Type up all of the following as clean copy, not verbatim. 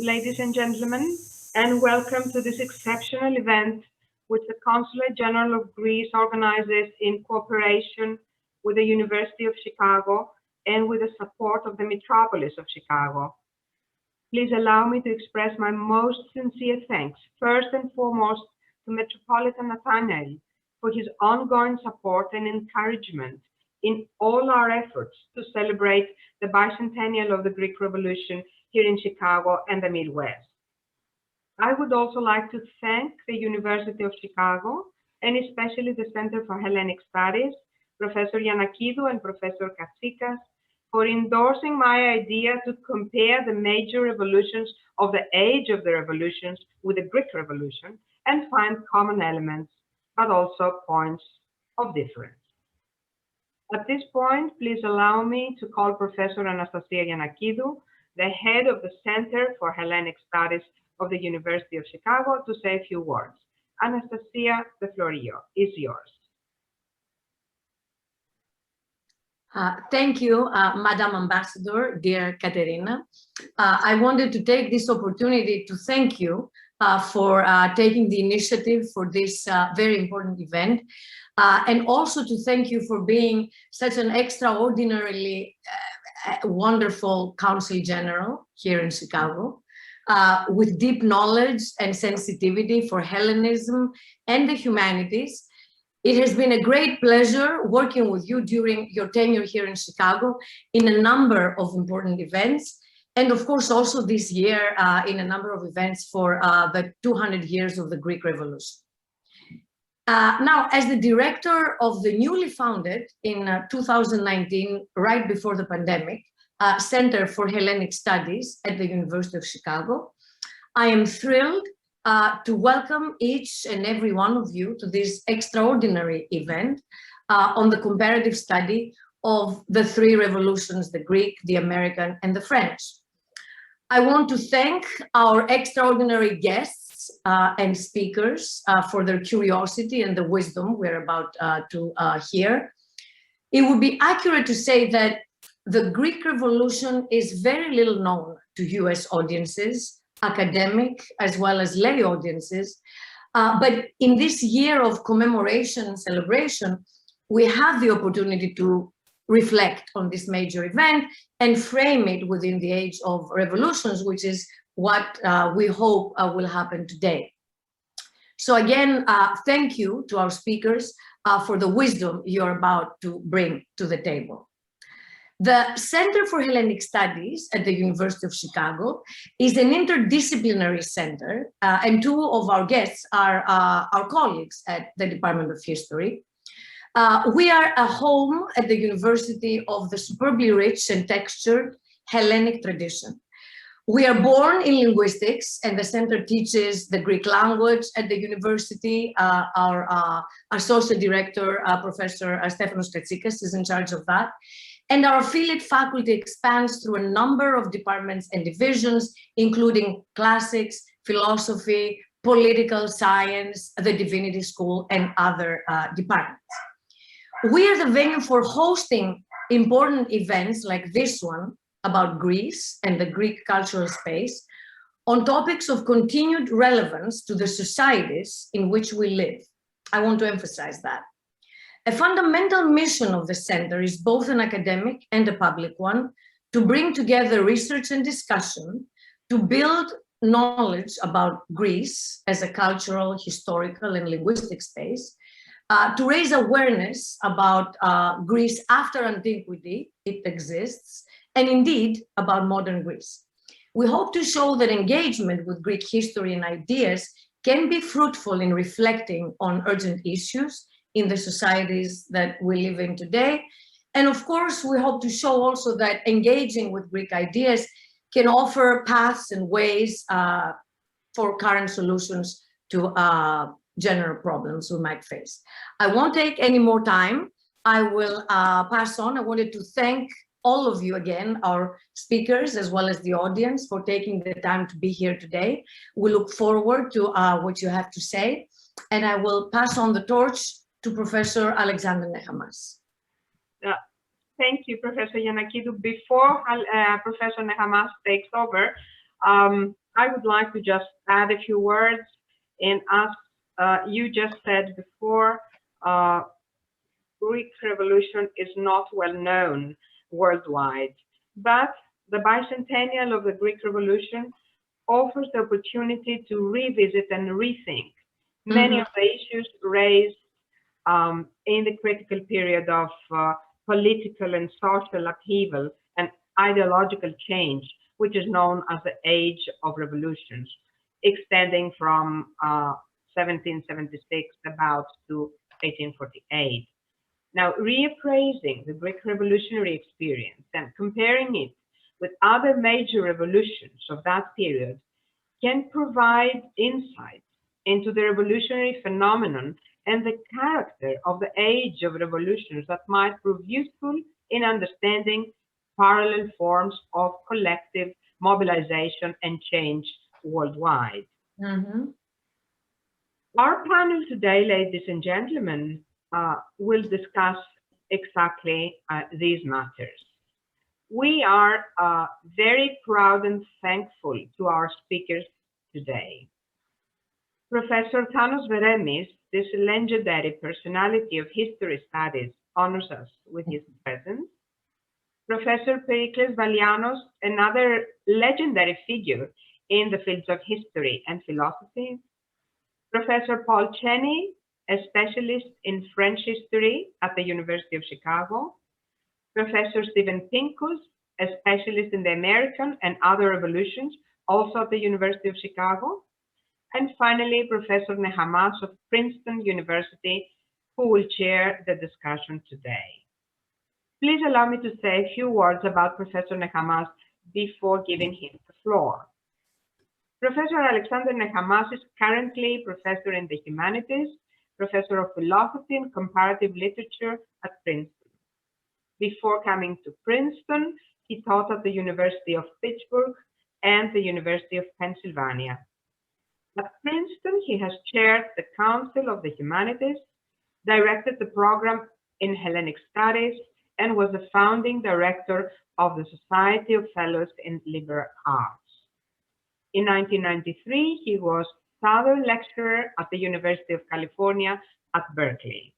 ladies and gentlemen, and welcome to this exceptional event which the Consulate General of Greece organizes in cooperation with the University of Chicago and with the support of the Metropolis of Chicago. Please allow me to express my most sincere thanks, first and foremost, to Metropolitan Nathaniel for his ongoing support and encouragement in all our efforts to celebrate the bicentennial of the Greek Revolution here in Chicago and the Midwest. I would also like to thank the University of Chicago and especially the Center for Hellenic Studies, Professor Giannakidou and Professor Katsikas, for endorsing my idea to compare the major revolutions of the age of the revolutions with the Greek Revolution and find common elements, but also points of difference. At this point, please allow me to call Professor Anastasia Giannakidou, the head of the Center for Hellenic Studies of the University of Chicago, to say a few words. Anastasia, the floor is yours. Thank you, Madam Ambassador, dear Katerina. I wanted to take this opportunity to thank you for taking the initiative for this very important event, and also to thank you for being such an extraordinarily wonderful Consul General here in Chicago, with deep knowledge and sensitivity for Hellenism and the humanities. It has been a great pleasure working with you during your tenure here in Chicago in a number of important events, and of course also this year in a number of events for the 200 years of the Greek Revolution. Now, as the director of the newly founded in 2019, right before the pandemic, Center for Hellenic Studies at the University of Chicago, I am thrilled to welcome each and every one of you to this extraordinary event on the comparative study of the three revolutions, the Greek, the American, and the French. I want to thank our extraordinary guests and speakers for their curiosity and the wisdom we're about to hear. It would be accurate to say that the Greek Revolution is very little known to US audiences, academic as well as lay audiences. But in this year of commemoration and celebration, we have the opportunity to reflect on this major event and frame it within the age of revolutions, which is what we hope will happen today. So again, thank you to our speakers for the wisdom you're about to bring to the table. The Center for Hellenic Studies at the University of Chicago is an interdisciplinary center, and two of our guests are our colleagues at the Department of History. We are a home at the university of the superbly rich and textured Hellenic tradition. We are born in linguistics, and the center teaches the Greek language at the university. Our associate director, Professor Stephanos Katsikas, is in charge of that. And our affiliate faculty expands through a number of departments and divisions, including classics, philosophy, political science, the divinity school, and other departments. We are the venue for hosting important events like this one about Greece and the Greek cultural space on topics of continued relevance to the societies in which we live. I want to emphasize that. A fundamental mission of the center is both an academic and a public one, to bring together research and discussion, to build knowledge about Greece as a cultural, historical, and linguistic space, to raise awareness about Greece after antiquity, it exists, and indeed about modern Greece. We hope to show that engagement with Greek history and ideas can be fruitful in reflecting on urgent issues in the societies that we live in today. And of course, we hope to show also that engaging with Greek ideas can offer paths and ways for current solutions to general problems we might face. I won't take any more time. I will pass on. I wanted to thank all of you again, our speakers, as well as the audience, for taking the time to be here today. We look forward to what you have to say. And I will pass on the torch to Professor Alexander Nehamas. Thank you, Professor Giannakidou. Before Professor Nehamas takes over, I would like to just add a few words. And as you just said before, Greek Revolution is not well known worldwide, but the bicentennial of the Greek Revolution offers the opportunity to revisit and rethink many Mhm. of the issues raised in the critical period of political and social upheaval and ideological change, which is known as the Age of Revolutions, extending from 1776 about to 1848. Now, reappraising the Greek revolutionary experience and comparing it with other major revolutions of that period can provide insights into the revolutionary phenomenon and the character of the age of revolutions that might prove useful in understanding parallel forms of collective mobilization and change worldwide. Mhm. Our panel today, ladies and gentlemen, will discuss exactly these matters. We are very proud and thankful to our speakers today. Professor Thanos Veremis, this legendary personality of history studies, honors us with his presence. Professor Pericles Valianos, another legendary figure in the fields of history and philosophy. Professor Paul Cheney, a specialist in French history at the University of Chicago. Professor Stephen Pincus, a specialist in the American and other revolutions, also at the University of Chicago. And finally, Professor Nehamas of Princeton University, who will chair the discussion today. Please allow me to say a few words about Professor Nehamas before giving him the floor. Professor Alexander Nehamas is currently professor in the humanities, professor of philosophy and comparative literature at Princeton. Before coming to Princeton, he taught at the University of Pittsburgh and the University of Pennsylvania. At Princeton, he has chaired the Council of the Humanities, directed the program in Hellenic Studies, and was the founding director of the Society of Fellows in Liberal Arts. In 1993, he was Southern Lecturer at the University of California at Berkeley.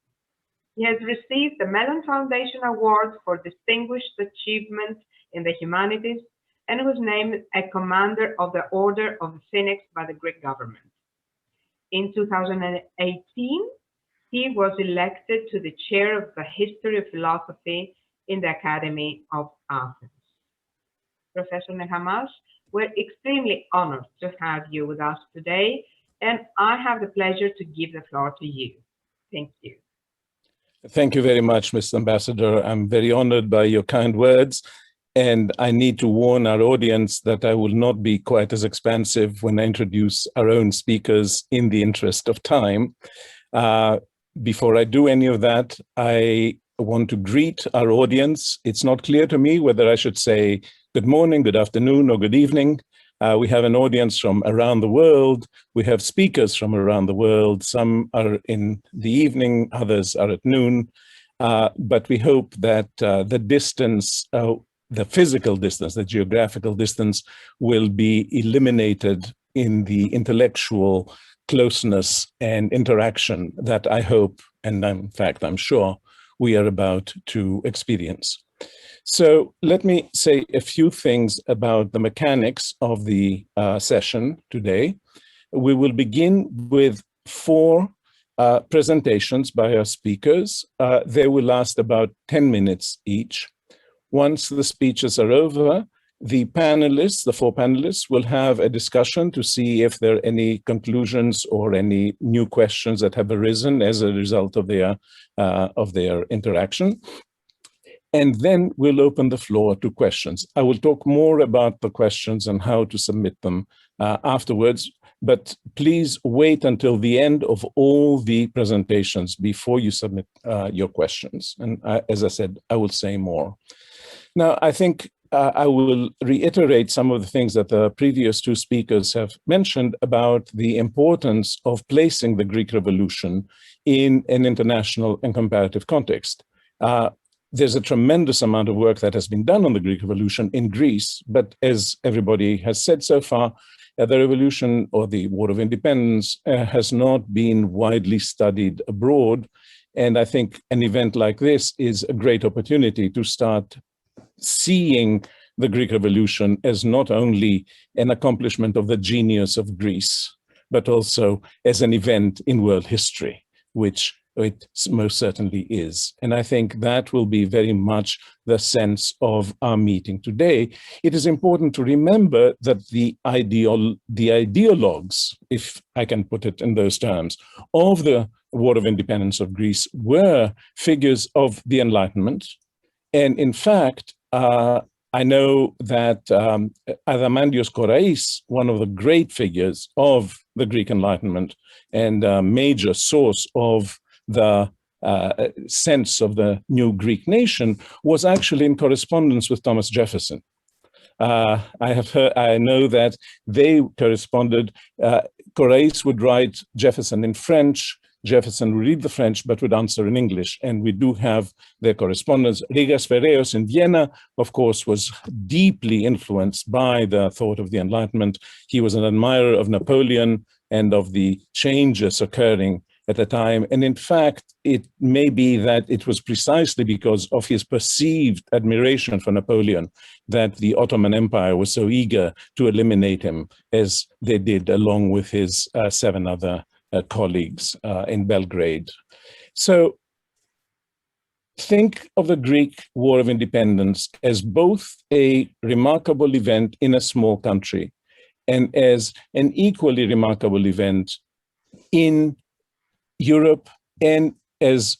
He has received the Mellon Foundation Award for Distinguished Achievement in the Humanities and was named a Commander of the Order of the Phoenix by the Greek government. In 2018, he was elected to the chair of the History of Philosophy in the Academy of Athens. Professor Nehamas, we're extremely honored to have you with us today, and I have the pleasure to give the floor to you. Thank you. Thank you very much, Mr. Ambassador. I'm very honored by your kind words. And I need to warn our audience that I will not be quite as expansive when I introduce our own speakers in the interest of time. Before I do any of that, I want to greet our audience. It's not clear to me whether I should say good morning, good afternoon, or good evening. We have an audience from around the world. We have speakers from around the world. Some are in the evening, others are at noon. But we hope that the distance, the physical distance, the geographical distance will be eliminated in the intellectual closeness and interaction that I hope, and in fact, I'm sure, we are about to experience. So let me say a few things about the mechanics of the session today. We will begin with 4 presentations by our speakers. They will last about 10 minutes each. Once the speeches are over, the panelists, the 4 panelists, will have a discussion to see if there are any conclusions or any new questions that have arisen as a result of their interaction. And then we'll open the floor to questions. I will talk more about the questions and how to submit them afterwards, but please wait until the end of all the presentations before you submit your questions. And as I said, I will say more. Now, I think I will reiterate some of the things that the previous 2 speakers have mentioned about the importance of placing the Greek Revolution in an international and comparative context. There's a tremendous amount of work that has been done on the Greek Revolution in Greece, but as everybody has said so far, the revolution or the War of Independence has not been widely studied abroad. And I think an event like this is a great opportunity to start seeing the Greek Revolution as not only an accomplishment of the genius of Greece, but also as an event in world history, which it most certainly is. And I think that will be very much the sense of our meeting today. It is important to remember that the ideologues, if I can put it in those terms, of the War of Independence of Greece were figures of the Enlightenment. And in fact, I know that Adamantios Korais, one of the great figures of the Greek Enlightenment and a major source of the sense of the new Greek nation, was actually in correspondence with Thomas Jefferson. I know that they corresponded. Korais would write Jefferson in French. Jefferson would read the French, but would answer in English. And we do have their correspondence. Rigas Ferreos in Vienna, of course, was deeply influenced by the thought of the Enlightenment. He was an admirer of Napoleon and of the changes occurring at the time. And in fact, it may be that it was precisely because of his perceived admiration for Napoleon that the Ottoman Empire was so eager to eliminate him, as they did along with his 7 other colleagues in Belgrade. So think of the Greek War of Independence as both a remarkable event in a small country and as an equally remarkable event in Europe, and as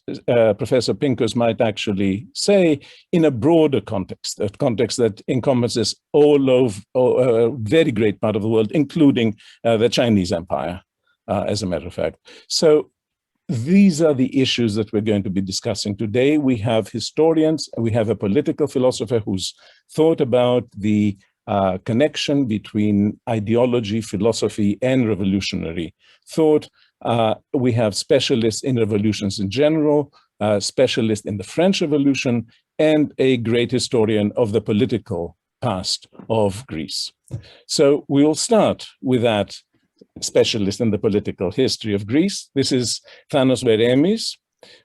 Professor Pincus might actually say, in a broader context, a context that encompasses all of a very great part of the world, including the Chinese Empire, as a matter of fact. So these are the issues that we're going to be discussing today. We have historians, we have a political philosopher who's thought about the connection between ideology, philosophy, and revolutionary thought. We have specialists in revolutions in general, specialists in the French Revolution, and a great historian of the political past of Greece. So we will start with that specialist in the political history of Greece. This is Thanos Veremis,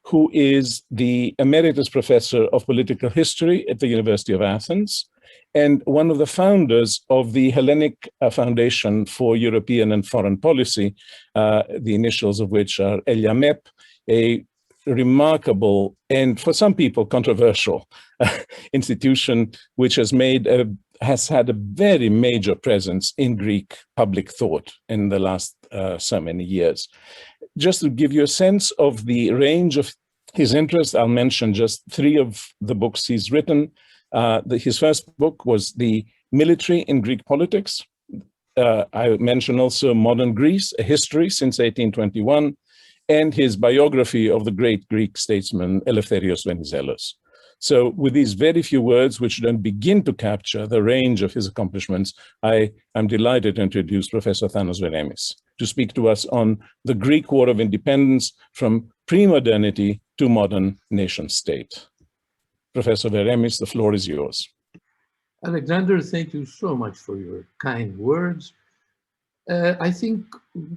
who is the emeritus professor of political history at the University of Athens, and one of the founders of the Hellenic Foundation for European and Foreign Policy, the initials of which are ELIAMEP, a remarkable and for some people controversial institution which has had a very major presence in Greek public thought in the last so many years. Just to give you a sense of the range of his interests, I'll mention just 3 of the books he's written. His first book was The Military in Greek Politics. I mention also Modern Greece, a History since 1821, and his biography of the great Greek statesman Eleftherios Venizelos. So with these very few words, which don't begin to capture the range of his accomplishments, I am delighted to introduce Professor Thanos Veremis to speak to us on the Greek War of Independence from pre-modernity to modern nation state. Professor Veremis, the floor is yours. Alexander, thank you so much for your kind words. I think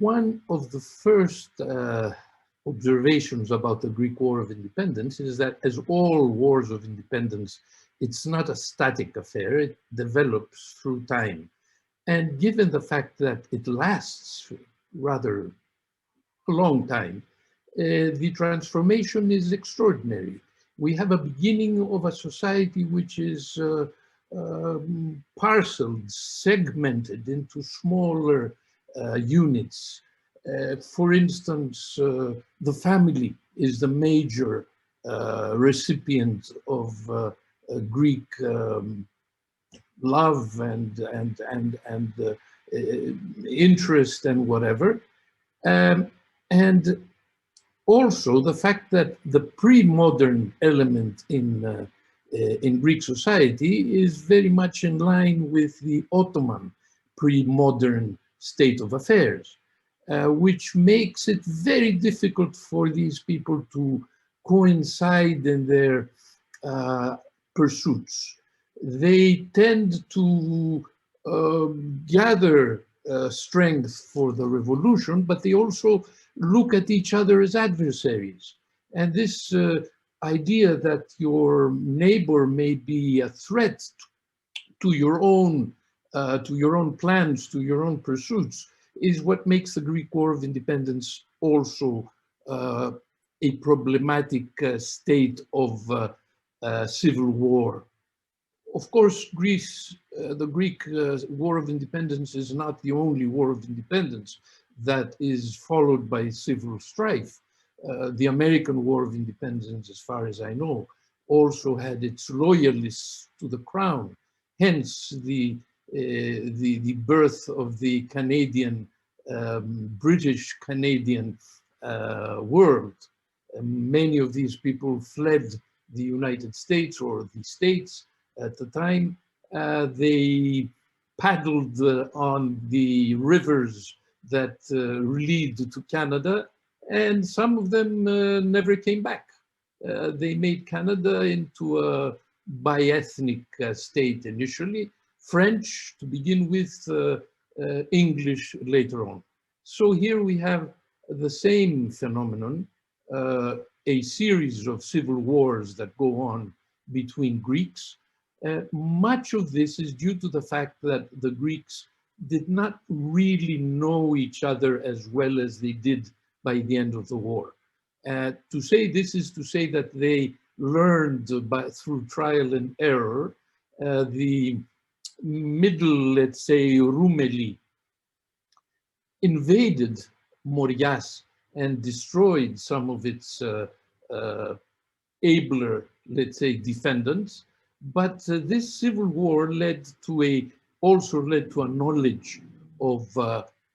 one of the first observations about the Greek War of Independence is that, as all wars of independence, it's not a static affair, it develops through time. And given the fact that it lasts rather a long time, the transformation is extraordinary. We have a beginning of a society which is parceled, segmented into smaller units. For instance, the family is the major recipient of Greek love and interest and whatever. And also the fact that the pre-modern element in Greek society is very much in line with the Ottoman pre-modern state of affairs, which makes it very difficult for these people to coincide in their pursuits. They tend to gather strength for the revolution, but they also look at each other as adversaries. And this idea that your neighbor may be a threat to your own plans, to your own pursuits, is what makes the Greek War of Independence also a problematic state of civil war. Of course, Greece, the Greek War of Independence is not the only war of independence that is followed by civil strife. The American War of Independence, as far as I know, also had its loyalists to the crown. Hence, the birth of the Canadian, British-Canadian world. Many of these people fled the United States or the States at the time. They paddled on the rivers that lead to Canada, and some of them never came back. They made Canada into a bi-ethnic state initially, French to begin with, English later on. So here we have the same phenomenon, a series of civil wars that go on between Greeks. Much of this is due to the fact that the Greeks did not really know each other as well as they did by the end of the war. To say this is to say that they learned through trial and error. The middle, let's say, Rumeli invaded Morias and destroyed some of its abler, let's say, defendants. But this civil war also led to a knowledge of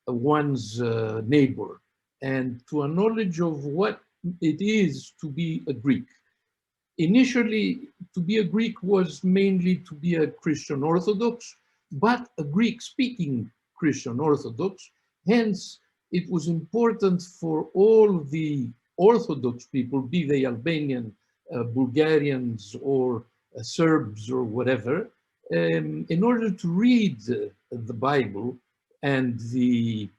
one's neighbor and to a knowledge of what it is to be a Greek. Initially, to be a Greek was mainly to be a Christian Orthodox, but a Greek-speaking Christian Orthodox. Hence, it was important for all the Orthodox people, be they Albanian, Bulgarians, or Serbs, or whatever, in order to read the Bible and the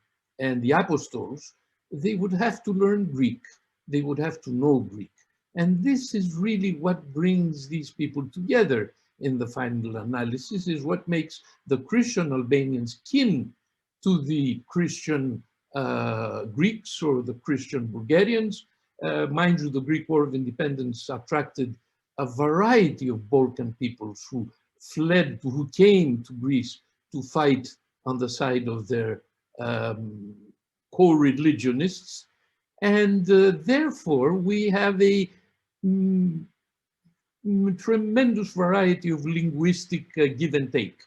apostles, they would have to learn Greek. They would have to know Greek. And this is really what brings these people together in the final analysis, is what makes the Christian Albanians kin to the Christian Greeks or the Christian Bulgarians. Mind you, the Greek War of Independence attracted a variety of Balkan peoples who came to Greece to fight on the side of their co-religionists. And therefore, we have a tremendous variety of linguistic give and take.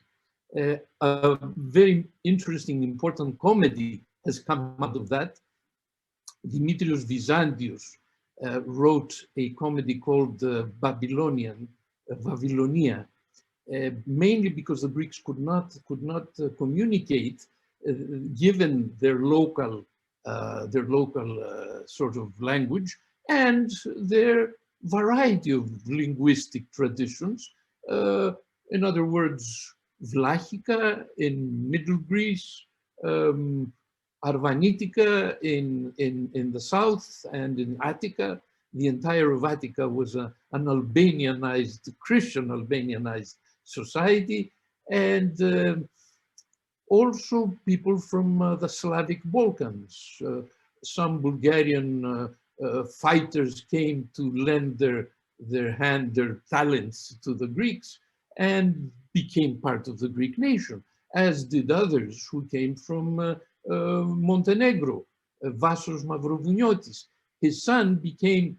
A very interesting, important comedy has come out of that. Dimitrios Vizantios wrote a comedy called Babylonia, mainly because the Greeks could not communicate, given their local sort of language and their variety of linguistic traditions. In other words, Vlachica in Middle Greece, Arvanitica in the south and in Attica. The entire of Attica was an Albanianized, Christian Albanianized society, and also people from the Slavic Balkans. Some Bulgarian fighters came to lend their talents to the Greeks and became part of the Greek nation, as did others who came from Montenegro. Vassos Mavrovouniotis, his son, became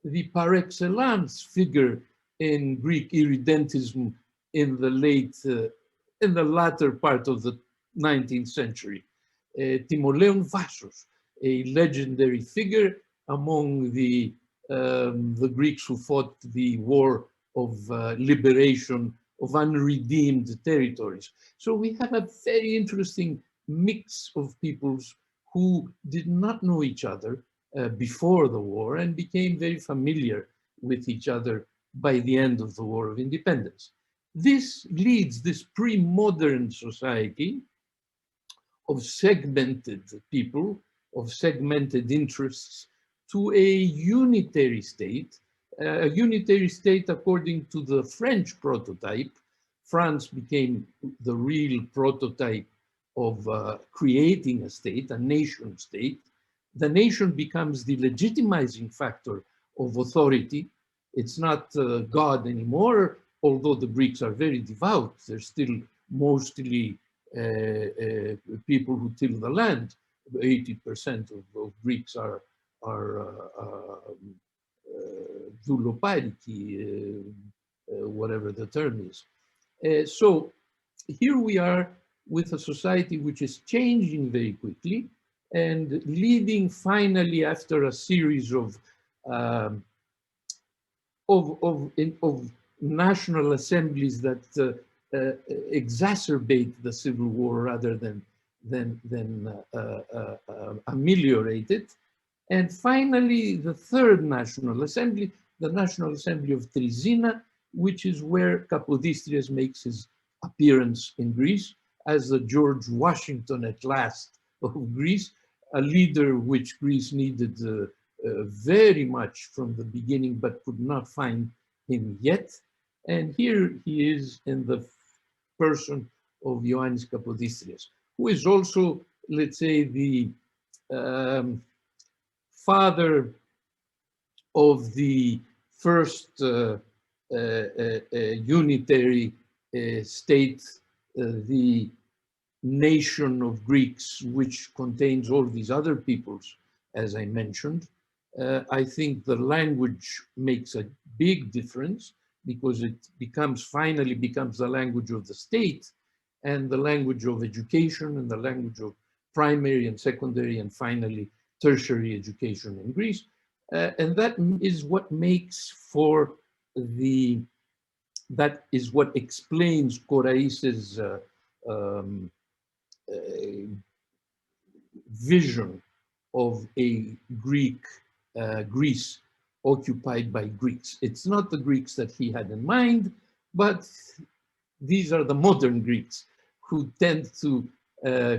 the par excellence figure in Greek irredentism in the latter part of the 19th century. Timoleon Vassos, a legendary figure among the Greeks who fought the war of liberation of unredeemed territories. So we have a very interesting mix of peoples who did not know each other before the war and became very familiar with each other by the end of the War of Independence. This leads this pre-modern society of segmented people, of segmented interests, to a unitary state according to the French prototype. France became the real prototype of creating a state, a nation state. The nation becomes the legitimizing factor of authority. It's not God anymore, although the Greeks are very devout. They're still mostly people who till the land. 80% of Greeks are doulopariki, whatever the term is. So here we are with a society which is changing very quickly and leading finally, after a series of national assemblies that exacerbate the civil war rather than ameliorate it. And finally, the third National Assembly, the National Assembly of Trizina, which is where Kapodistrias makes his appearance in Greece as the George Washington at last of Greece, a leader which Greece needed very much from the beginning, but could not find him yet. And here he is in the person of Ioannis Kapodistrias, who is also, let's say, the father of the first unitary state, the nation of Greeks, which contains all these other peoples, as I mentioned. I think the language makes a big difference because it finally becomes the language of the state and the language of education and the language of primary and secondary and finally tertiary education in Greece. And that is what makes for that is what explains Korais's vision of a Greece occupied by Greeks. It's not the Greeks that he had in mind, but these are the modern Greeks who tend to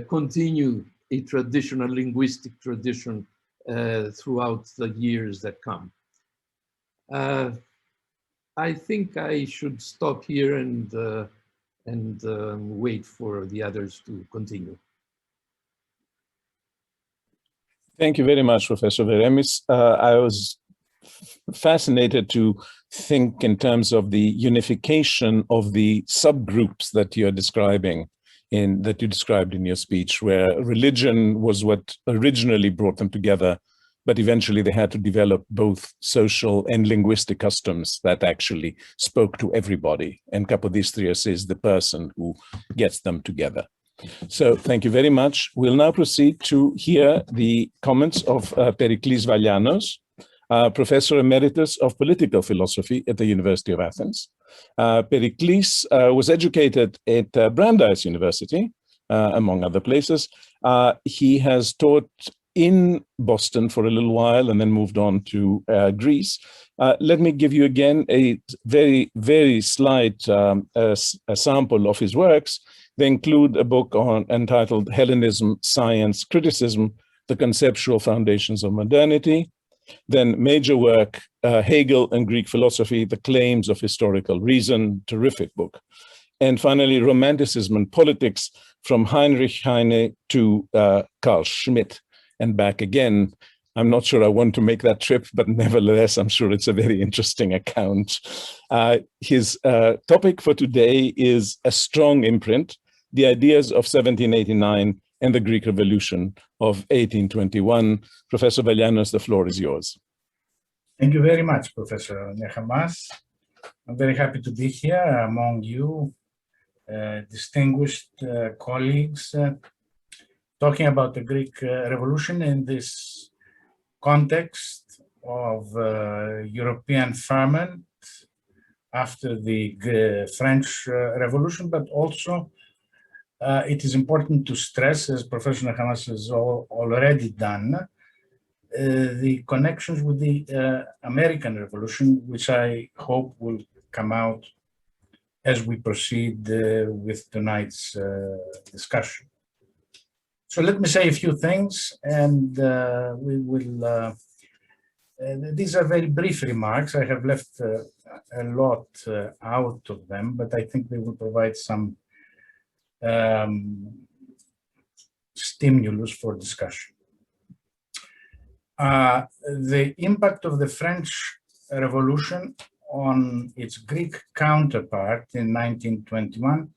continue a traditional linguistic tradition throughout the years that come. I think I should stop here and wait for the others to continue. Thank you very much, Professor Veremis. I was fascinated to think in terms of the unification of the subgroups that you're describing, that you described in your speech, where religion was what originally brought them together, but eventually they had to develop both social and linguistic customs that actually spoke to everybody. And Kapodistrias is the person who gets them together. So thank you very much. We'll now proceed to hear the comments of Periklis Valianos, Professor Emeritus of Political Philosophy at the University of Athens. Periklis was educated at Brandeis University, among other places. He has taught in Boston for a little while and then moved on to Greece. Let me give you again a very, very slight a sample of his works. They include a book entitled Hellenism, Science, Criticism, The Conceptual Foundations of Modernity. Then major work, Hegel and Greek Philosophy, The Claims of Historical Reason, terrific book. And finally, Romanticism and Politics, from Heinrich Heine to Carl Schmitt and back again. I'm not sure I want to make that trip, but nevertheless, I'm sure it's a very interesting account. His topic for today is A Strong Imprint, The Ideas of 1789 and the Greek Revolution of 1821. Professor Valianos, the floor is yours. Thank you very much, Professor Nechamas. I'm very happy to be here among you, distinguished colleagues, talking about the Greek Revolution in this context of European ferment after the French Revolution, but also it is important to stress, as Professor Nechamas has already done, the connections with the American Revolution, which I hope will come out as we proceed with tonight's discussion. So let me say a few things, and we will. These are very brief remarks. I have left a lot out of them, but I think they will provide some stimulus for discussion. The impact of the French Revolution on its Greek counterpart in 1921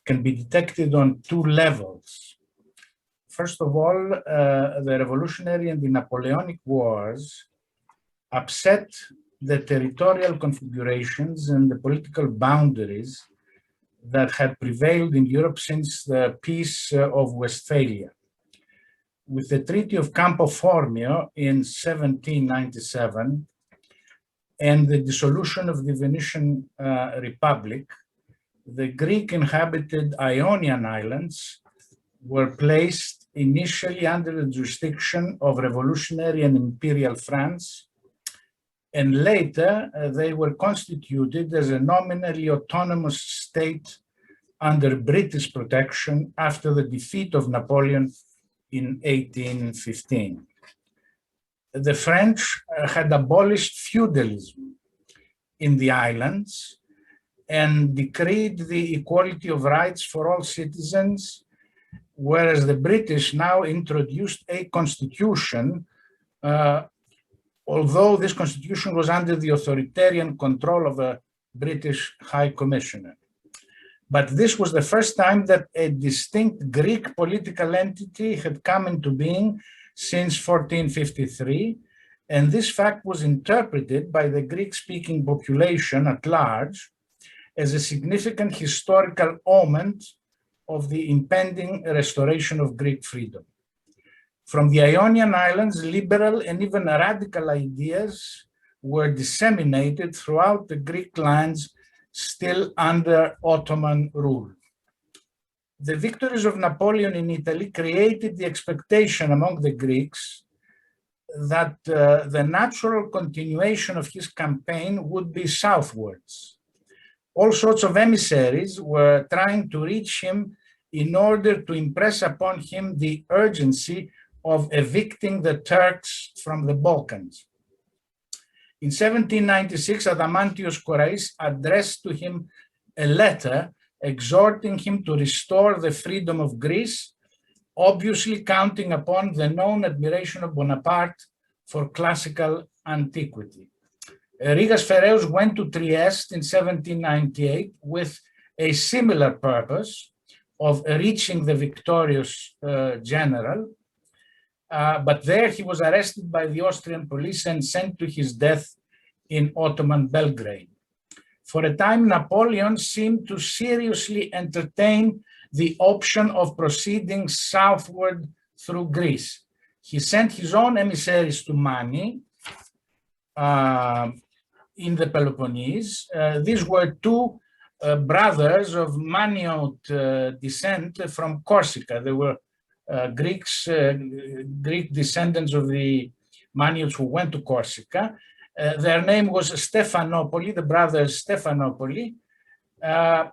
can be detected on two levels. First of all, the Revolutionary and the Napoleonic Wars upset the territorial configurations and the political boundaries that had prevailed in Europe since the Peace of Westphalia. With the Treaty of Campo Formio in 1797 and the dissolution of the Venetian Republic, the Greek inhabited Ionian Islands were placed initially under the jurisdiction of revolutionary and imperial France, and later they were constituted as a nominally autonomous state under British protection after the defeat of Napoleon in 1815. The French had abolished feudalism in the islands and decreed the equality of rights for all citizens, whereas the British now introduced a constitution, although this constitution was under the authoritarian control of a British High Commissioner. But this was the first time that a distinct Greek political entity had come into being since 1453, and this fact was interpreted by the Greek-speaking population at large as a significant historical omen of the impending restoration of Greek freedom. From the Ionian Islands, liberal and even radical ideas were disseminated throughout the Greek lands still under Ottoman rule. The victories of Napoleon in Italy created the expectation among the Greeks that the natural continuation of his campaign would be southwards. All sorts of emissaries were trying to reach him in order to impress upon him the urgency of evicting the Turks from the Balkans. In 1796, Adamantios Korais addressed to him a letter exhorting him to restore the freedom of Greece, obviously counting upon the known admiration of Bonaparte for classical antiquity. Rigas Phereus went to Trieste in 1798 with a similar purpose of reaching the victorious general, but there he was arrested by the Austrian police and sent to his death in Ottoman Belgrade. For a time, Napoleon seemed to seriously entertain the option of proceeding southward through Greece. He sent his own emissaries to Mani in the Peloponnese. These were two brothers of Maniote descent from Corsica. They were Greek descendants of the Maniotes who went to Corsica. Their name was Stephanopoli, the brothers Stephanopoli.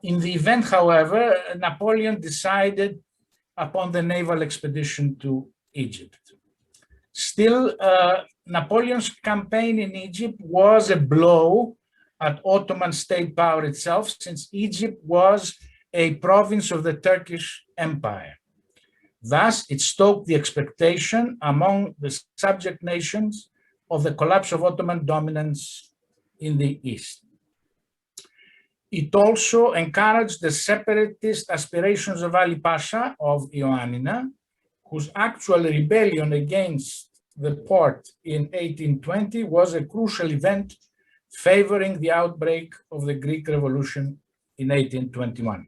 In the event, however, Napoleon decided upon the naval expedition to Egypt. Still, Napoleon's campaign in Egypt was a blow at Ottoman state power itself, since Egypt was a province of the Turkish Empire. Thus, it stoked the expectation among the subject nations of the collapse of Ottoman dominance in the East. It also encouraged the separatist aspirations of Ali Pasha of Ioannina, whose actual rebellion against the Porte in 1820 was a crucial event favoring the outbreak of the Greek Revolution in 1821.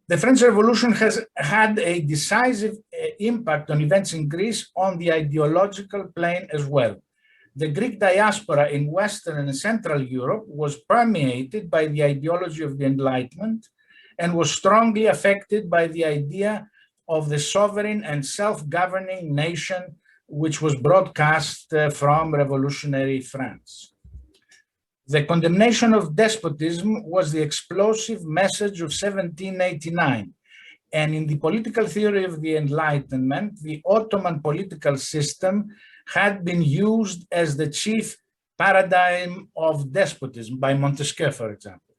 The French Revolution has had a decisive impact on events in Greece on the ideological plane as well. The Greek diaspora in Western and Central Europe was permeated by the ideology of the Enlightenment and was strongly affected by the idea of the sovereign and self-governing nation which was broadcast from revolutionary France. The condemnation of despotism was the explosive message of 1789. And in the political theory of the Enlightenment, the Ottoman political system had been used as the chief paradigm of despotism by Montesquieu, for example.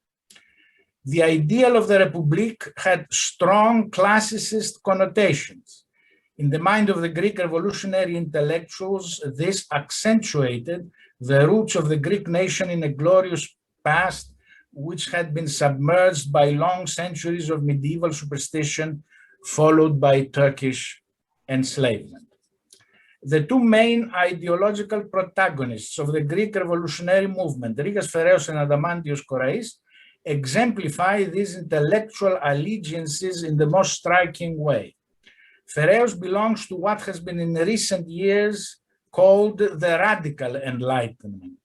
The ideal of the Republic had strong classicist connotations. In the mind of the Greek revolutionary intellectuals, this accentuated the roots of the Greek nation in a glorious past, which had been submerged by long centuries of medieval superstition, followed by Turkish enslavement. The two main ideological protagonists of the Greek revolutionary movement, Rigas Phereos and Adamantios Korais, exemplify these intellectual allegiances in the most striking way. Phereos belongs to what has been in recent years called the radical Enlightenment.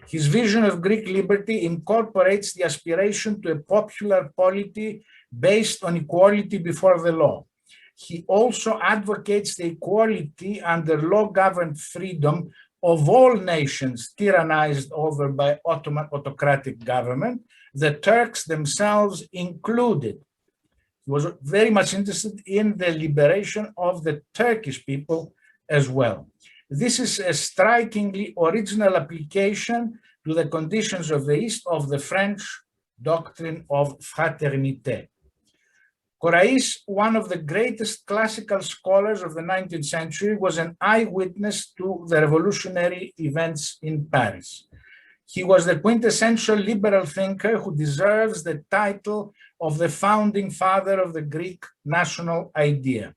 His vision of Greek liberty incorporates the aspiration to a popular polity based on equality before the law. He also advocates the equality under law-governed freedom of all nations tyrannized over by Ottoman autocratic government, the Turks themselves included. He was very much interested in the liberation of the Turkish people as well. This is a strikingly original application to the conditions of the East of the French doctrine of fraternité. Korais, one of the greatest classical scholars of the 19th century, was an eyewitness to the revolutionary events in Paris. He was the quintessential liberal thinker who deserves the title of the founding father of the Greek national idea.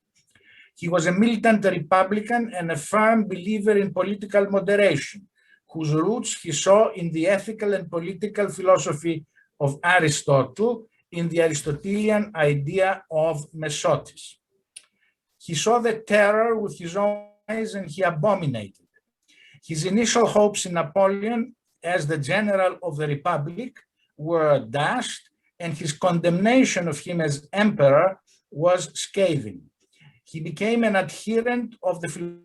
He was a militant Republican and a firm believer in political moderation, whose roots he saw in the ethical and political philosophy of Aristotle, in the Aristotelian idea of mesotis. He saw the terror with his own eyes and he abominated it. His initial hopes in Napoleon as the general of the Republic were dashed, and his condemnation of him as emperor was scathing. He became an adherent of the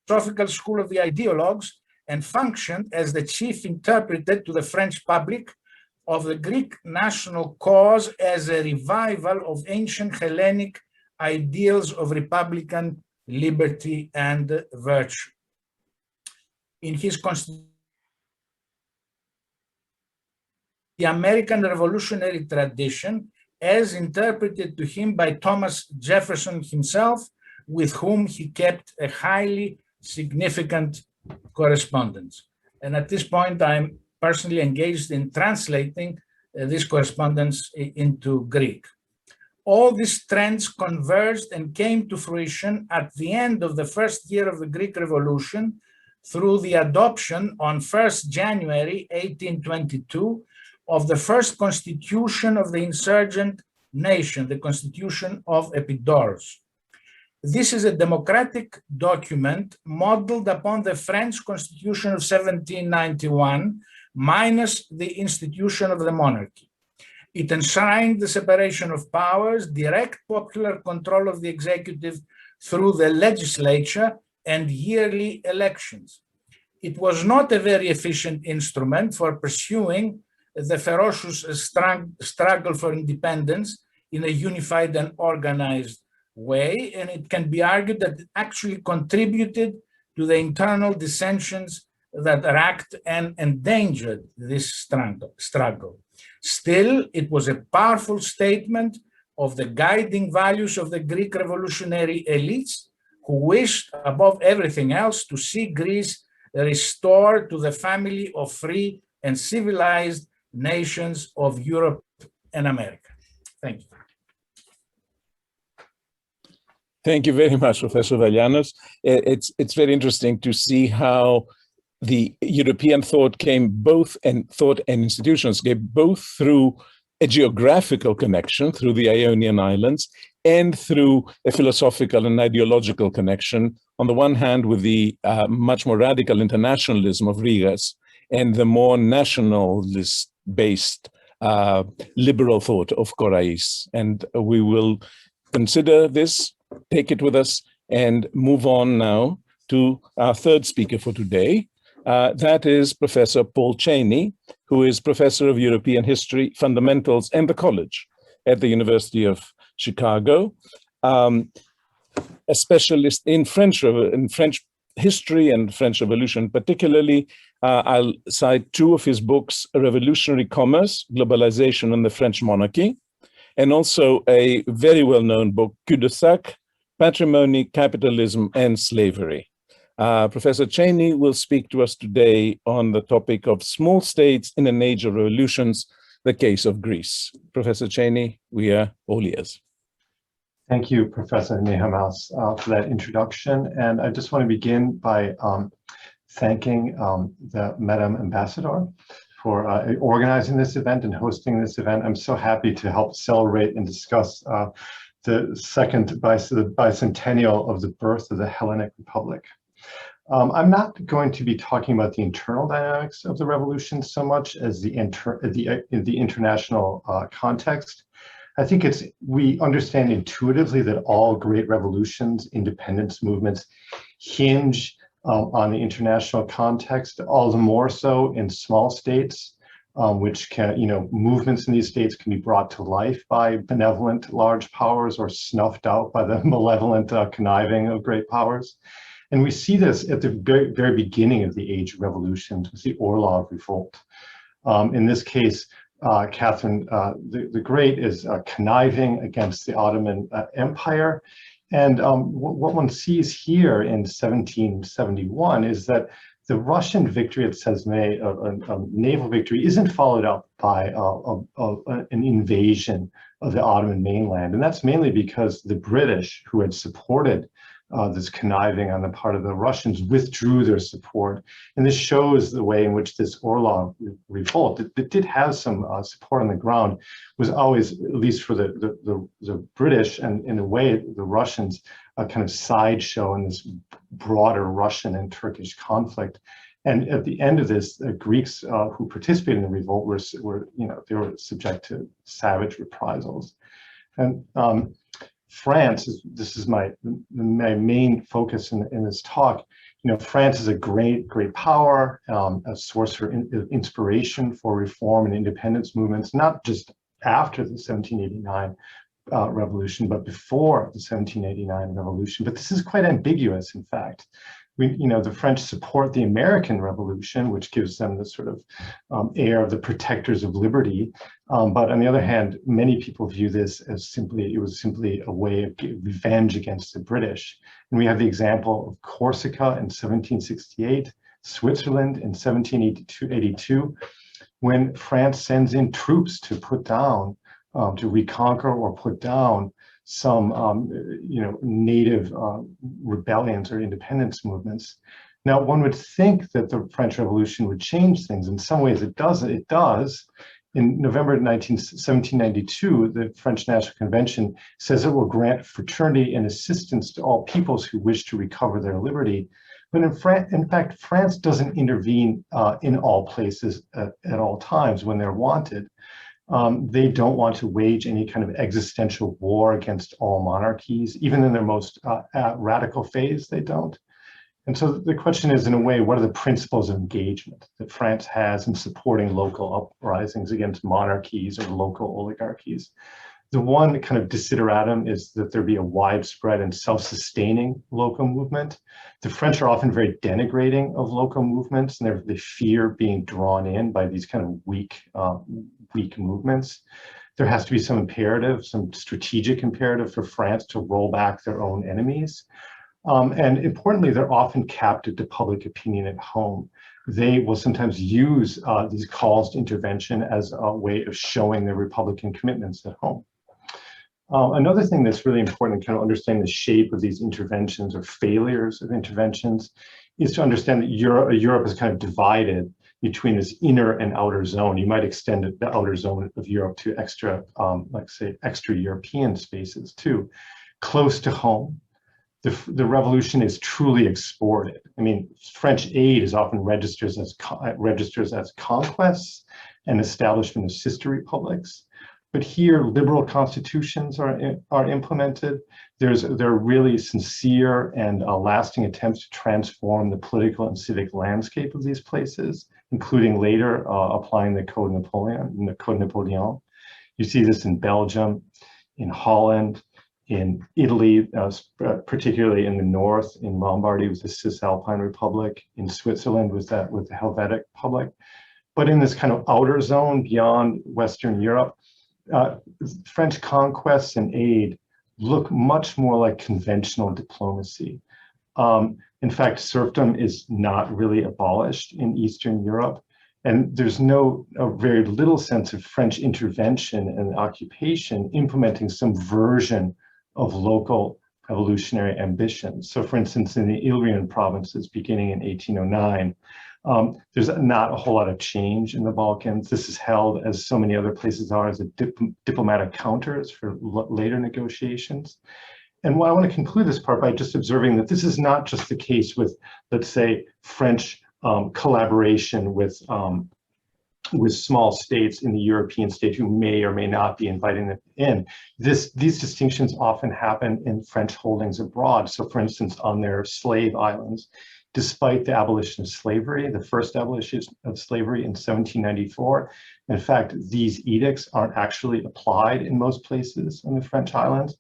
philosophical school of the ideologues and functioned as the chief interpreter to the French public of the Greek national cause as a revival of ancient Hellenic ideals of republican liberty and virtue. In his constitution, the American revolutionary tradition, as interpreted to him by Thomas Jefferson himself, with whom he kept a highly significant correspondence. And at this point, I'm personally engaged in translating this correspondence into Greek. All these trends converged and came to fruition at the end of the first year of the Greek Revolution through the adoption on 1st January 1822 of the first constitution of the insurgent nation, the Constitution of Epidaurus. This is a democratic document modeled upon the French Constitution of 1791, minus the institution of the monarchy. It enshrined the separation of powers, direct popular control of the executive through the legislature, and yearly elections. It was not a very efficient instrument for pursuing the ferocious struggle for independence in a unified and organized way, and it can be argued that it actually contributed to the internal dissensions that racked and endangered this struggle. Still, it was a powerful statement of the guiding values of the Greek revolutionary elites, who wished above everything else to see Greece restored to the family of free and civilized nations of Europe and America. Thank you. Thank you very much, Professor Valianos. It's very interesting to see how the European thought came both, and thought and institutions came both through a geographical connection through the Ionian Islands and through a philosophical and ideological connection, on the one hand with the much more radical internationalism of Rigas and the more nationalist-based liberal thought of Korais. And we will consider this, take it with us, and move on now to our third speaker for today. That is Professor Paul Cheney, who is Professor of European History, Fundamentals, and the College at the University of Chicago, a specialist in French history and French Revolution. Particularly, I'll cite two of his books, Revolutionary Commerce, Globalization and the French Monarchy, and also a very well-known book, Cul-de-sac, Patrimony, Capitalism, and Slavery. Professor Cheney will speak to us today on the topic of small states in an age of revolutions, the case of Greece. Professor Cheney, we are all ears. Thank you, Professor Nehamas, for that introduction. And I just want to begin by thanking the Madam Ambassador for organizing this event and hosting this event. I'm so happy to help celebrate and discuss the second bicentennial of the birth of the Hellenic Republic. I'm not going to be talking about the internal dynamics of the revolution so much as the international context. I think we understand intuitively that all great revolutions, independence movements hinge on the international context, all the more so in small states, which can, movements in these states can be brought to life by benevolent large powers or snuffed out by the malevolent conniving of great powers. And we see this at the very, very beginning of the age of revolutions with the Orlov Revolt. In this case, Catherine the Great is conniving against the Ottoman Empire. And what one sees here in 1771 is that the Russian victory at Sezme, a naval victory, isn't followed up by an invasion of the Ottoman mainland. And that's mainly because the British, who had supported this conniving on the part of the Russians, withdrew their support. And this shows the way in which this Orlov revolt, that did have some support on the ground, was always, at least for the British and in a way the Russians, a kind of sideshow in this broader Russian and Turkish conflict. And at the end of this, the Greeks who participated in the revolt were they were subject to savage reprisals. And France, this is my main focus in this talk. France is a great power, a source for inspiration for reform and independence movements, not just after the 1789 revolution, but before the 1789 revolution. But this is quite ambiguous, in fact. The French support the American Revolution, which gives them the sort of air of the protectors of liberty. But on the other hand, many people view this as it was simply a way of revenge against the British. And we have the example of Corsica in 1768, Switzerland in 1782, when France sends in troops to put down, to reconquer or put down some native rebellions or independence movements. Now, one would think that the French Revolution would change things. In some ways, it does. It does. In November 1792, the French National Convention says it will grant fraternity and assistance to all peoples who wish to recover their liberty. But in fact, France doesn't intervene in all places at all times when they're wanted. They don't want to wage any kind of existential war against all monarchies, even in their most radical phase, they don't. And so the question is, in a way, what are the principles of engagement that France has in supporting local uprisings against monarchies or local oligarchies? The one kind of desideratum is that there be a widespread and self-sustaining local movement. The French are often very denigrating of local movements, and they fear being drawn in by these kind of weak movements. There has to be some imperative, some strategic imperative for France to roll back their own enemies. And importantly, they're often captive to public opinion at home. They will sometimes use these calls to intervention as a way of showing their Republican commitments at home. Another thing that's really important in kind of understanding the shape of these interventions or failures of interventions is to understand that Europe is kind of divided between this inner and outer zone. You might extend the outer zone of Europe to extra, extra European spaces too. Close to home, the revolution is truly exported. I mean, French aid is often registers as conquests and establishment of sister republics. But here, liberal constitutions are implemented. There are really sincere and lasting attempts to transform the political and civic landscape of these places, including later applying the Code Napoleon. You see this in Belgium. in Holland, in Italy, particularly in the north, in Lombardy with the Cisalpine Republic, in Switzerland with the Helvetic Republic. But in this kind of outer zone beyond Western Europe, French conquests and aid look much more like conventional diplomacy. In fact, serfdom is not really abolished in Eastern Europe, and there's very little sense of French intervention and occupation implementing some version of local revolutionary ambitions. So for instance, in the Illyrian provinces beginning in 1809, there's not a whole lot of change in the Balkans. This is held, as so many other places are, as a diplomatic counters for later negotiations. And I want to conclude this part by just observing that this is not just the case with, let's say, French collaboration with small states in the European state who may or may not be inviting them in. These distinctions often happen in French holdings abroad. So for instance, on their slave islands, despite the abolition of slavery, the first abolition of slavery in 1794, in fact, these edicts aren't actually applied in most places on the French islands.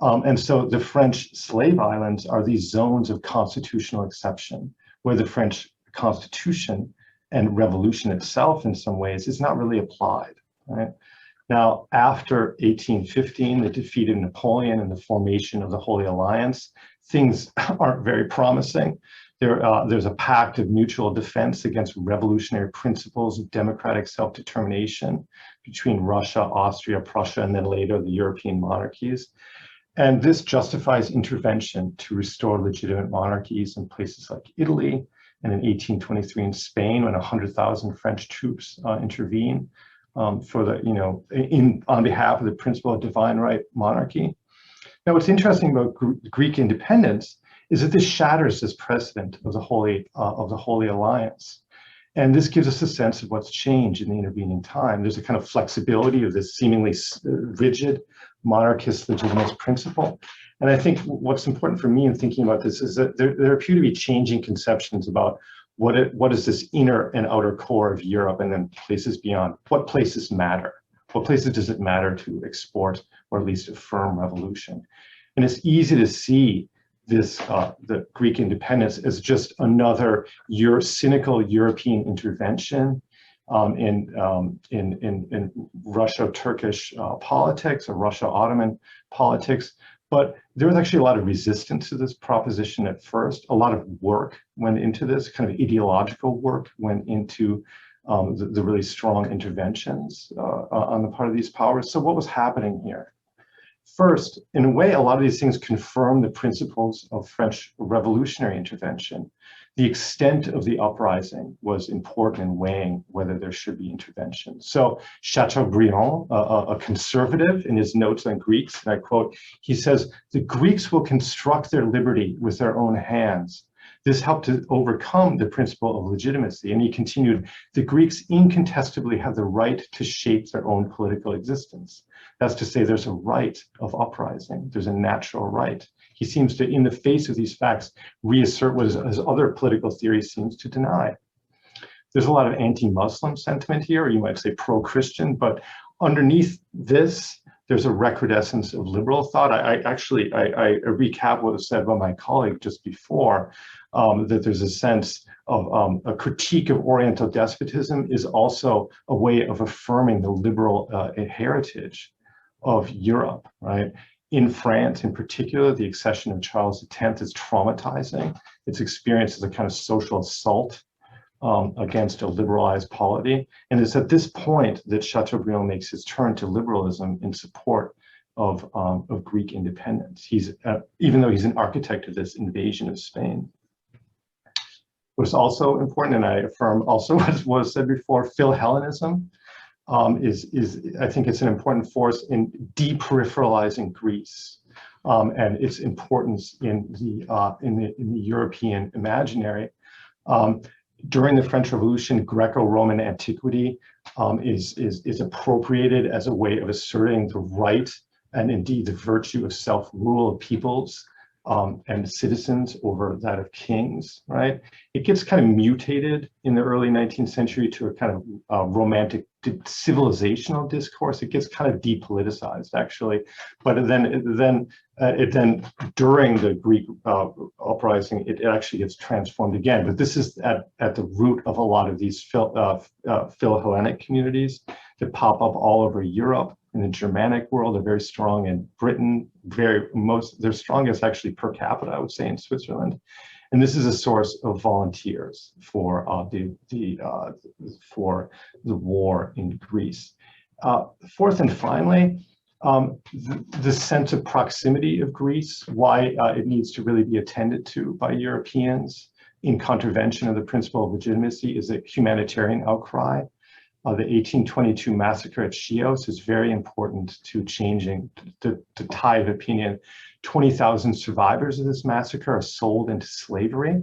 And so the French slave islands are these zones of constitutional exception, where the French Constitution and revolution itself in some ways is not really applied, right? Now, after 1815, the defeat of Napoleon and the formation of the Holy Alliance, things aren't very promising. There's a pact of mutual defense against revolutionary principles of democratic self-determination between Russia, Austria, Prussia, and then later the European monarchies. And this justifies intervention to restore legitimate monarchies in places like Italy, and in 1823 in Spain, when 100,000 French troops intervene for the, on behalf of the principle of divine right monarchy. Now, what's interesting about Greek independence is that this shatters this precedent of the Holy Alliance. And this gives us a sense of what's changed in the intervening time. There's a kind of flexibility of this seemingly rigid monarchist legitimist principle. And I think what's important for me in thinking about this is that there appear to be changing conceptions about what is this inner and outer core of Europe, and then places beyond. What places matter? What places does it matter to export or at least affirm revolution? And it's easy to see this the Greek independence as just another cynical European intervention in Russo-Turkish politics or Russo-Ottoman politics. But there was actually a lot of resistance to this proposition at first. A lot of work went into this, kind of ideological work went into the really strong interventions on the part of these powers. So what was happening here? First, in a way, a lot of these things confirm the principles of French revolutionary intervention. The extent of the uprising was important in weighing whether there should be intervention. So Chateaubriand, a conservative, in his notes on Greeks, and I quote, he says, "The Greeks will construct their liberty with their own hands." This helped to overcome the principle of legitimacy. And he continued, "The Greeks incontestably have the right to shape their own political existence." That's to say there's a right of uprising. There's a natural right. He seems to, in the face of these facts, reassert what his other political theory seems to deny. There's a lot of anti-Muslim sentiment here, or you might say pro-Christian, but underneath this, there's a recrudescence of liberal thought. I recap what was said by my colleague just before, that there's a sense of a critique of Oriental despotism is also a way of affirming the liberal heritage of Europe, right? In France, in particular, the accession of Charles X is traumatizing. It's experienced as a kind of social assault against a liberalized polity. And it's at this point that Chateaubriand makes his turn to liberalism in support of Greek independence. Even though he's an architect of this invasion of Spain. What's also important, and I affirm also what was said before, Philhellenism is I think it's an important force in deperipheralizing Greece and its importance in the European imaginary. During the French Revolution, Greco-Roman antiquity is appropriated as a way of asserting the right and indeed the virtue of self-rule of peoples and citizens over that of kings, right? It gets kind of mutated in the early 19th century to a kind of romantic civilizational discourse. It gets kind of depoliticized, actually, but then during the Greek uprising, it actually gets transformed again. But this is at the root of a lot of these Philo-Hellenic communities that pop up all over Europe. In the Germanic world, they're very strong in Britain. They're strongest actually per capita, I would say, in Switzerland. And this is a source of volunteers for the war in Greece. Fourth and finally, the sense of proximity of Greece, why it needs to really be attended to by Europeans in contravention of the principle of legitimacy is a humanitarian outcry. The 1822 massacre at Chios is very important to changing the tide of opinion. 20,000 survivors of this massacre are sold into slavery.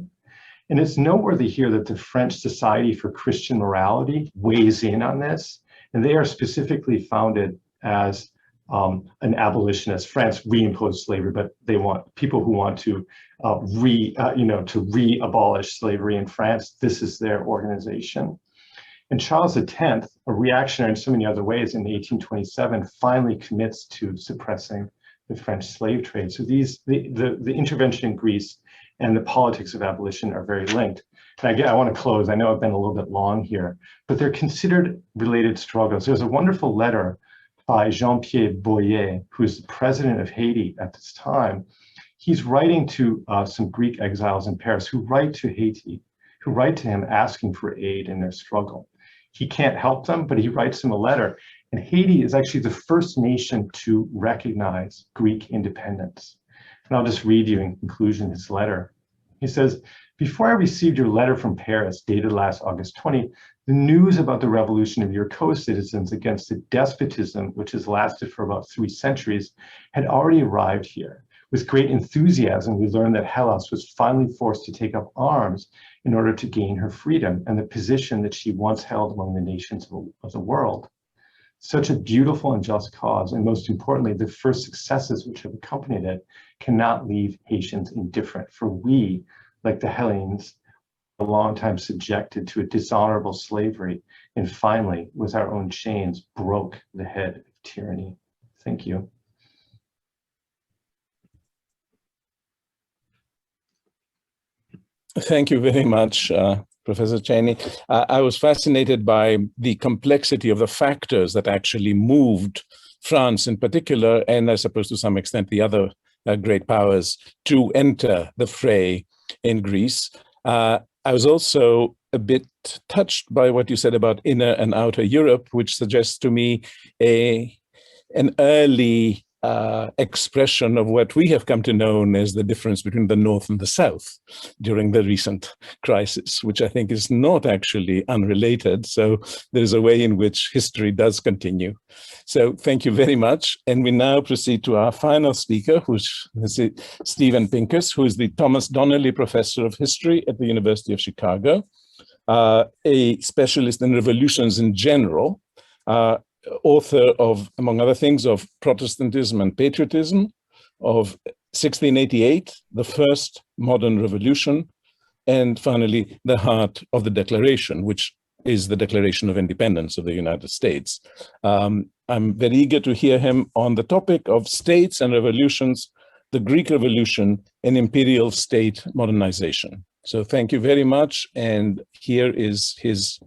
And it's noteworthy here that the French Society for Christian Morality weighs in on this. And they are specifically founded as an abolitionist. France reimposed slavery, but they want people who want to re-abolish slavery in France. This is their organization. And Charles X, a reactionary in so many other ways, in 1827 finally commits to suppressing the French slave trade. So the intervention in Greece and the politics of abolition are very linked. And again, I want to close. I know I've been a little bit long here, but they're considered related struggles. There's a wonderful letter by Jean-Pierre Boyer, who's the president of Haiti at this time. He's writing to some Greek exiles in Paris who write to Haiti, who write to him asking for aid in their struggle. He can't help them, but he writes them a letter. And Haiti is actually the first nation to recognize Greek independence. And I'll just read you in conclusion his letter. He says, "Before I received your letter from Paris, dated last August 20, the news about the revolution of your co-citizens against the despotism, which has lasted for about 3 centuries, had already arrived here. With great enthusiasm, we learned that Hellas was finally forced to take up arms in order to gain her freedom and the position that she once held among the nations of the world. Such a beautiful and just cause, and most importantly, the first successes which have accompanied it, cannot leave Haitians indifferent, for we, like the Hellenes, a long time subjected to a dishonorable slavery, and finally, with our own chains, broke the head of tyranny." Thank you. Thank you very much, Professor Cheney. I was fascinated by the complexity of the factors that actually moved France in particular, and I suppose to some extent the other great powers, to enter the fray in Greece. I was also a bit touched by what you said about inner and outer Europe, which suggests to me an early expression of what we have come to know as the difference between the North and the South during the recent crisis, which I think is not actually unrelated. So there's a way in which history does continue. So thank you very much. And we now proceed to our final speaker, who's Stephen Pincus, who is the Thomas Donnelly Professor of History at the University of Chicago, a specialist in revolutions in general, author of, among other things, of Protestantism and Patriotism, of 1688, the first modern revolution, and finally, the heart of the Declaration, which is the Declaration of Independence of the United States. I'm very eager to hear him on the topic of states and revolutions, the Greek Revolution, and imperial state modernization. So thank you very much, and here is his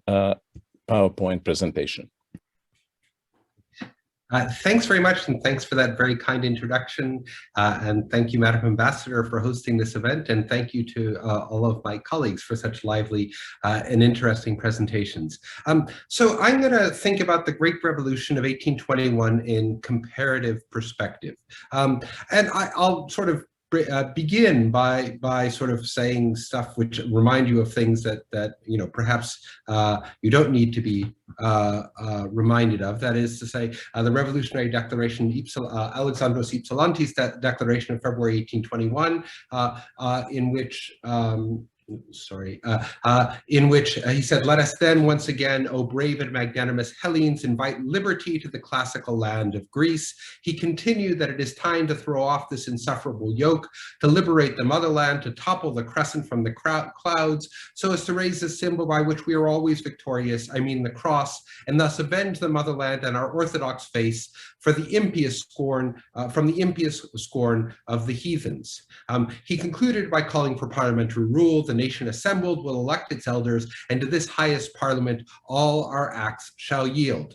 PowerPoint presentation. Thanks very much, and thanks for that very kind introduction. And thank you, Madam Ambassador, for hosting this event. And thank you to all of my colleagues for such lively and interesting presentations. So I'm going to think about the Greek Revolution of 1821 in comparative perspective. And I'll sort of begin by sort of saying stuff which remind you of things that you know, perhaps you don't need to be reminded of. That is to say, the Revolutionary Declaration, Alexandros Ypsilantis Declaration of February 1821, in which in which he said, "Let us then once again, O brave and magnanimous Hellenes, invite liberty to the classical land of Greece." He continued that it is time to throw off this insufferable yoke, to liberate the motherland, to topple the crescent from the clouds, so as to raise the symbol by which we are always victorious, I mean the cross, and thus avenge the motherland and our orthodox faith for the impious scorn, from the impious scorn of the heathens. He concluded by calling for parliamentary rule. The nation assembled will elect its elders, and to this highest parliament all our acts shall yield.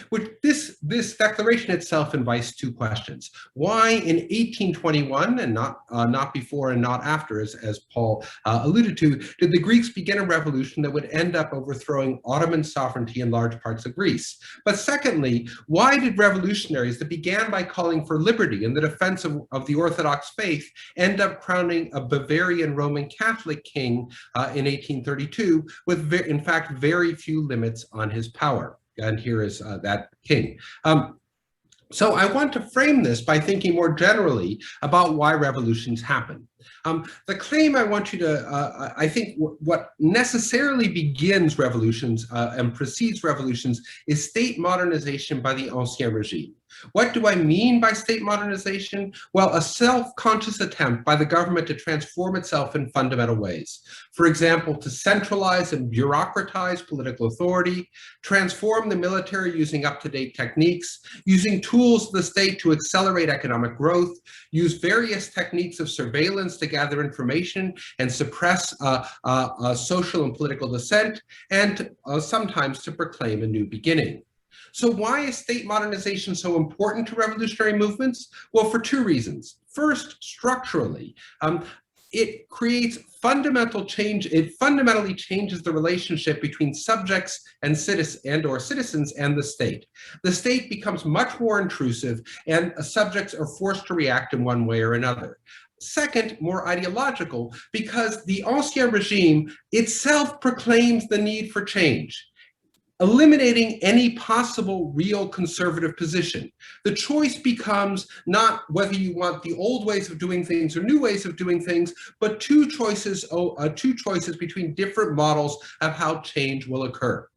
Which this declaration itself invites two questions. Why in 1821, and not before and not after, as Paul alluded to, did the Greeks begin a revolution that would end up overthrowing Ottoman sovereignty in large parts of Greece? But secondly, why did revolutionaries that began by calling for liberty and the defense of the Orthodox faith end up crowning a Bavarian Roman Catholic king in 1832 with, in fact, very few limits on his power? And here is that king. So I want to frame this by thinking more generally about why revolutions happen. The claim I want you to, I think what necessarily begins revolutions and precedes revolutions is state modernization by the Ancien Regime. What do I mean by state modernization? Well, a self-conscious attempt by the government to transform itself in fundamental ways. For example, to centralize and bureaucratize political authority, transform the military using up-to-date techniques, using tools of the state to accelerate economic growth, use various techniques of surveillance to gather information and suppress social and political dissent, and sometimes to proclaim a new beginning. So why is state modernization so important to revolutionary movements? Well, for two reasons. First, structurally, it creates fundamental change. It fundamentally changes the relationship between subjects and citizens and the state. The state becomes much more intrusive, and subjects are forced to react in one way or another. Second, more ideological, because the Ancien Regime itself proclaims the need for change, eliminating any possible real conservative position. The choice becomes not whether you want the old ways of doing things or new ways of doing things, but two choices between different models of how change will occur.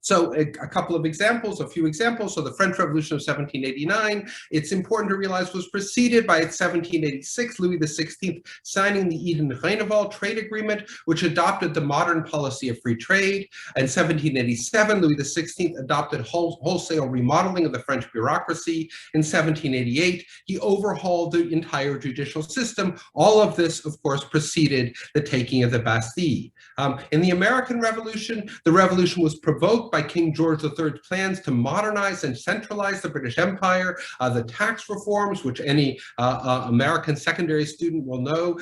So a couple of examples, a few examples. So the French Revolution of 1789, it's important to realize, was preceded by its 1786, Louis XVI signing the Eden-Rheinewald trade agreement, which adopted the modern policy of free trade. In 1787, Louis XVI adopted wholesale remodeling of the French bureaucracy. In 1788, he overhauled the entire judicial system. All of this, of course, preceded the taking of the Bastille. In the American Revolution, the revolution was provoked by King George III's plans to modernize and centralize the British Empire, the tax reforms, which any American secondary student will know,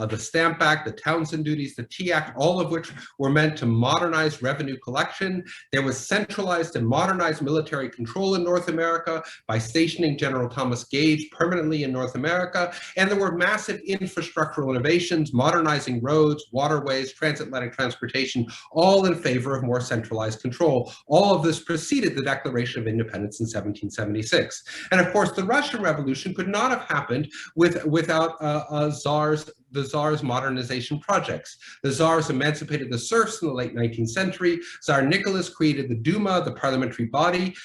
the Stamp Act, the Townsend duties, the Tea Act, all of which were meant to modernize revenue collection. There was centralized and modernized military control in North America by stationing General Thomas Gage permanently in North America, and there were massive infrastructural innovations, modernizing roads, waterways, transatlantic transportation, all in favor of more centralized control. All of this preceded the Declaration of Independence in 1776. And of course, the Russian Revolution could not have happened without the Tsar's modernization projects. The Tsars emancipated the serfs in the late 19th century. Tsar Nicholas created the Duma, the parliamentary body.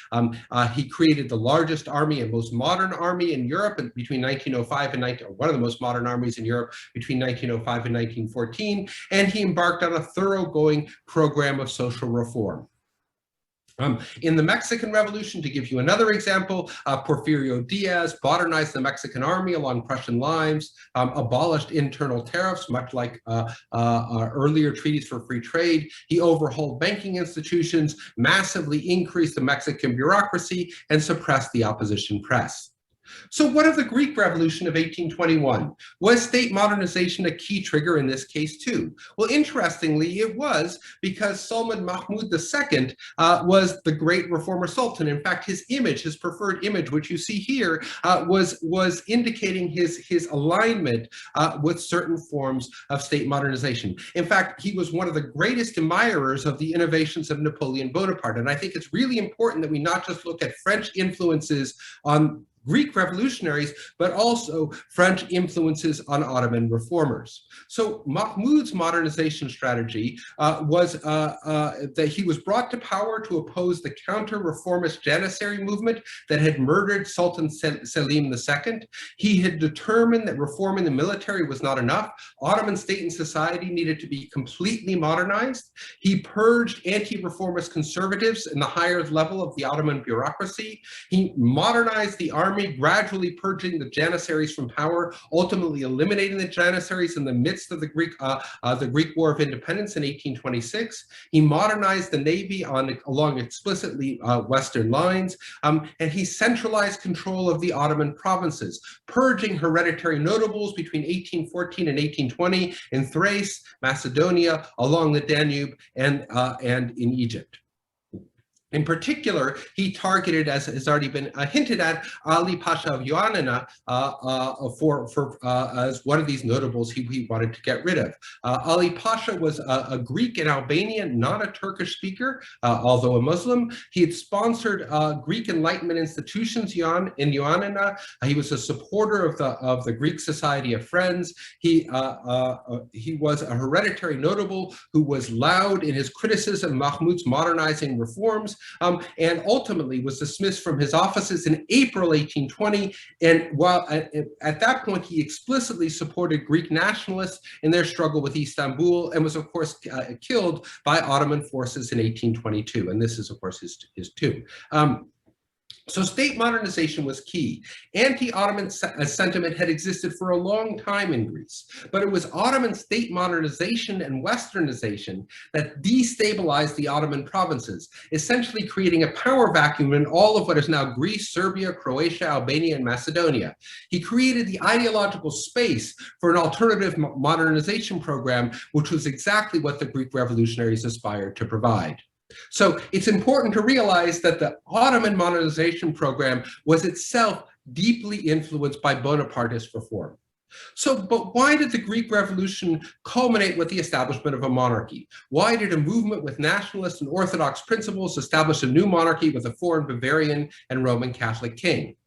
He created the largest army and most modern army in Europe between 1905 and one of the most modern armies in Europe between 1905 and 1914. And he embarked on a thoroughgoing program of social reform. In the Mexican Revolution, to give you another example, Porfirio Diaz modernized the Mexican army along Prussian lines, abolished internal tariffs, much like earlier treaties for free trade. He overhauled banking institutions, massively increased the Mexican bureaucracy, and suppressed the opposition press. So what of the Greek Revolution of 1821? Was state modernization a key trigger in this case too? Well, interestingly, it was, because Sultan Mahmud II was the great reformer sultan. In fact, his image, his preferred image, which you see here, was indicating his alignment with certain forms of state modernization. In fact, he was one of the greatest admirers of the innovations of Napoleon Bonaparte. And I think it's really important that we not just look at French influences on Greek revolutionaries, but also French influences on Ottoman reformers. So Mahmud's modernization strategy was that he was brought to power to oppose the counter-reformist Janissary movement that had murdered Sultan Selim II. He had determined that reforming the military was not enough. Ottoman state and society needed to be completely modernized. He purged anti-reformist conservatives in the higher level of the Ottoman bureaucracy. He modernized the army, gradually purging the Janissaries from power, ultimately eliminating the Janissaries in the midst of the Greek War of Independence in 1826. He modernized the navy along explicitly Western lines, and he centralized control of the Ottoman provinces, purging hereditary notables between 1814 and 1820 in Thrace, Macedonia, along the Danube, and in Egypt. In particular, he targeted, as has already been hinted at, Ali Pasha of Ioannina as one of these notables he wanted to get rid of. Ali Pasha was a Greek and Albanian, not a Turkish speaker, although a Muslim. He had sponsored Greek Enlightenment institutions in Ioannina. He was a supporter of the Greek Society of Friends. He was a hereditary notable who was loud in his criticism of Mahmud's modernizing reforms, and ultimately was dismissed from his offices in April 1820. And while at that point, he explicitly supported Greek nationalists in their struggle with Istanbul, and was, of course, killed by Ottoman forces in 1822. And this is, of course, his tomb. So state modernization was key. Anti-Ottoman sentiment had existed for a long time in Greece, but it was Ottoman state modernization and westernization that destabilized the Ottoman provinces, essentially creating a power vacuum in all of what is now Greece, Serbia, Croatia, Albania, and Macedonia. He created the ideological space for an alternative modernization program, which was exactly what the Greek revolutionaries aspired to provide. So it's important to realize that the Ottoman modernization program was itself deeply influenced by Bonapartist reform. But why did the Greek Revolution culminate with the establishment of a monarchy? Why did a movement with nationalist and Orthodox principles establish a new monarchy with a foreign Bavarian and Roman Catholic king?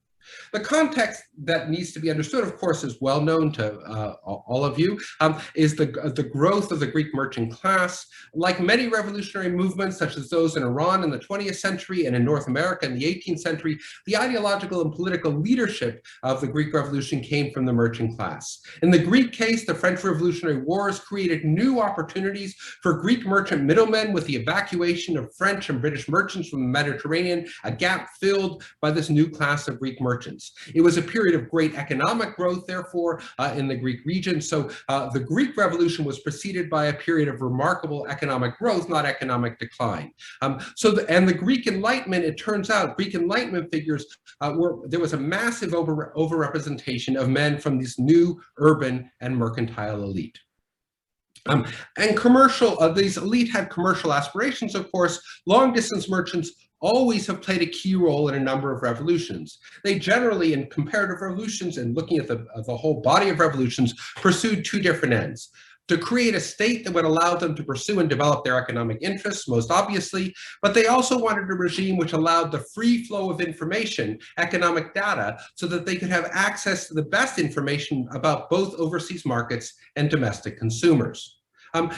The context that needs to be understood, of course, is well known to all of you, is the growth of the Greek merchant class. Like many revolutionary movements, such as those in Iran in the 20th century and in North America in the 18th century, the ideological and political leadership of the Greek Revolution came from the merchant class. In the Greek case, the French Revolutionary Wars created new opportunities for Greek merchant middlemen with the evacuation of French and British merchants from the Mediterranean, a gap filled by this new class of Greek merchants. It was a period of great economic growth, therefore, in the Greek region. So the Greek Revolution was preceded by a period of remarkable economic growth, not economic decline. And the Greek Enlightenment, it turns out, Greek Enlightenment figures, there was a massive overrepresentation of men from this new urban and mercantile elite. And these elite had commercial aspirations, of course. Long-distance merchants always have played a key role in a number of revolutions. They generally, in comparative revolutions and looking at the whole body of revolutions, pursued two different ends. To create a state that would allow them to pursue and develop their economic interests, most obviously, but they also wanted a regime which allowed the free flow of information, economic data, so that they could have access to the best information about both overseas markets and domestic consumers.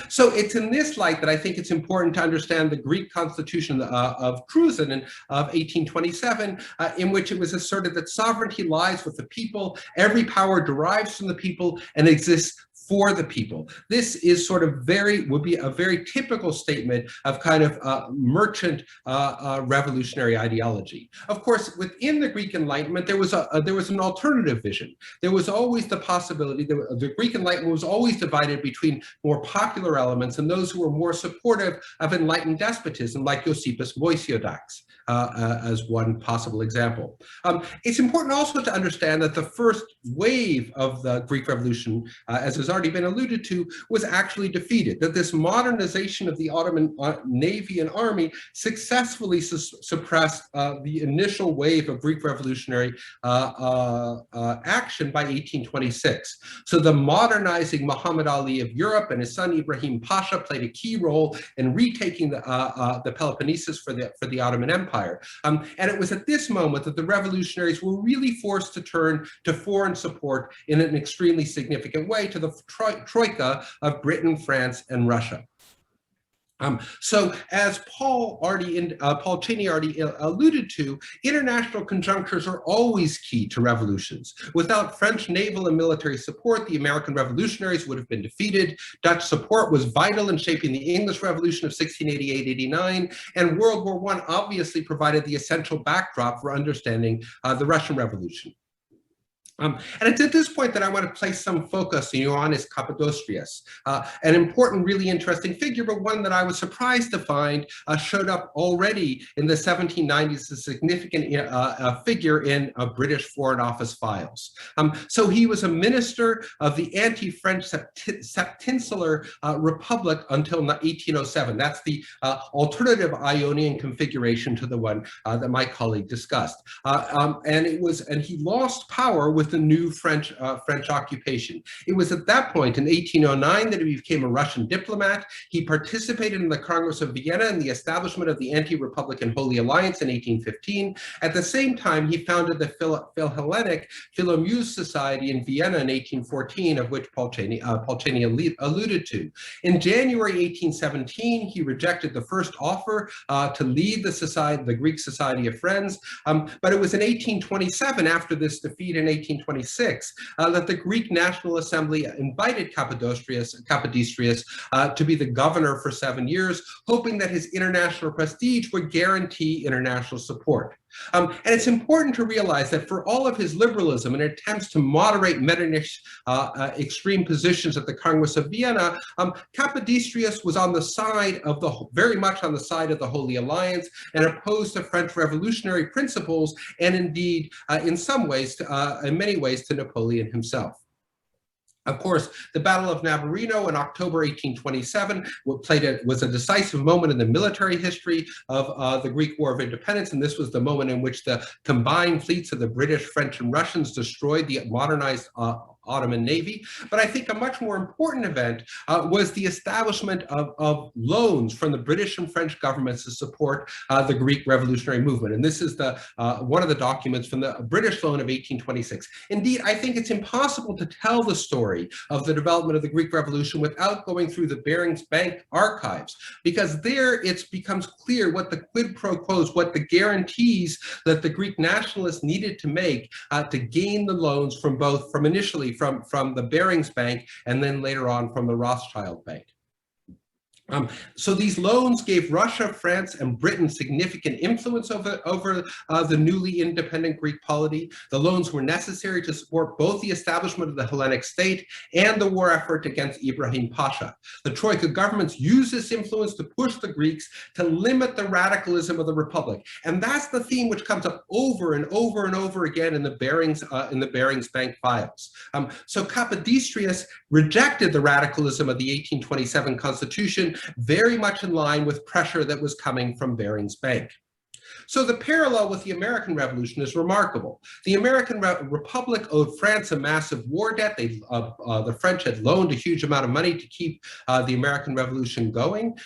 So it's in this light that I think it's important to understand the Greek constitution of Truzan of 1827, in which it was asserted that sovereignty lies with the people, every power derives from the people and exists for the people. This is sort of would be a very typical statement of kind of merchant revolutionary ideology. Of course, within the Greek Enlightenment, there was an alternative vision. There was always the possibility that the Greek Enlightenment was always divided between more popular elements and those who were more supportive of enlightened despotism, like Yosipos Voisiodax. As one possible example. It's important also to understand that the first wave of the Greek Revolution, as has already been alluded to, was actually defeated, that this modernization of the Ottoman navy and army successfully suppressed the initial wave of Greek revolutionary action by 1826. So the modernizing Muhammad Ali of Europe and his son Ibrahim Pasha played a key role in retaking the Peloponnesus for the Ottoman Empire. And it was at this moment that the revolutionaries were really forced to turn to foreign support in an extremely significant way to the troika of Britain, France, and Russia. So as Paul Cheney already alluded to, international conjunctures are always key to revolutions. Without French naval and military support, the American revolutionaries would have been defeated. Dutch support was vital in shaping the English Revolution of 1688-89, and World War I obviously provided the essential backdrop for understanding the Russian Revolution. And it's at this point that I want to place some focus on is Kapodistrias, an important, really interesting figure, but one that I was surprised to find showed up already in the 1790s, a significant figure in British Foreign Office files. So he was a minister of the anti-French Septinsular Republic until 1807. That's the alternative Ionian configuration to the one that my colleague discussed. And he lost power with the new French occupation. It was at that point in 1809 that he became a Russian diplomat. He participated in the Congress of Vienna and the establishment of the anti-Republican Holy Alliance in 1815. At the same time, he founded the Philhellenic Philomuse Society in Vienna in 1814, of which Paul Cheney alluded to. In January 1817, he rejected the first offer to lead the Greek Society of Friends, but it was in 1827, after this defeat in 1826, that the Greek National Assembly invited Kapodistrias to be the governor for 7 years, hoping that his international prestige would guarantee international support. And it's important to realize that for all of his liberalism and attempts to moderate Metternich extreme positions at the Congress of Vienna, Kapodistrias was on the side of very much on the side of the Holy Alliance and opposed to French revolutionary principles, and indeed, in many ways, to Napoleon himself. Of course, the Battle of Navarino in October 1827 was a decisive moment in the military history of the Greek War of Independence, and this was the moment in which the combined fleets of the British, French, and Russians destroyed the modernized Ottoman Navy. But I think a much more important event was the establishment of loans from the British and French governments to support the Greek revolutionary movement. And this is one of the documents from the British loan of 1826. Indeed, I think it's impossible to tell the story of the development of the Greek Revolution without going through the Barings Bank archives, because there it becomes clear what the quid pro quos, what the guarantees that the Greek nationalists needed to make to gain the loans initially from the Barings Bank and then later on from the Rothschild Bank. So these loans gave Russia, France, and Britain significant influence over the newly independent Greek polity. The loans were necessary to support both the establishment of the Hellenic state and the war effort against Ibrahim Pasha. The Troika governments used this influence to push the Greeks to limit the radicalism of the Republic. And that's the theme which comes up over and over and over again in the Barings Bank files. So Kapodistrias rejected the radicalism of the 1827 Constitution, very much in line with pressure that was coming from Barings Bank. So the parallel with the American Revolution is remarkable. The American Republic owed France a massive war debt. The French had loaned a huge amount of money to keep the American Revolution going.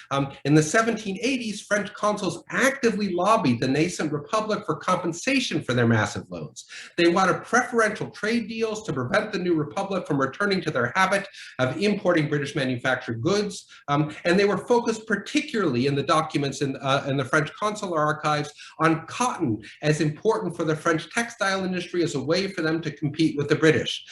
In the 1780s, French consuls actively lobbied the nascent Republic for compensation for their massive loans. They wanted preferential trade deals to prevent the new Republic from returning to their habit of importing British manufactured goods. And they were focused particularly in the documents in the French consular archives on cotton as important for the French textile industry as a way for them to compete with the British.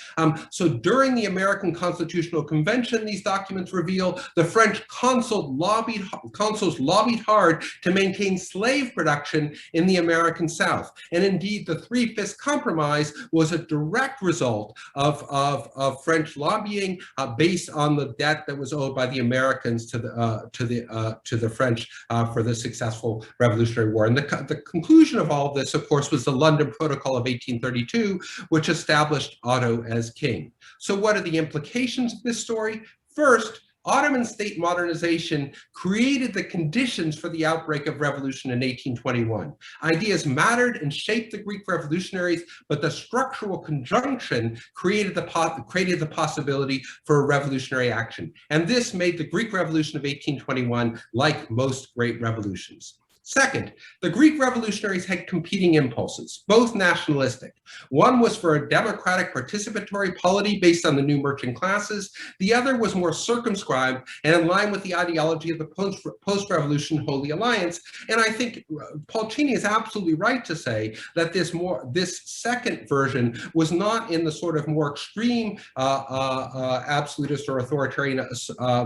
So during the American Constitutional Convention, these documents reveal the French consuls lobbied hard to maintain slave production in the American South. And indeed, the Three-Fifths Compromise was a direct result of French lobbying based on the debt that was owed by the Americans to the French for the successful Revolutionary War. And the conclusion of all of this, of course, was the London Protocol of 1832, which established Otto as king. So what are the implications of this story? First, Ottoman state modernization created the conditions for the outbreak of revolution in 1821. Ideas mattered and shaped the Greek revolutionaries, but the structural conjunction created the possibility for a revolutionary action. And this made the Greek Revolution of 1821 like most great revolutions. Second, the Greek revolutionaries had competing impulses, both nationalistic. One was for a democratic participatory polity based on the new merchant classes. The other was more circumscribed and in line with the ideology of the post-revolution Holy Alliance. And I think Pulcini is absolutely right to say that this second version was not in the sort of more extreme absolutist or authoritarian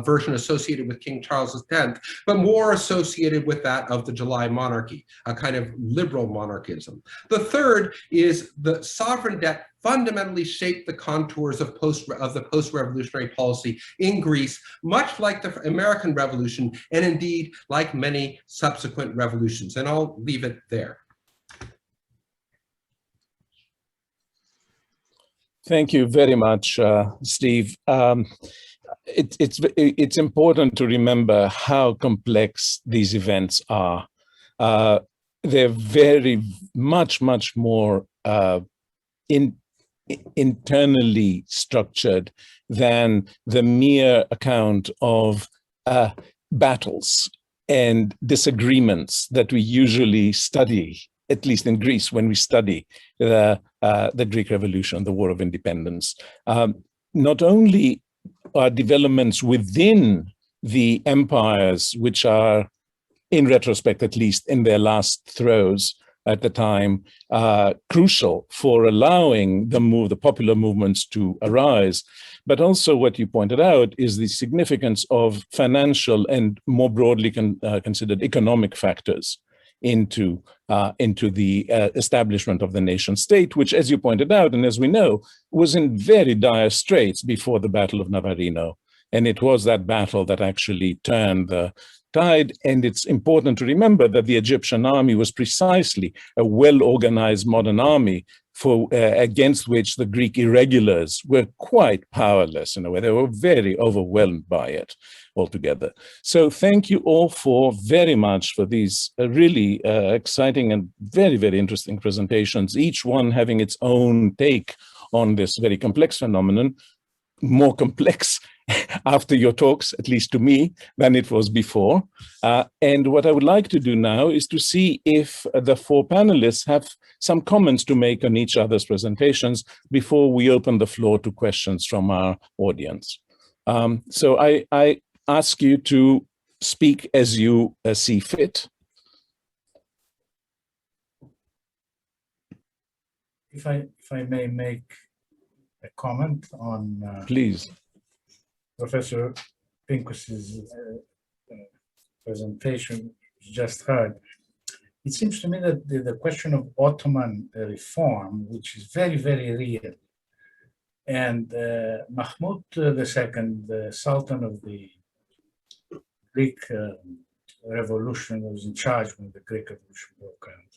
version associated with King Charles X, but more associated with that of the July monarchy, a kind of liberal monarchism. The third is the sovereign debt fundamentally shaped the contours of the post-revolutionary policy in Greece, much like the American Revolution, and indeed like many subsequent revolutions. And I'll leave it there. Thank you very much, Steve. It's important to remember how complex these events are. They're very much more internally structured than the mere account of battles and disagreements that we usually study, at least in Greece, when we study the Greek Revolution, the War of Independence. Not only are developments within the empires, which are, in retrospect, at least in their last throes at the time, crucial for allowing the popular movements to arise. But also what you pointed out is the significance of financial and more broadly considered economic factors into the establishment of the nation state, which, as you pointed out, and as we know, was in very dire straits before the Battle of Navarino. And it was that battle that actually turned the tide. And it's important to remember that the Egyptian army was precisely a well-organized modern army against which the Greek irregulars were quite powerless in a way. They were very overwhelmed by it altogether. So thank you all very much for these really exciting and very, very interesting presentations, each one having its own take on this very complex phenomenon, more complex after your talks, at least to me, than it was before. And what I would like to do now is to see if the four panelists have some comments to make on each other's presentations before we open the floor to questions from our audience. So I ask you to speak as you see fit. If I may make a comment on Please. Professor Pincus's presentation just heard, it seems to me that the question of Ottoman reform, which is very, very real, and Mahmud II, the Sultan of the Greek Revolution, was in charge when the Greek Revolution broke out,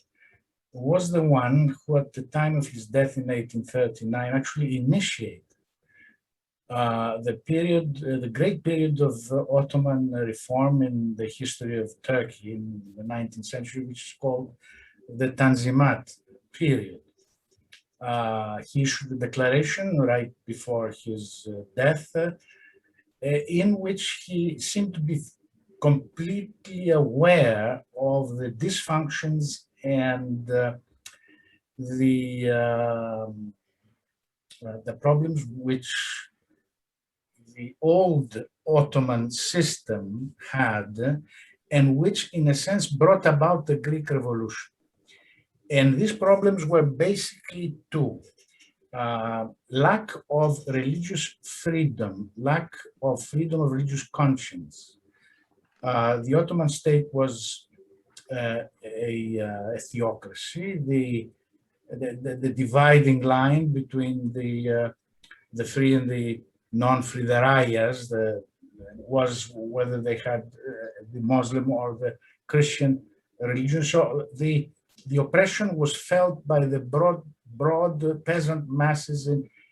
was the one who, at the time of his death in 1839, actually initiated the great period of Ottoman reform in the history of Turkey in the 19th century, which is called the Tanzimat period. He issued a declaration right before his death, in which he seemed to be completely aware of the dysfunctions and the problems which the old Ottoman system had, and which in a sense brought about the Greek Revolution. And these problems were basically two: lack of religious freedom, lack of freedom of religious conscience. The Ottoman state was a theocracy. The dividing line between the free and the non-free, the rayas, was whether they had the Muslim or the Christian religion. So the the oppression was felt by the broad peasant masses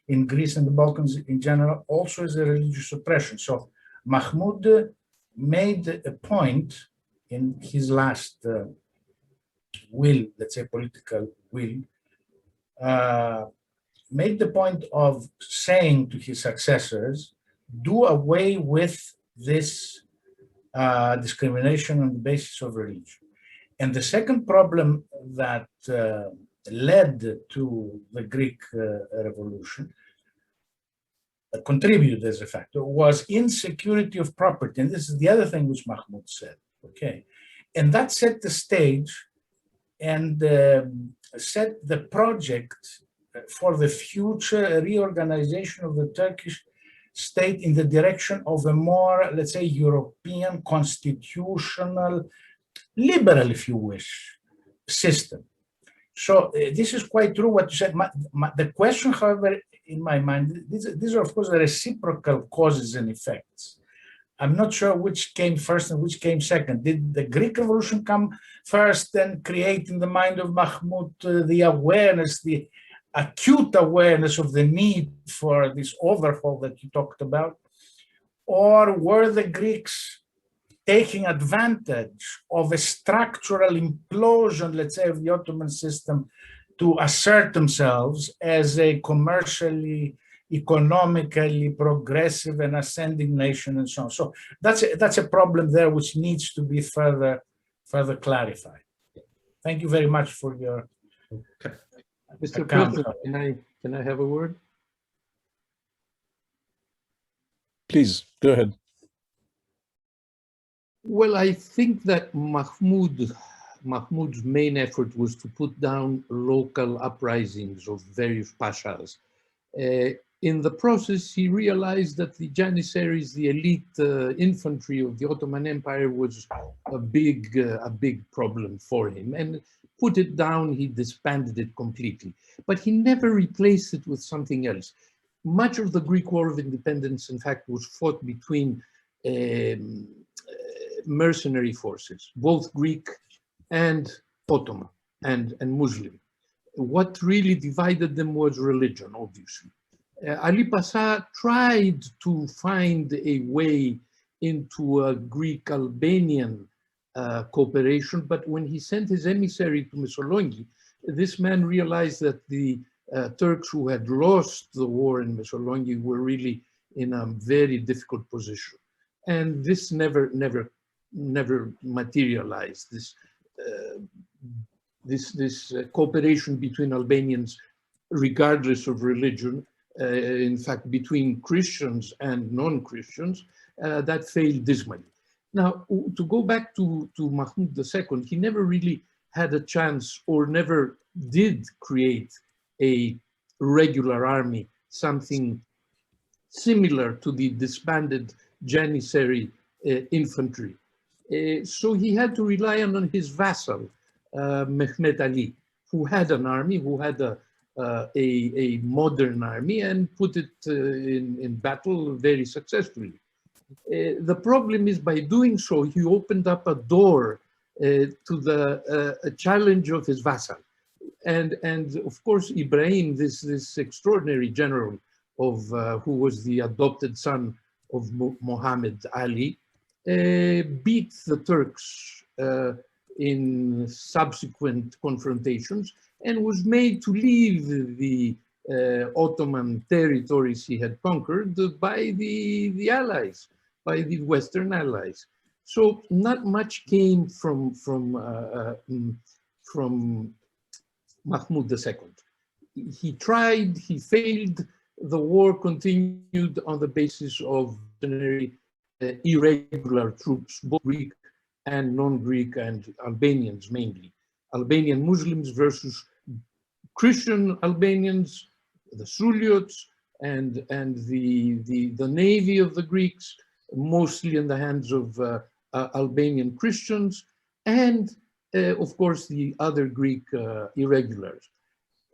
in Greece and the Balkans in general, also as a religious oppression. So Mahmud made a point in his last will, let's say political will, made the point of saying to his successors, do away with this discrimination on the basis of religion. And the second problem that led to the Greek Revolution, contributed as a factor, was insecurity of property. And this is the other thing which Mahmud said, okay? And that set the stage and set the project for the future reorganization of the Turkish state in the direction of a more, let's say, European constitutional, liberal, if you wish, system. So this is quite true what you said. The question, however, in my mind, these are of course the reciprocal causes and effects. I'm not sure which came first and which came second. Did the Greek Revolution come first and create in the mind of Mahmud the awareness, the acute awareness of the need for this overhaul that you talked about? Or were the Greeks taking advantage of a structural implosion, let's say, of the Ottoman system to assert themselves as a commercially, economically progressive and ascending nation and so on? So that's a problem there which needs to be further clarified. Thank you very much for your Mr. account. President, can I have a word? Please, go ahead. Well, I think that Mahmud's main effort was to put down local uprisings of various pashas. In the process, he realized that the Janissaries, the elite infantry of the Ottoman Empire, was a big problem for him, and put it down. He disbanded it completely, but he never replaced it with something else. Much of the Greek War of Independence, in fact, was fought between mercenary forces, both Greek and Ottoman and Muslim. What really divided them was religion, obviously. Ali Pasha tried to find a way into a Greek-Albanian cooperation, but when he sent his emissary to Missolonghi, this man realized that the Turks who had lost the war in Missolonghi were really in a very difficult position. And this never materialized, this cooperation between Albanians, regardless of religion, in fact, between Christians and non-Christians, that failed dismally. Now, to go back to Mahmud II, he never really had a chance or never did create a regular army, something similar to the disbanded Janissary infantry. So he had to rely on his vassal, Mehmet Ali, who had an army, who had a modern army and put it in battle very successfully. The problem is by doing so, he opened up a door to the challenge of his vassal. And of course, Ibrahim, this extraordinary general who was the adopted son of Muhammad Ali, beat the Turks in subsequent confrontations and was made to leave the Ottoman territories he had conquered by the allies, by the Western allies. So not much came from Mahmud II. He tried, he failed. The war continued on the basis of irregular troops, both Greek and non-Greek and Albanians mainly. Albanian Muslims versus Christian Albanians, the Suliots, and the navy of the Greeks, mostly in the hands of Albanian Christians, and of course the other Greek irregulars.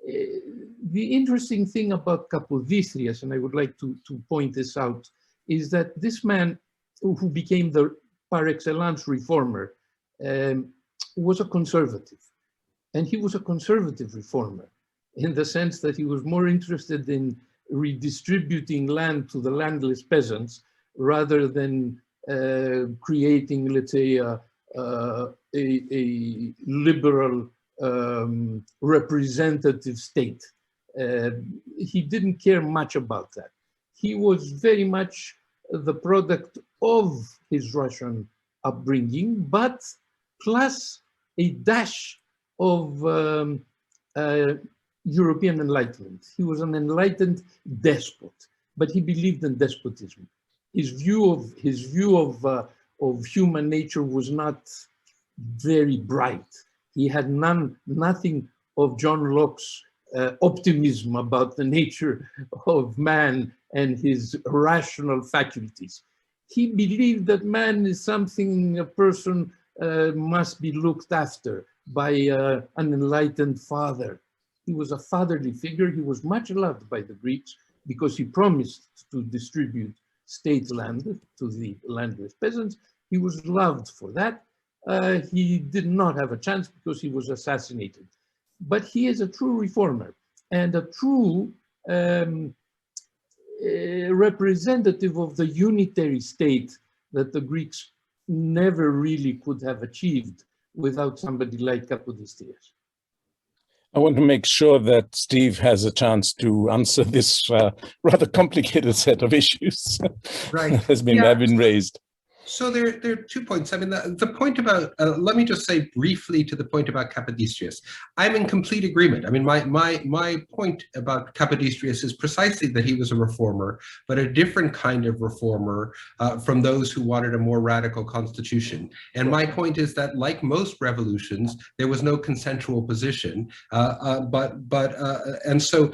The interesting thing about Kapodistrias, and I would like to point this out, is that this man who became the par excellence reformer was a conservative. And he was a conservative reformer in the sense that he was more interested in redistributing land to the landless peasants rather than creating, let's say, a liberal representative state. He didn't care much about that. He was very much the product of his Russian upbringing, but plus a dash of European enlightenment. He was an enlightened despot, but he believed in despotism. His view of human nature was not very bright. He had nothing of John Locke's optimism about the nature of man and his rational faculties. He believed that man is something a person must be looked after by an enlightened father. He was a fatherly figure. He was much loved by the Greeks because he promised to distribute state land to the landless peasants. He was loved for that. He did not have a chance because he was assassinated. But he is a true reformer and a true representative of the unitary state that the Greeks never really could have achieved without somebody like Kapodistrias. I want to make sure that Steve has a chance to answer this rather complicated set of issues Right. that have been raised. So there are 2 points. I mean, the point about, let me just say briefly to the point about Kapodistrias. I'm in complete agreement. I mean, my point about Kapodistrias is precisely that he was a reformer, but a different kind of reformer from those who wanted a more radical constitution. And my point is that, like most revolutions, there was no consensual position. And so,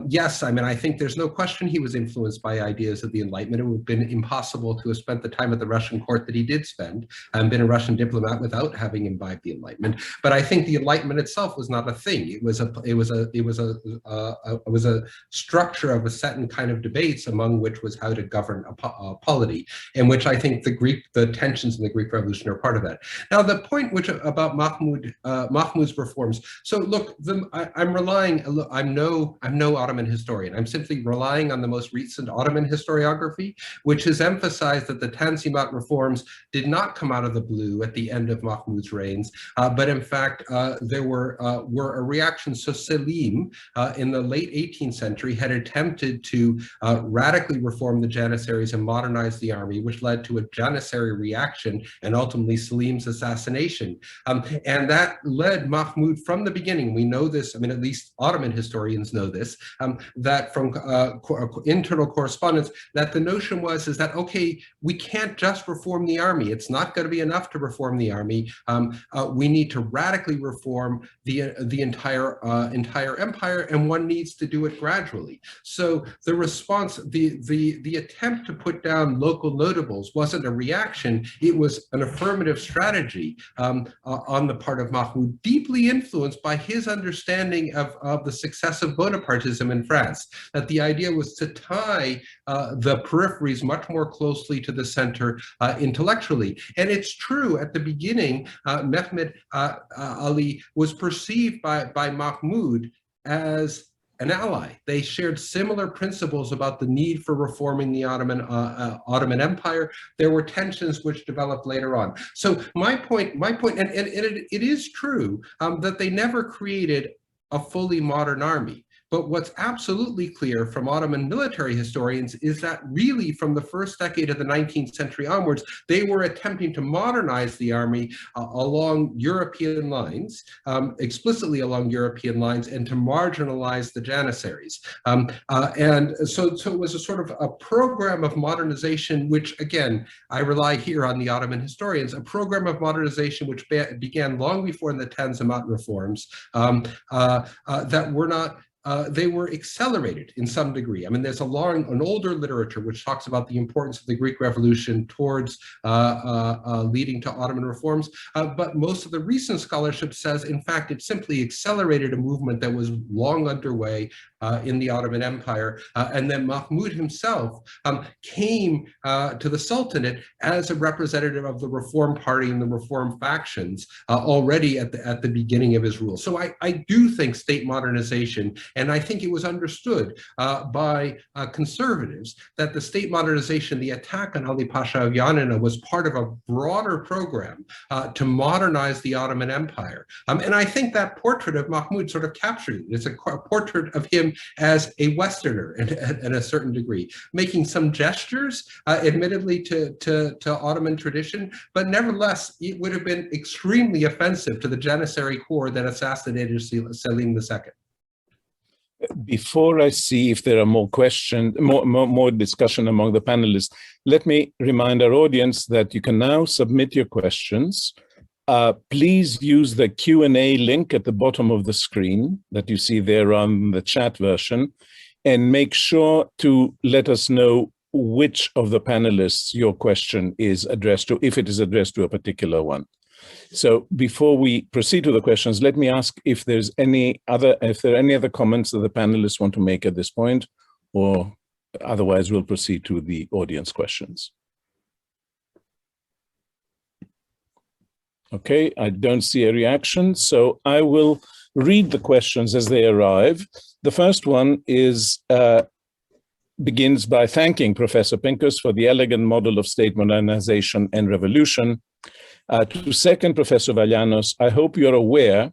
yes, I mean, I think there's no question he was influenced by ideas of the Enlightenment. It would have been impossible to have spent the time at the Russian court that he did spend and been a Russian diplomat without having imbibed the Enlightenment. But I think the Enlightenment itself was not a thing. It was a structure of a certain kind of debates, among which was how to govern a polity, in which I think the tensions in the Greek Revolution are part of that. Now, the point about Mahmud's reforms. So look, I'm no Ottoman historian. I'm simply relying on the most recent Ottoman historiography, which has emphasized that the Tanzimat reforms did not come out of the blue at the end of Mahmud's reigns, but in fact, there were a reaction. So Selim, in the late 18th century, had attempted to radically reform the Janissaries and modernize the army, which led to a Janissary reaction and ultimately Selim's assassination. And that led Mahmud from the beginning, we know this, I mean, at least Ottoman historians know this, that from internal correspondence, that the notion is that, okay, we can't just reform the army. It's not going to be enough to reform the army. We need to radically reform the entire empire, and one needs to do it gradually. So the response, the attempt to put down local notables wasn't a reaction. It was an affirmative strategy on the part of Mahmud, deeply influenced by his understanding of the success of Bonapartism in France, that the idea was to tie the peripheries much more closely to the center intellectually. And it's true, at the beginning, Mehmed Ali was perceived by Mahmud as an ally. They shared similar principles about the need for reforming the Ottoman Empire. There were tensions which developed later on. So my point, and it is true that they never created a fully modern army. But what's absolutely clear from Ottoman military historians is that really from the first decade of the 19th century onwards, they were attempting to modernize the army along European lines, explicitly along European lines, and to marginalize the Janissaries. And so it was a sort of a program of modernization, which again, I rely here on the Ottoman historians, a program of modernization which began long before the Tanzimat reforms that were not they were accelerated in some degree. I mean, there's an older literature which talks about the importance of the Greek Revolution towards leading to Ottoman reforms, but most of the recent scholarship says, in fact, it simply accelerated a movement that was long underway in the Ottoman Empire, and then Mahmud himself came to the Sultanate as a representative of the Reform Party and the Reform factions already at the beginning of his rule. So I do think state modernization, and I think it was understood by conservatives that the state modernization, the attack on Ali Pasha of Yanina, was part of a broader program to modernize the Ottoman Empire. And I think that portrait of Mahmud sort of captured it. It's a portrait of him as a Westerner in a certain degree, making some gestures, admittedly to Ottoman tradition, but nevertheless, it would have been extremely offensive to the Janissary corps that assassinated Selim II. Before I see if there are more questions, more discussion among the panelists, let me remind our audience that you can now submit your questions. Please use the Q&A link at the bottom of the screen that you see there on the chat version, and make sure to let us know which of the panelists your question is addressed to, if it is addressed to a particular one. So before we proceed to the questions, let me ask if there are any other comments that the panelists want to make at this point, or otherwise we'll proceed to the audience questions. Okay, I don't see a reaction, so I will read the questions as they arrive. The first one begins by thanking Professor Pincus for the elegant model of state modernization and revolution. To second Professor Vallanos, I hope you're aware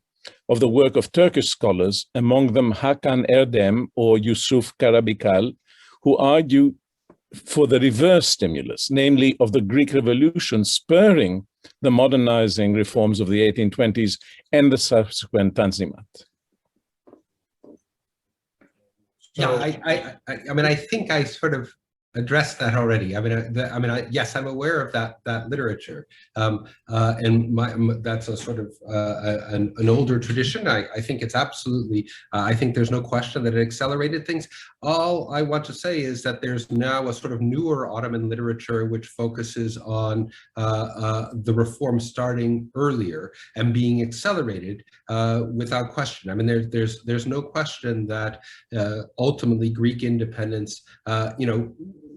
of the work of Turkish scholars, among them Hakan Erdem or Yusuf Karabikal, who argue for the reverse stimulus, namely of the Greek Revolution spurring the modernizing reforms of the 1820s and the subsequent Tanzimat. Yeah, I mean, I think I sort of addressed that already. Yes, I'm aware of that literature, and that's a sort of an older tradition. I think it's absolutely. I think there's no question that it accelerated things. All I want to say is that there's now a sort of newer Ottoman literature which focuses on the reform starting earlier and being accelerated without question. I mean, there's no question that ultimately Greek independence,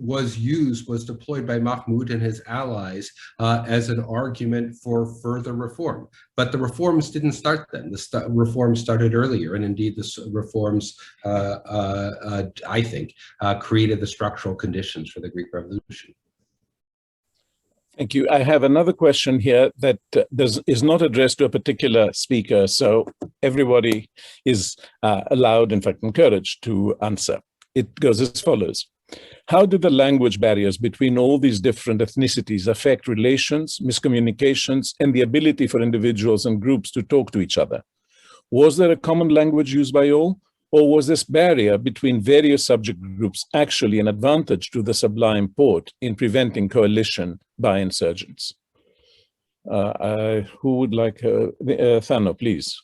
was deployed by Mahmud and his allies as an argument for further reform. But the reforms didn't start then. The reforms started earlier, and indeed the reforms, I think, created the structural conditions for the Greek Revolution. Thank you. I have another question here that is not addressed to a particular speaker, so everybody is allowed, in fact, encouraged to answer. It goes as follows. How do the language barriers between all these different ethnicities affect relations, miscommunications, and the ability for individuals and groups to talk to each other? Was there a common language used by all, or was this barrier between various subject groups actually an advantage to the Sublime Porte in preventing coalition by insurgents? Who would like, Thano, please.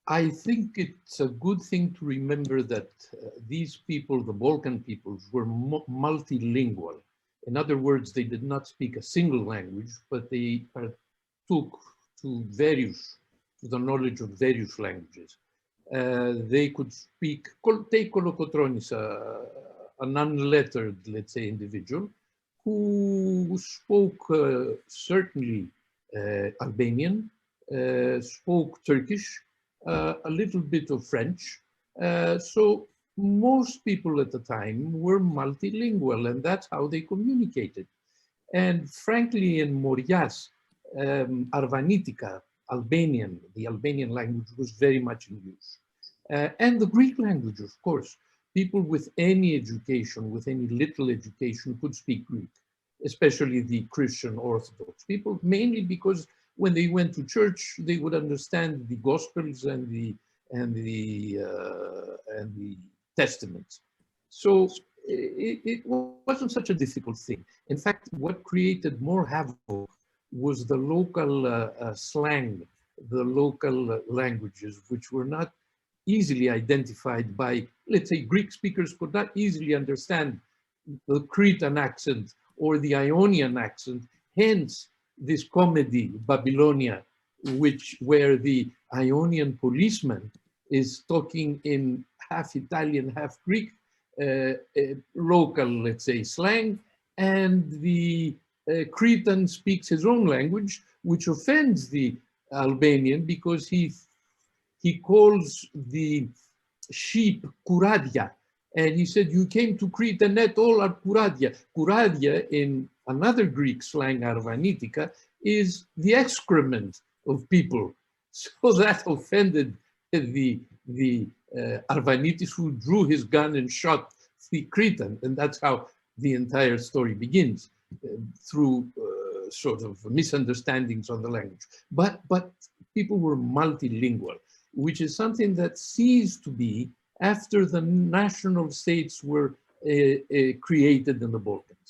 I think it's a good thing to remember that these people, the Balkan peoples, were multilingual. In other words, they did not speak a single language, but they took to the knowledge of various languages. They could speak, take Kolokotronis, an unlettered, let's say, individual, who spoke certainly Albanian, spoke Turkish, a little bit of French. So most people at the time were multilingual, and that's how they communicated. And frankly, in Morias, Arvanitika, Albanian, the Albanian language was very much in use. And the Greek language, of course. People with any education, with any little education, could speak Greek, especially the Christian Orthodox people, mainly because when they went to church, they would understand the Gospels and the Testaments. So it wasn't such a difficult thing. In fact, what created more havoc was the local slang, the local languages, which were not easily identified by, let's say, Greek speakers could not easily understand the Cretan accent or the Ionian accent, hence this comedy, Babylonia, where the Ionian policeman is talking in half Italian, half Greek, local, let's say, slang, and the Cretan speaks his own language, which offends the Albanian because he calls the sheep kuradia. And he said, you came to Crete and that all are kuradia. Kuradia, in another Greek slang, Arvanitica, is the excrement of people. So that offended the Arvanitis, who drew his gun and shot the Cretan. And that's how the entire story begins, through sort of misunderstandings on the language. But people were multilingual, which is something that ceased to be after the national states were created in the Balkans.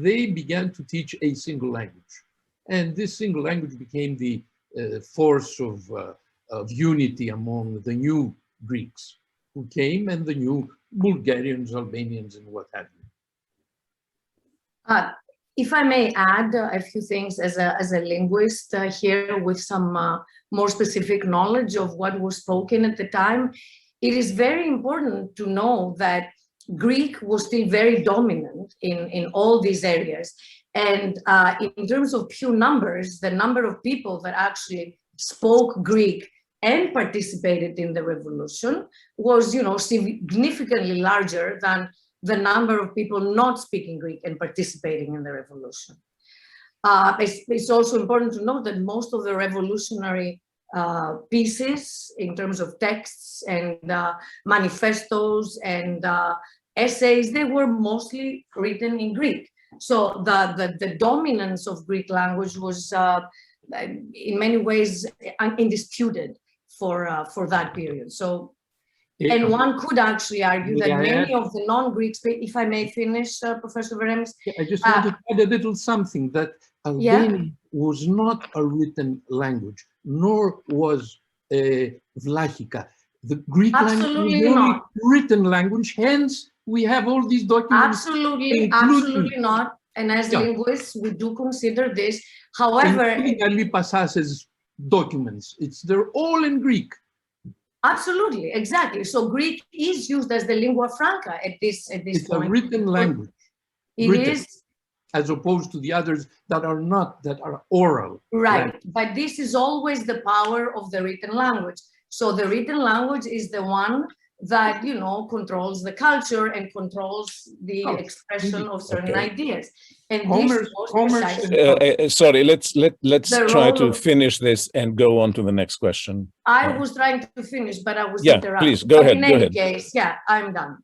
They began to teach a single language. And this single language became the force of unity among the new Greeks who came and the new Bulgarians, Albanians, and what have you. If I may add a few things as a linguist here with some more specific knowledge of what was spoken at the time, it is very important to know that Greek was still very dominant in all these areas. And in terms of pure numbers, the number of people that actually spoke Greek and participated in the revolution was, significantly larger than the number of people not speaking Greek and participating in the revolution. It's also important to note that most of the revolutionary pieces in terms of texts and manifestos and essays, they were mostly written in Greek. So the dominance of Greek language was in many ways undisputed for that period. So, and one could actually argue that many of the non-Greek, if I may finish, Professor Veremis. I just want to add a little something, that Albanian was not a written language, nor was Vlachica. The Greek language was the only written language, hence we have all these documents. Absolutely not. And as linguists, we do consider this. However, Ali Passas's documents, they're all in Greek. Absolutely, exactly. So Greek is used as the lingua franca at this point. It's a written language. It is, as opposed to the others that are not, that are oral. Right, but this is always the power of the written language. So the written language is the one that, controls the culture and controls the expression of certain ideas. And sorry, let's try to finish this and go on to the next question. I was trying to finish, but I was interrupted. Please go ahead. In any case, I'm done.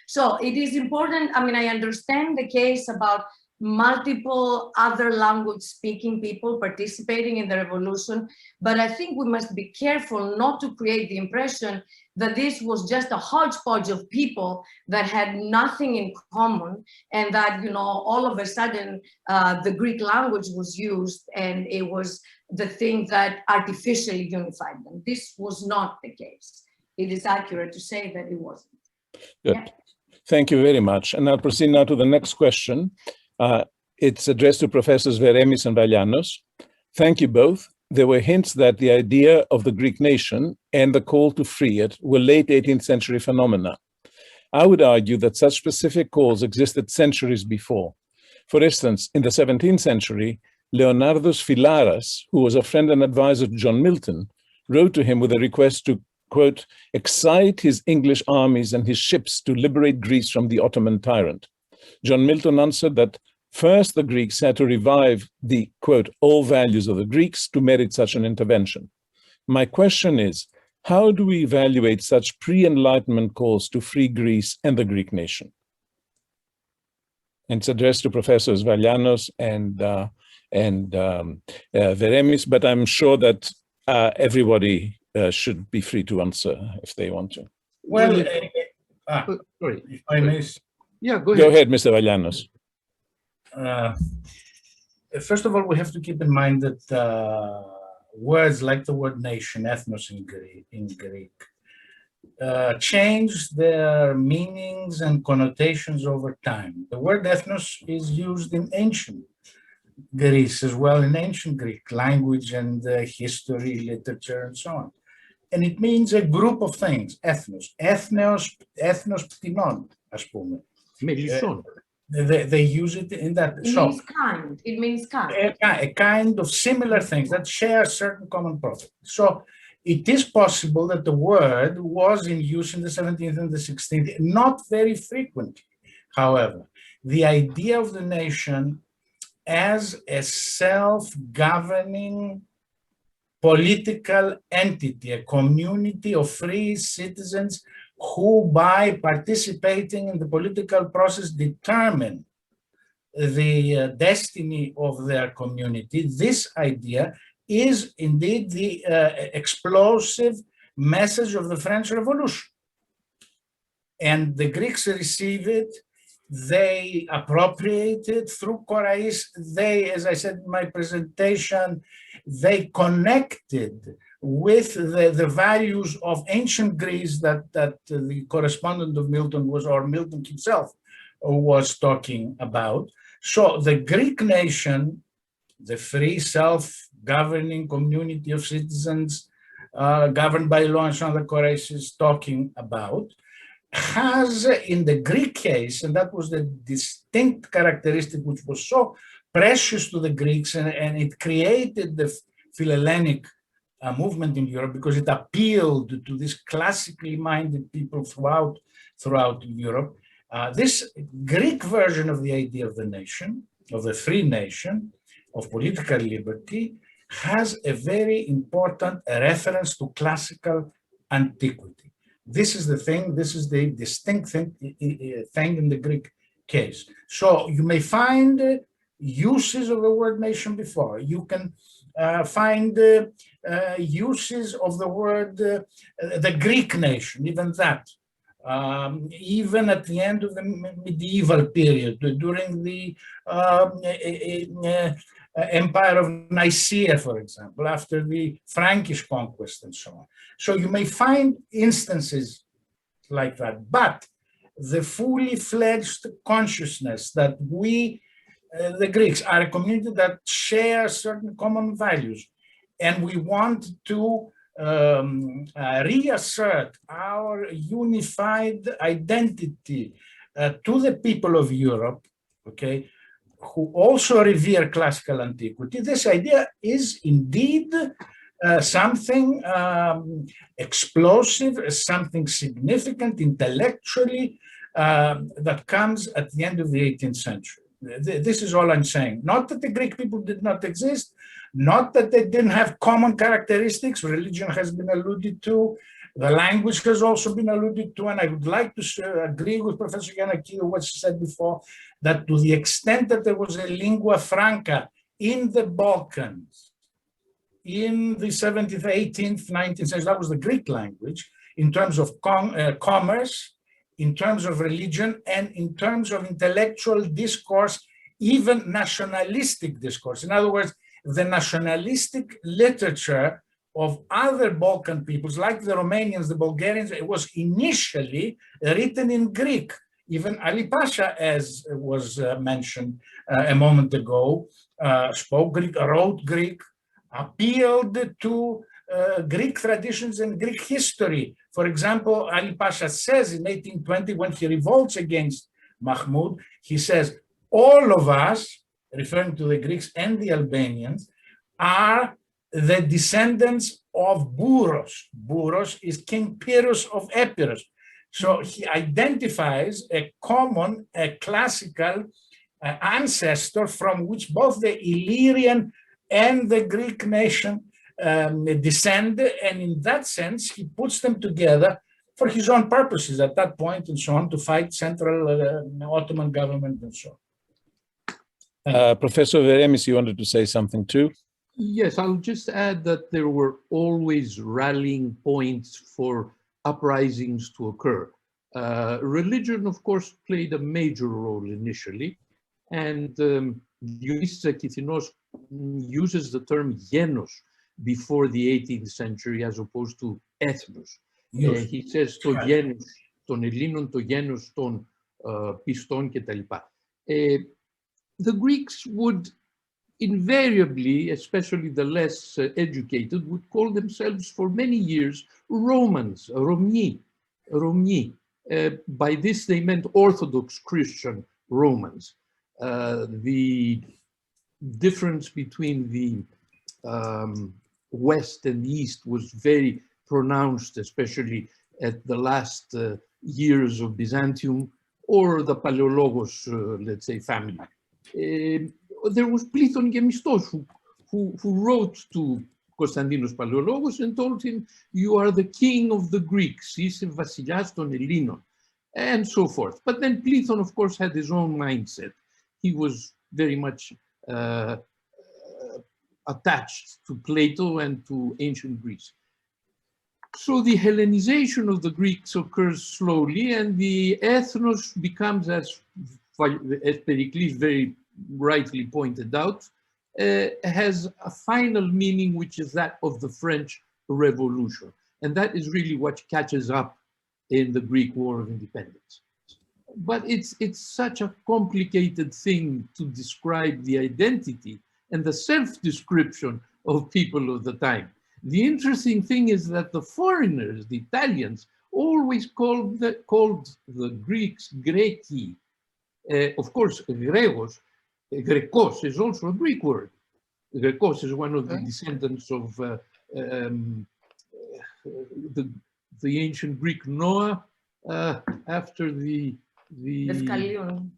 So it is important. I mean, I understand the case about multiple other language speaking people participating in the revolution, but I think we must be careful not to create the impression that this was just a hodgepodge of people that had nothing in common, and that, all of a sudden the Greek language was used and it was the thing that artificially unified them. This was not the case. It is accurate to say that it wasn't. Good. Thank you very much. And I'll proceed now to the next question. It's addressed to Professors Veremis and Vaglianos. Thank you both. There were hints that the idea of the Greek nation and the call to free it were late 18th century phenomena. I would argue that such specific calls existed centuries before. For instance, in the 17th century, Leonardos Philaras, who was a friend and advisor to John Milton, wrote to him with a request to, quote, excite his English armies and his ships to liberate Greece from the Ottoman tyrant. John Milton answered that first the Greeks had to revive the, quote, all values of the Greeks to merit such an intervention. My question is, how do we evaluate such pre-Enlightenment calls to free Greece and the Greek nation? And it's addressed to Professors Vaglianos and Veremis, but I'm sure that everybody should be free to answer if they want to. Well, sorry, if I may. Yeah, go ahead. Go ahead, Mr. Vaglianos. First of all, we have to keep in mind that words like the word nation, ethnos in Greek, change their meanings and connotations over time. The word ethnos is used in ancient Greece as well, in ancient Greek language and history, literature, and so on. and it means a group of things, ethnos. Ethnos ptinon, ας πούμε. Melisson. They use it in that. It means kind. It means kind. A kind of similar things that share certain common properties. So it is possible that the word was in use in the 17th and the 16th, not very frequently. However, the idea of the nation as a self-governing political entity, a community of free citizens who, by participating in the political process, determine the destiny of their community. This idea is indeed the explosive message of the French Revolution. And the Greeks receive it, they appropriate it through Korais. They, as I said in my presentation, they connected with the values of ancient Greece that the correspondent of Milton was, or Milton himself was talking about. So the Greek nation, the free self-governing community of citizens governed by law and so on, the Korais is talking about, has in the Greek case, and that was the distinct characteristic which was so precious to the Greeks, and it created the Philhellenic movement in Europe because it appealed to these classically minded people throughout Europe. This Greek version of the idea of the nation, of the free nation, of political liberty, has a very important reference to classical antiquity. This is the thing, this is the distinct thing in the Greek case. So you may find uses of the word nation before. You can find uses of the word the Greek nation, even that. Even at the end of the medieval period, during the Empire of Nicaea, for example, after the Frankish conquest and so on. So you may find instances like that, but the fully fledged consciousness that we, the Greeks, are a community that shares certain common values, and we want to reassert our unified identity to the people of Europe, okay, who also revere classical antiquity. This idea is indeed something explosive, something significant intellectually that comes at the end of the 18th century. This is all I'm saying. Not that the Greek people did not exist, not that they didn't have common characteristics. Religion has been alluded to. The language has also been alluded to, and I would like to agree with Professor Giannakidou, what she said before, that to the extent that there was a lingua franca in the Balkans, in the 17th, 18th, 19th century, that was the Greek language, in terms of commerce, in terms of religion, and in terms of intellectual discourse, even nationalistic discourse. In other words, the nationalistic literature of other Balkan peoples, like the Romanians, the Bulgarians, it was initially written in Greek. Even Ali Pasha, as was mentioned a moment ago, spoke Greek, wrote Greek, appealed to Greek traditions and Greek history. For example, Ali Pasha says in 1820, when he revolts against Mahmud, he says, all of us, referring to the Greeks and the Albanians, are the descendants of Bouros. Bouros is King Pyrrhus of Epirus. So he identifies a common, a classical ancestor from which both the Illyrian and the Greek nation descend. And in that sense, he puts them together for his own purposes at that point and so on, to fight central Ottoman government and so on. Professor Veremis, you wanted to say something too? Yes, I'll just add that there were always rallying points for uprisings to occur. Religion, of course, played a major role initially, and Dionysius Kithinos uses the term genos before the 18th century as opposed to ethnos. Yes. He says to genos, ton Ελλήνων, to genos, ton piston κτλ. The Greeks would invariably, especially the less educated, would call themselves for many years Romans, Romni. By this they meant Orthodox Christian Romans. The difference between the West and the East was very pronounced, especially at the last years of Byzantium or the Paleologos, let's say, family. There was Plithon Gemistos who wrote to Konstantinos Paleologos and told him, "You are the king of the Greeks, είσαι βασιλιάς των Ελλήνων," and so forth. But then Plithon, of course, had his own mindset. He was very much attached to Plato and to ancient Greece. So the Hellenization of the Greeks occurs slowly, and the ethnos becomes, as Pericles very rightly pointed out, has a final meaning, which is that of the French Revolution. And that is really what catches up in the Greek War of Independence. But it's such a complicated thing to describe the identity and the self-description of people of the time. The interesting thing is that the foreigners, the Italians, always called the Greeks Greci. Of course, Grekos is also a Greek word. Grekos is one of the descendants of the ancient Greek Noah after the Deuskalion.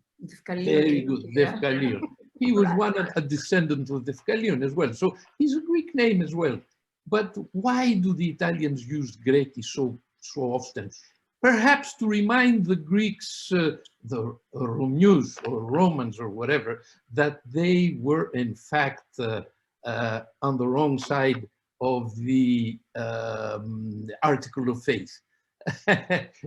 Very good, Deuskalion. He was a descendant of Deuskalion as well. So he's a Greek name as well. But why do the Italians use Greci so often? Perhaps to remind the Greeks, the Romus or Romans or whatever, that they were in fact on the wrong side of the article of faith.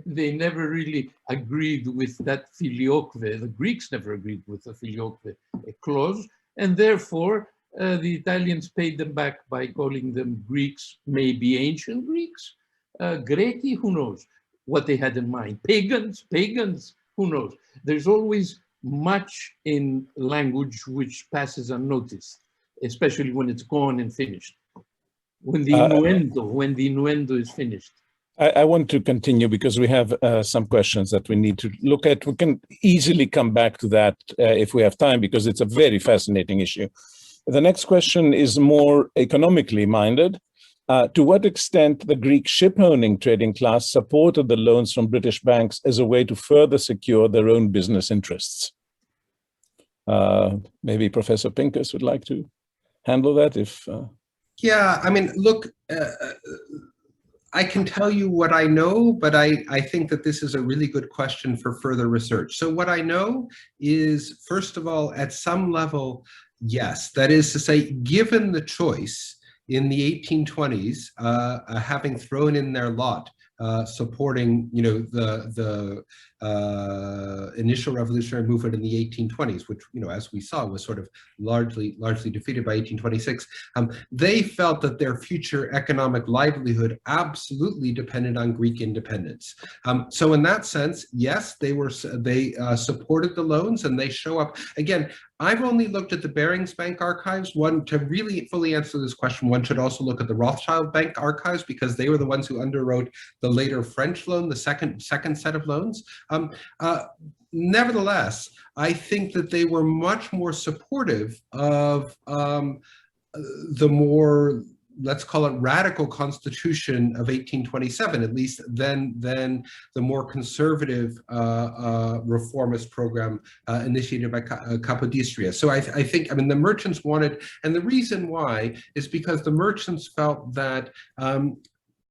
They never really agreed with that filioque. The Greeks never agreed with the filioque clause, and therefore the Italians paid them back by calling them Greeks, maybe ancient Greeks, Greci, who knows what they had in mind. Pagans, who knows? There's always much in language which passes unnoticed, especially when it's gone and finished. When the innuendo is finished. I want to continue because we have some questions that we need to look at. We can easily come back to that if we have time, because it's a very fascinating issue. The next question is more economically minded. To what extent the Greek ship-owning trading class supported the loans from British banks as a way to further secure their own business interests? Maybe Professor Pincus would like to handle that if... Yeah, I mean, look, I can tell you what I know, but I think that this is a really good question for further research. So what I know is, first of all, at some level, yes. That is to say, given the choice in the 1820s, having thrown in their lot, supporting, you know, the initial revolutionary movement in the 1820s, which, you know, as we saw, was sort of largely defeated by 1826. They felt that their future economic livelihood absolutely depended on Greek independence. So in that sense, yes, they supported the loans, and they show up again. I've only looked at the Barings Bank archives. One, to really fully answer this question, one should also look at the Rothschild Bank archives, because they were the ones who underwrote the later French loan, the second set of loans. Nevertheless, I think that they were much more supportive of the more, let's call it, radical constitution of 1827, at least, than the more conservative reformist program initiated by Kapodistrias. So I think, I mean, the merchants wanted, and the reason why is because the merchants felt that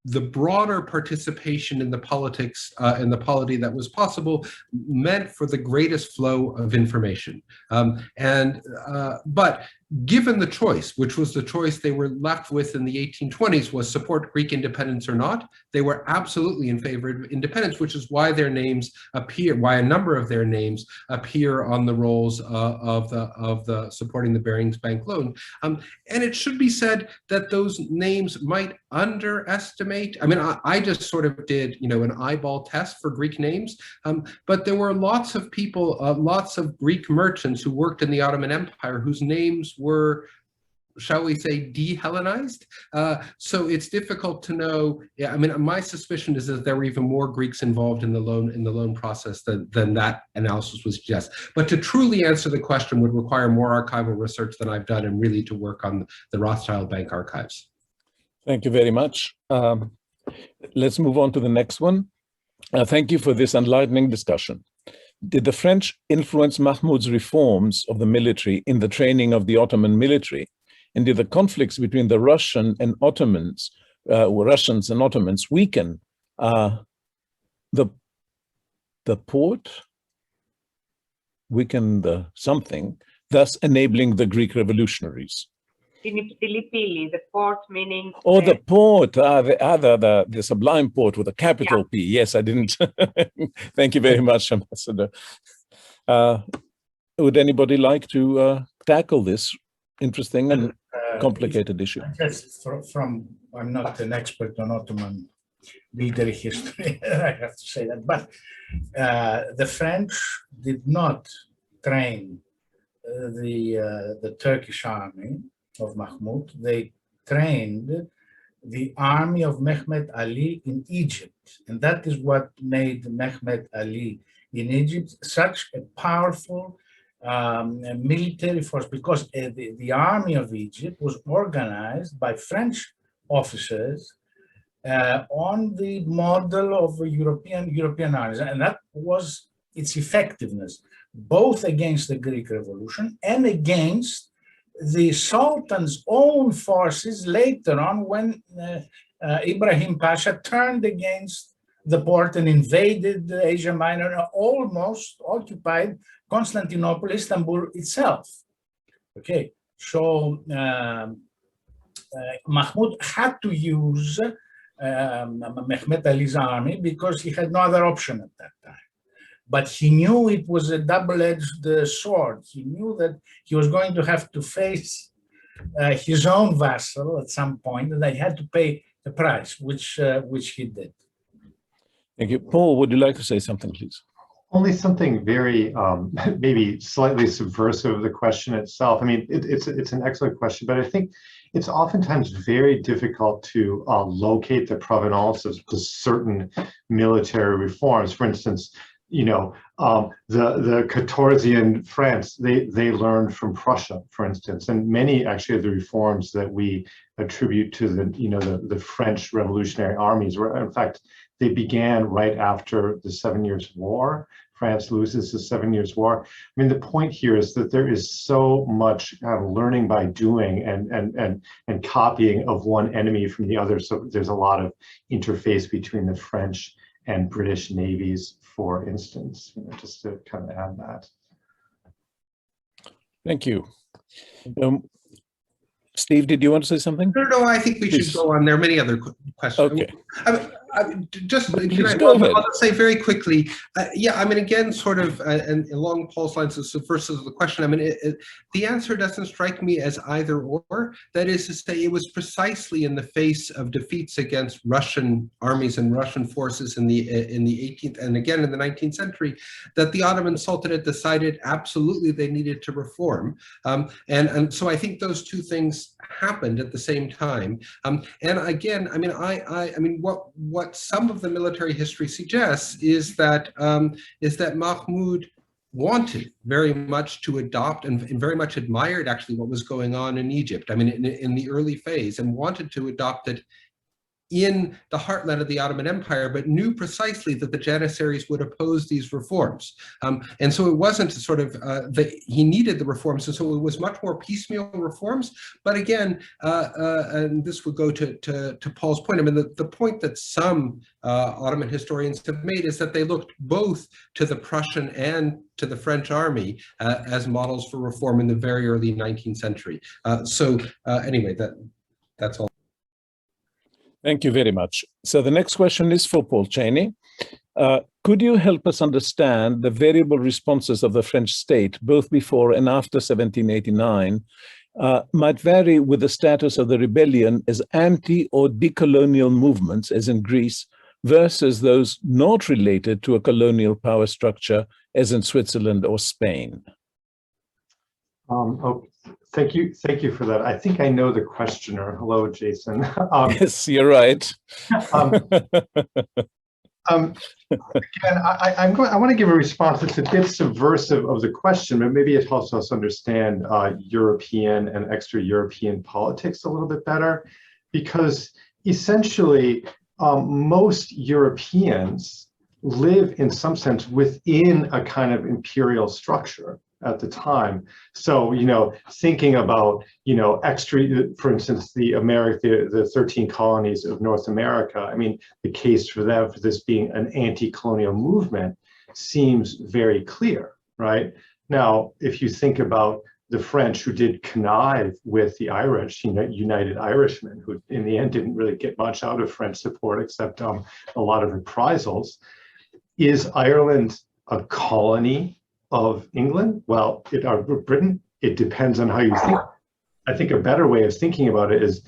the broader participation in the politics and the polity that was possible meant for the greatest flow of information. But given the choice, which was the choice they were left with in the 1820s, was support Greek independence or not, they were absolutely in favor of independence, which is why their names appear, why a number of their names appear on the rolls of the supporting the Barings Bank loan. And it should be said that those names might underestimate. I mean, I just sort of did, you know, an eyeball test for Greek names, but there were lots of people, lots of Greek merchants who worked in the Ottoman Empire whose names were, shall we say, de-Hellenized. So it's difficult to know. Yeah, I mean, my suspicion is that there were even more Greeks involved in the loan process than that analysis would suggest. But to truly answer the question would require more archival research than I've done, and really to work on the Rothschild Bank archives. Thank you very much. Let's move on to the next one. Thank you for this enlightening discussion. Did the French influence Mahmud's reforms of the military in the training of the Ottoman military? And did the conflicts between the Russians and Ottomans weaken the port, weaken the something, thus enabling the Greek revolutionaries? The port meaning... Oh, the port, the sublime port with a capital P. Yes, I didn't. Thank you very much, Ambassador. Would anybody like to tackle this interesting and complicated issue? Just from, I'm not an expert on Ottoman military history, I have to say that, but the French did not train the Turkish army of Mahmud. They trained the army of Mehmet Ali in Egypt, and that is what made Mehmet Ali in Egypt such a powerful military force, because the army of Egypt was organized by French officers on the model of European armies, and that was its effectiveness, both against the Greek Revolution and against the Sultan's own forces later on, when Ibrahim Pasha turned against the port and invaded Asia Minor and almost occupied Constantinople, Istanbul itself. Okay, so Mahmud had to use Mehmet Ali's army because he had no other option at that time. But he knew it was a double-edged sword. He knew that he was going to have to face his own vassal at some point, and they had to pay the price, which he did. Thank you. Paul, would you like to say something, please? Only something very, maybe slightly subversive of the question itself. I mean, it's an excellent question, but I think it's oftentimes very difficult to locate the provenance of certain military reforms. For instance, you know, the Kapodistrian France, they learned from Prussia, for instance, and many actually of the reforms that we attribute to the French revolutionary armies were, in fact, they began right after the 7 Years' War. France loses the 7 Years' War. I mean, the point here is that there is so much learning by doing and copying of one enemy from the other. So there's a lot of interface between the French and British navies, for instance, just to kind of add that. Thank you. Steve, did you want to say something? No, I think we should go on. There are many other questions. Okay. I'll say very quickly, I mean, again, sort of, and along Paul's lines of subversive the question, I mean, the answer doesn't strike me as either or. That is to say, it was precisely in the face of defeats against Russian armies and Russian forces in the 18th and again in the 19th century that the Ottoman Sultanate decided absolutely they needed to reform. And so I think those two things happened at the same time. And again, I mean, what some of the military history suggests is that Mahmud wanted very much to adopt and very much admired actually what was going on in Egypt. I mean, in the early phase, and wanted to adopt it in the heartland of the Ottoman Empire, but knew precisely that the Janissaries would oppose these reforms. And so it wasn't sort of that he needed the reforms, and so it was much more piecemeal reforms. But again, and this would go to Paul's point, I mean, the point that some Ottoman historians have made is that they looked both to the Prussian and to the French army as models for reform in the very early 19th century. Anyway, that's all. Thank you very much. So the next question is for Paul Cheney. Could you help us understand the variable responses of the French state, both before and after 1789, might vary with the status of the rebellion as anti or decolonial movements, as in Greece, versus those not related to a colonial power structure, as in Switzerland or Spain? Thank you for that. I think I know the questioner. Hello, Jason. Yes, you're right. Again, I want to give a response that's a bit subversive of the question, but maybe it helps us understand European and extra-European politics a little bit better, because essentially most Europeans live in some sense within a kind of imperial structure at the time. So, thinking about, for instance, the 13 colonies of North America, I mean, the case for them for this being an anti-colonial movement seems very clear, right? Now, if you think about the French who did connive with the Irish, United Irishmen, who in the end didn't really get much out of French support except a lot of reprisals, is Ireland a colony of England? Well, Britain, it depends on how you think. I think a better way of thinking about it is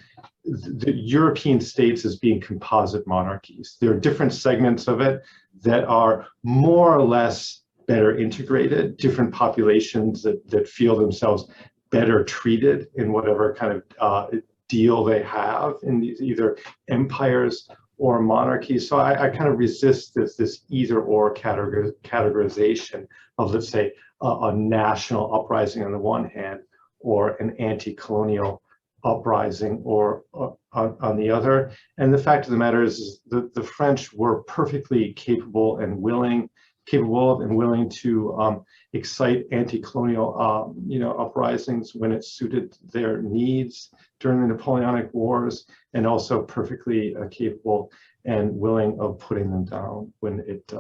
the European states as being composite monarchies. There are different segments of it that are more or less better integrated, different populations that feel themselves better treated in whatever kind of deal they have in these either empires or monarchies. So I kind of resist this either or categorization of, let's say, a national uprising on the one hand or an anti-colonial uprising or on the other. And the fact of the matter is the French were perfectly capable of and willing to excite anti-colonial uprisings when it suited their needs during the Napoleonic Wars, and also perfectly capable and willing of putting them down when it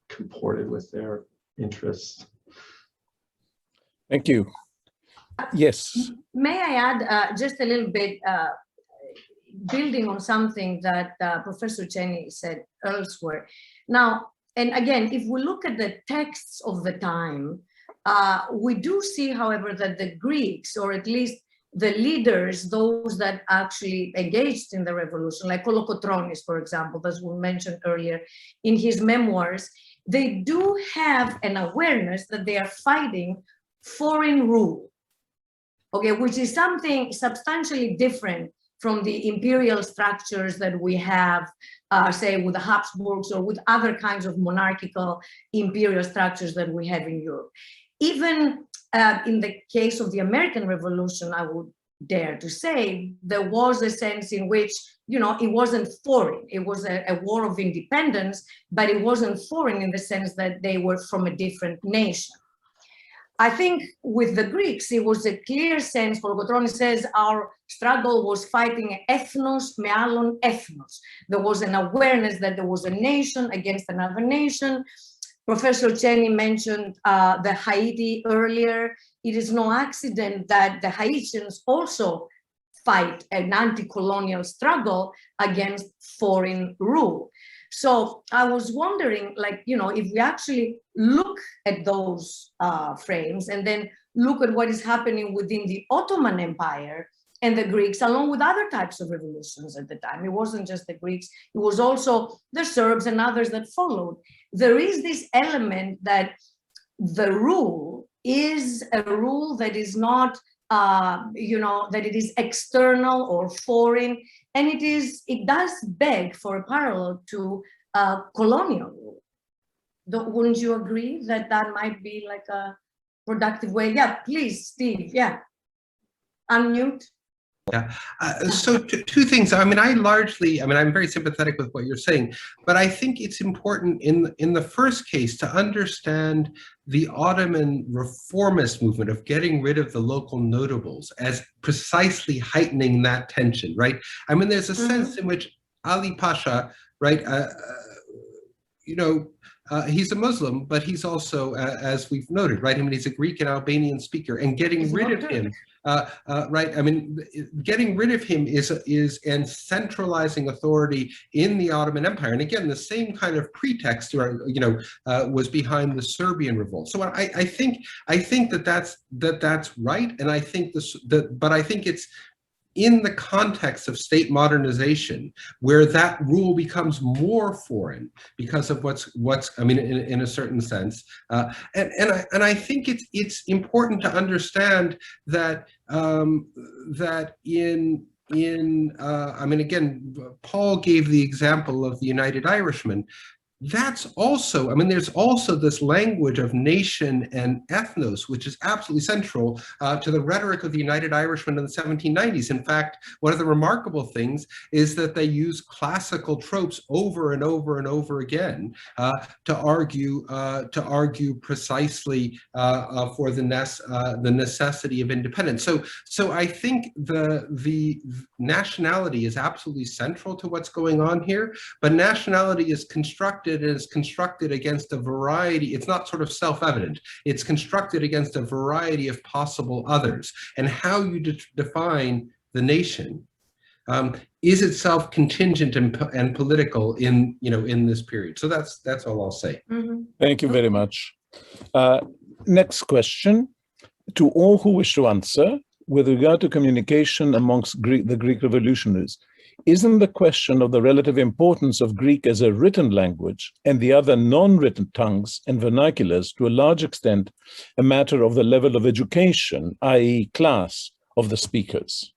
comported with their interests. Thank you. Yes. May I add just a little bit, building on something that Professor Cheney said elsewhere. Now, and again, if we look at the texts of the time, we do see, however, that the Greeks, or at least the leaders, those that actually engaged in the revolution, like Kolokotronis, for example, as we mentioned earlier in his memoirs, they do have an awareness that they are fighting foreign rule, okay, which is something substantially different from the imperial structures that we have, say, with the Habsburgs or with other kinds of monarchical imperial structures that we have in Europe. Even in the case of the American Revolution, I would dare to say, there was a sense in which, it wasn't foreign. It was a war of independence, but it wasn't foreign in the sense that they were from a different nation. I think with the Greeks, it was a clear sense. Kolokotronis says our struggle was fighting ethnos me allon ethnos. There was an awareness that there was a nation against another nation. Professor Cheney mentioned the Haiti earlier. It is no accident that the Haitians also fight an anti-colonial struggle against foreign rule. So I was wondering, if we actually look at those frames and then look at what is happening within the Ottoman Empire and the Greeks, along with other types of revolutions at the time. It wasn't just the Greeks, it was also the Serbs and others that followed. There is this element that the rule is a rule that is not, that it is external or foreign, and it does beg for a parallel to colonial rule. Wouldn't you agree that that might be like a productive way? Yeah, please, Steve, yeah. Unmute. Yeah. So two things. I'm very sympathetic with what you're saying, but I think it's important in the first case to understand the Ottoman reformist movement of getting rid of the local notables as precisely heightening that tension, right? I mean, there's a sense in which Ali Pasha, right, he's a Muslim, but he's also, as we've noted, right? I mean, he's a Greek and Albanian speaker, and getting rid of him, right? I mean, getting rid of him is and centralizing authority in the Ottoman Empire. And again, the same kind of pretext, was behind the Serbian revolt. So I think that's right, and I think but I think it's in the context of state modernization, where that rule becomes more foreign because of what's I mean, in a certain sense, and I think it's important to understand that that I mean, again, Paul gave the example of the United Irishmen. That's also, I mean, there's also this language of nation and ethnos, which is absolutely central to the rhetoric of the United Irishmen in the 1790s. In fact, one of the remarkable things is that they use classical tropes over and over and over again to argue precisely for the necessity of independence. So I think the nationality is absolutely central to what's going on here, but nationality is constructed against a variety, it's not sort of self-evident, it's constructed against a variety of possible others. And how you define the nation is itself contingent and political in this period. So that's all I'll say. Mm-hmm. Thank you very much. Next question. To all who wish to answer, with regard to communication amongst the Greek revolutionaries, isn't the question of the relative importance of Greek as a written language and the other non-written tongues and vernaculars to a large extent a matter of the level of education, i.e. class, of the speakers?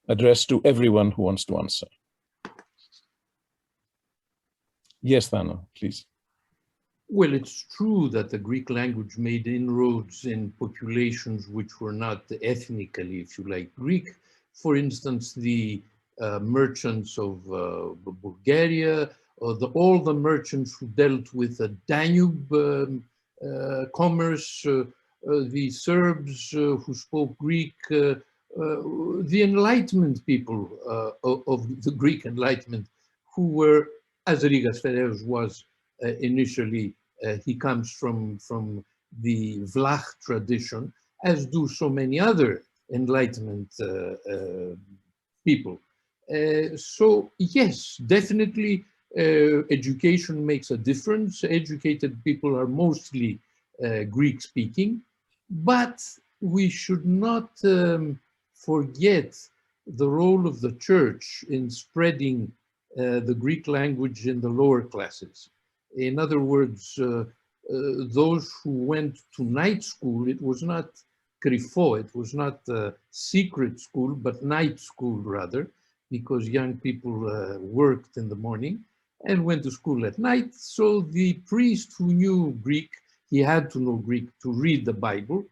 Addressed to everyone who wants to answer. Yes, Thano, please. Well, it's true that the Greek language made inroads in populations which were not ethnically, if you like, Greek. For instance, the merchants of Bulgaria, all the merchants who dealt with the Danube commerce, the Serbs who spoke Greek, the Enlightenment people of the Greek Enlightenment, who were, as Rigas Ferreros was initially, he comes from the Vlach tradition, as do so many other Enlightenment people. So yes, definitely education makes a difference. Educated people are mostly Greek speaking, but we should not forget the role of the church in spreading the Greek language in the lower classes. In other words, those who went to night school, it was not Krifo, it was not a secret school, but night school rather, because young people worked in the morning and went to school at night. So the priest who knew Greek, he had to know Greek to read the Bible,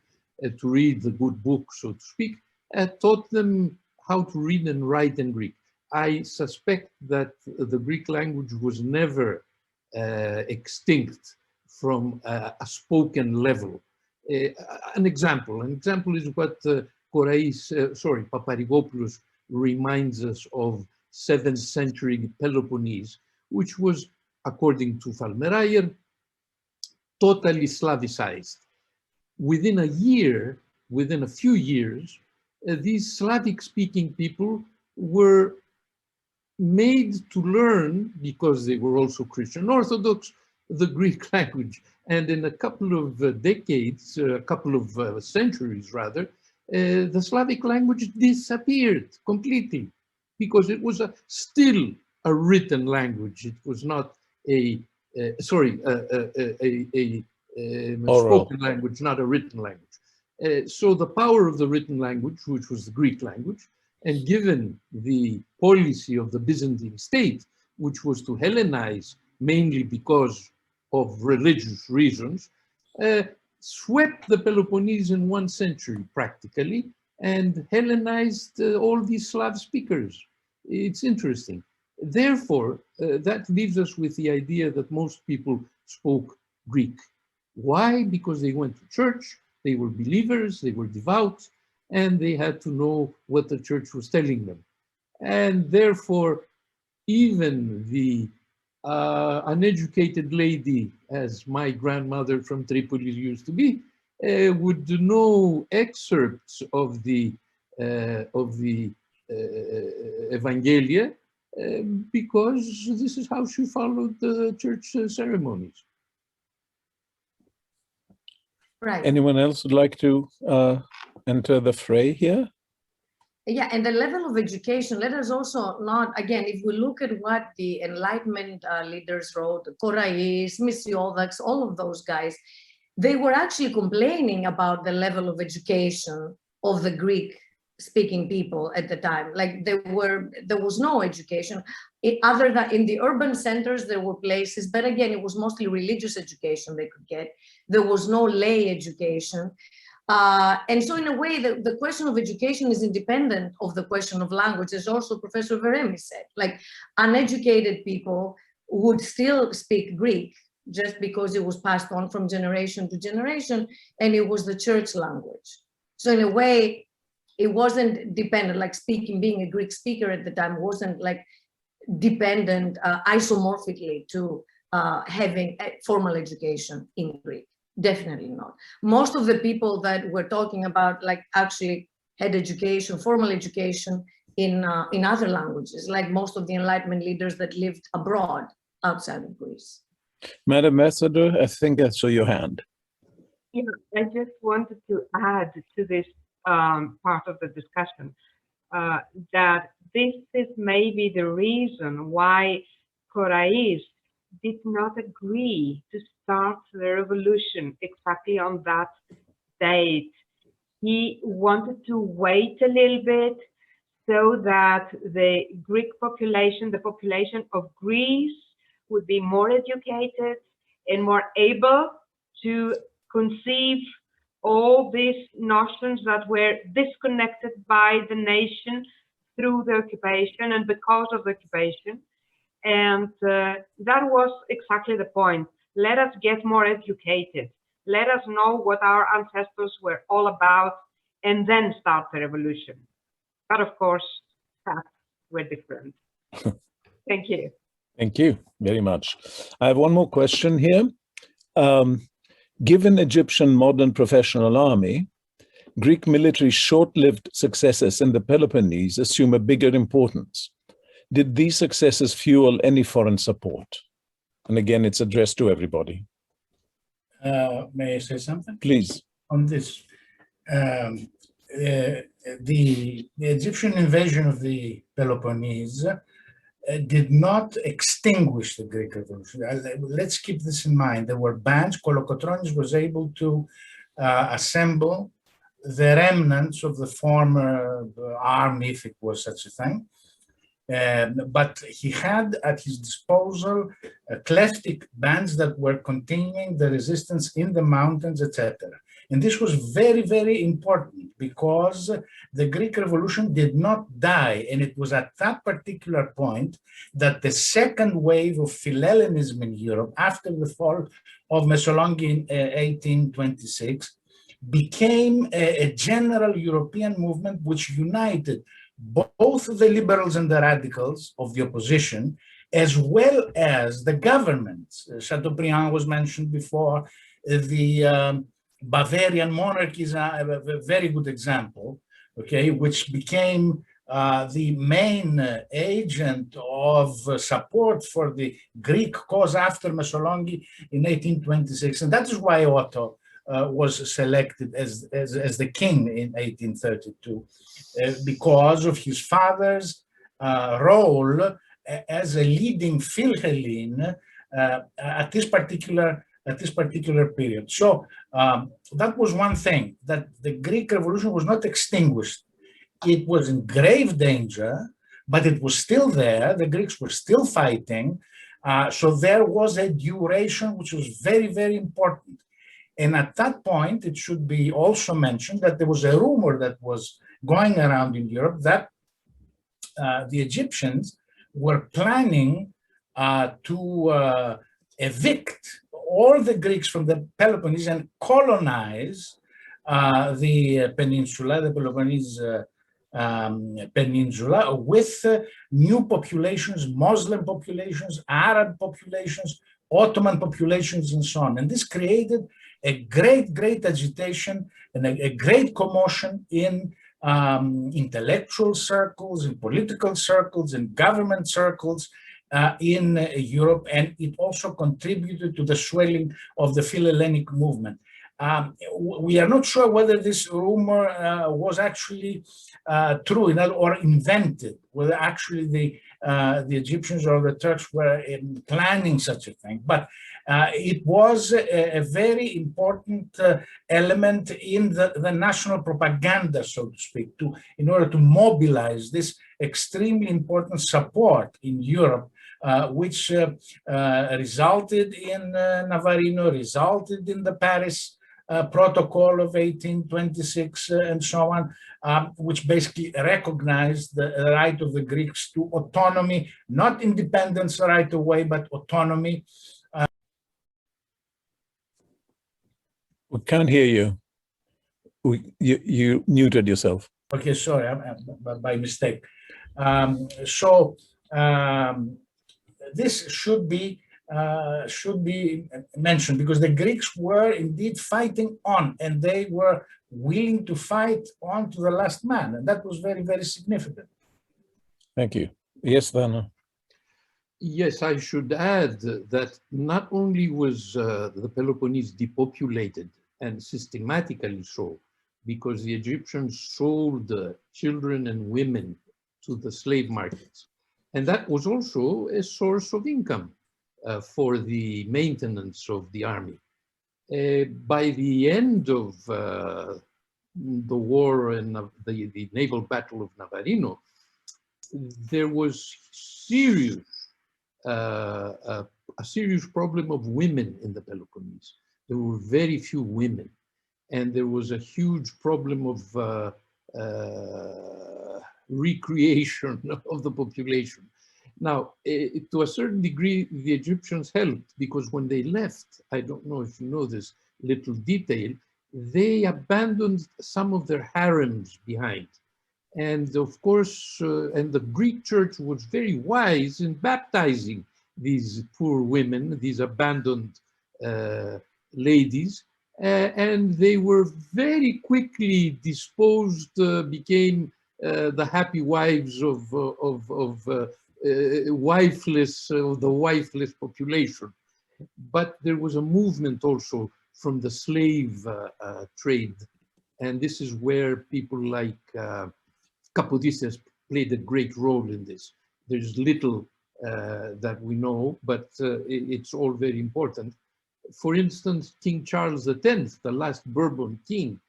to read the good book, so to speak, taught them how to read and write in Greek. I suspect that the Greek language was never extinct from a spoken level. An example is what Paparigopoulos reminds us of 7th century Peloponnese, which was, according to Falmerayer, totally Slavicized. Within a few years, these Slavic-speaking people were made to learn, because they were also Christian Orthodox, the Greek language. And in a couple of decades, a couple of centuries rather, the Slavic language disappeared completely because it was still a written language. It was not a spoken language, not a written language. So the power of the written language, which was the Greek language, and given the policy of the Byzantine state, which was to Hellenize mainly because of religious reasons, swept the Peloponnese in 1 century practically and Hellenized all these Slav speakers. It's interesting. Therefore, that leaves us with the idea that most people spoke Greek. Why? Because they went to church, they were believers, they were devout, and they had to know what the church was telling them. And therefore, even the uneducated lady, as my grandmother from Tripoli used to be, would know excerpts of the Evangelia because this is how she followed the church ceremonies. Right. Anyone else would like to enter the fray here? Yeah, and the level of education, let us also not, again, if we look at what the Enlightenment leaders wrote, Korais, Misiodax, all of those guys, they were actually complaining about the level of education of the Greek-speaking people at the time. Like there was no education. Other than in the urban centers, there were places, but again, it was mostly religious education they could get. There was no lay education. And so in a way, the question of education is independent of the question of language, as also Professor Veremis said. Like uneducated people would still speak Greek just because it was passed on from generation to generation, and it was the church language. So in a way, it wasn't dependent, like being a Greek speaker at the time wasn't like dependent isomorphically to having formal education in Greek. Definitely not. Most of the people that we're talking about like actually had education, formal education in other languages, like most of the Enlightenment leaders that lived abroad outside of Greece. Madam Ambassador, I think I saw your hand. Yeah, I just wanted to add to this part of the discussion that this is maybe the reason why Korais did not agree to start the revolution exactly on that date. He wanted to wait a little bit so that the Greek population, the population of Greece, would be more educated and more able to conceive all these notions that were disconnected by the nation through the occupation and because of the occupation. And that was exactly the point. Let us get more educated. Let us know what our ancestors were all about and then start the revolution. But of course, facts were different. Thank you. Thank you very much. I have one more question here. Given Egyptian modern professional army, Greek military short-lived successes in the Peloponnese assume a bigger importance. Did these successes fuel any foreign support? And again, it's addressed to everybody. May I say something? Please. On this. The Egyptian invasion of the Peloponnese did not extinguish the Greek Revolution. Let's keep this in mind. There were bands. Kolokotronis was able to assemble the remnants of the former army, if it was such a thing. But he had at his disposal klephtic bands that were continuing the resistance in the mountains, etc. And this was very, very important because the Greek Revolution did not die. And it was at that particular point that the second wave of Philhellenism in Europe, after the fall of Messaloniki in 1826, became a general European movement which united both the liberals and the radicals of the opposition, as well as the governments. Chateaubriand was mentioned before. The Bavarian monarchy is a very good example, okay, which became the main agent of support for the Greek cause after Messaloniki in 1826. And that is why Otto was selected as the king in 1832. Because of his father's role as a leading Philhellene at this particular period. So that was one thing, that the Greek Revolution was not extinguished. It was in grave danger, but it was still there. The Greeks were still fighting. So there was a duration which was very, very important. And at that point, it should be also mentioned that there was a rumor that was going around in Europe that the Egyptians were planning to evict all the Greeks from the Peloponnese and colonize the peninsula, the Peloponnese peninsula, with new populations, Muslim populations, Arab populations, Ottoman populations, and so on. And this created a great agitation and a great commotion in intellectual circles, in political circles, in government circles in Europe, and it also contributed to the swelling of the Philhellenic movement. We are not sure whether this rumor was actually true or invented, whether actually the Egyptians or the Turks were planning such a thing. But it was a very important element in the national propaganda, so to speak, in order to mobilize this extremely important support in Europe, which resulted in Navarino, resulted in the Paris Protocol of 1826 and so on, which basically recognized the right of the Greeks to autonomy, not independence right away, but autonomy. We can't hear you. You muted yourself. Okay, sorry, by mistake. This should be mentioned because the Greeks were indeed fighting on, and they were willing to fight on to the last man, and that was very, very significant. Thank you. Yes, Dana. Yes, I should add that not only was the Peloponnese depopulated, and systematically so, because the Egyptians sold children and women to the slave markets. And that was also a source of income for the maintenance of the army. By the end of the war and the naval battle of Navarino, there was a serious problem of women in the Peloponnese. There were very few women, and there was a huge problem of recreation of the population. Now, to a certain degree, the Egyptians helped because when they left, I don't know if you know this little detail, they abandoned some of their harems behind. And of course, and the Greek church was very wise in baptizing these poor women, these abandoned ladies, and they were very quickly disposed, became the happy wives of the wifeless population. But there was a movement also from the slave trade, and this is where people like Kapodistrias played a great role in this. There's little that we know, but it's all very important. For instance, King Charles X, the last Bourbon king,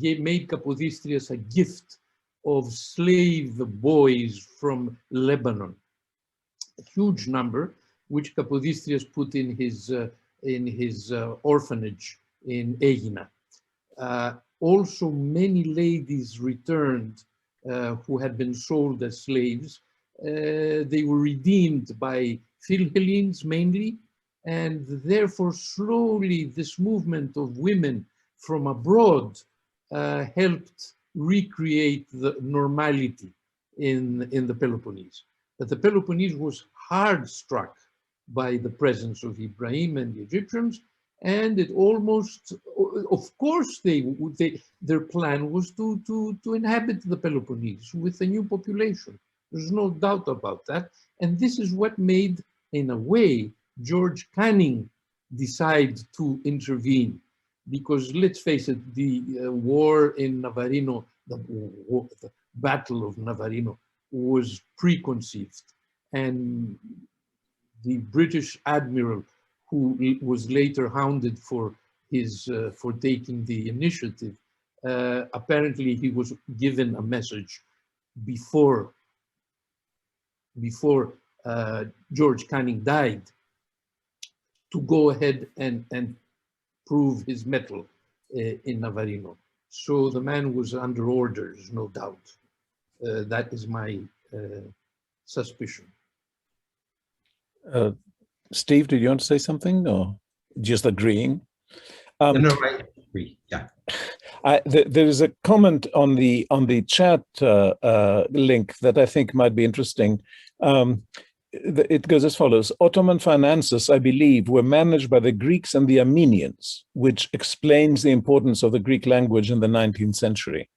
made Kapodistrias a gift of slave boys from Lebanon, a huge number, which Kapodistrias put in his orphanage in Aegina. Also, many ladies returned who had been sold as slaves. They were redeemed by Philhellenes mainly, and therefore slowly this movement of women from abroad helped recreate the normality in the Peloponnese. But the Peloponnese was hard struck by the presence of Ibrahim and the Egyptians, and it almost, of course, their plan was to inhabit the Peloponnese with a new population. There's no doubt about that. And this is what made, in a way, George Canning decide to intervene. Because let's face it, the war in Navarino, the Battle of Navarino, was preconceived. And the British admiral, who was later hounded for taking the initiative, apparently he was given a message before George Canning died to go ahead and prove his mettle in Navarino. So the man was under orders, no doubt. That is my suspicion. Steve, did you want to say something or just agreeing? No, I agree, yeah. There is a comment on the chat link that I think might be interesting. It goes as follows: Ottoman finances, I believe, were managed by the Greeks and the Armenians, which explains the importance of the Greek language in the 19th century.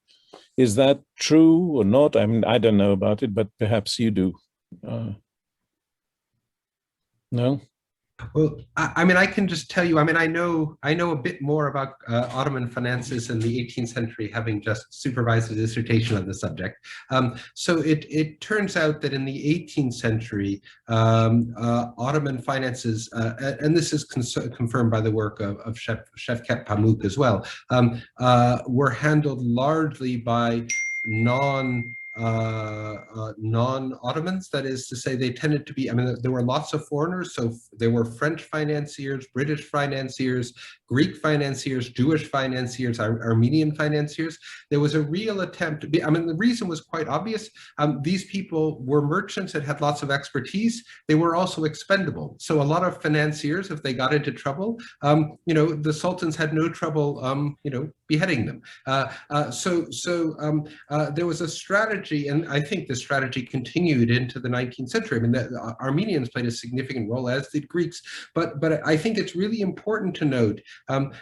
Is that true or not? I mean, I don't know about it, but perhaps you do. No? Well, I mean, I can just tell you, I mean, I know a bit more about Ottoman finances in the 18th century, having just supervised a dissertation on the subject. So it turns out that in the 18th century, Ottoman finances, and this is confirmed by the work of Şevket Pamuk as well, were handled largely by non-Ottomans. That is to say, they tended to be, I mean, there were lots of foreigners, so there were French financiers, British financiers, Greek financiers, Jewish financiers, Armenian financiers. There was a real attempt to be, I mean, the reason was quite obvious. These people were merchants that had lots of expertise. They were also expendable. So a lot of financiers, if they got into trouble, you know, the sultans had no trouble, you know, beheading them. There was a strategy, and I think the strategy continued into the 19th century. I mean, the Armenians played a significant role, as did Greeks. But I think it's really important to note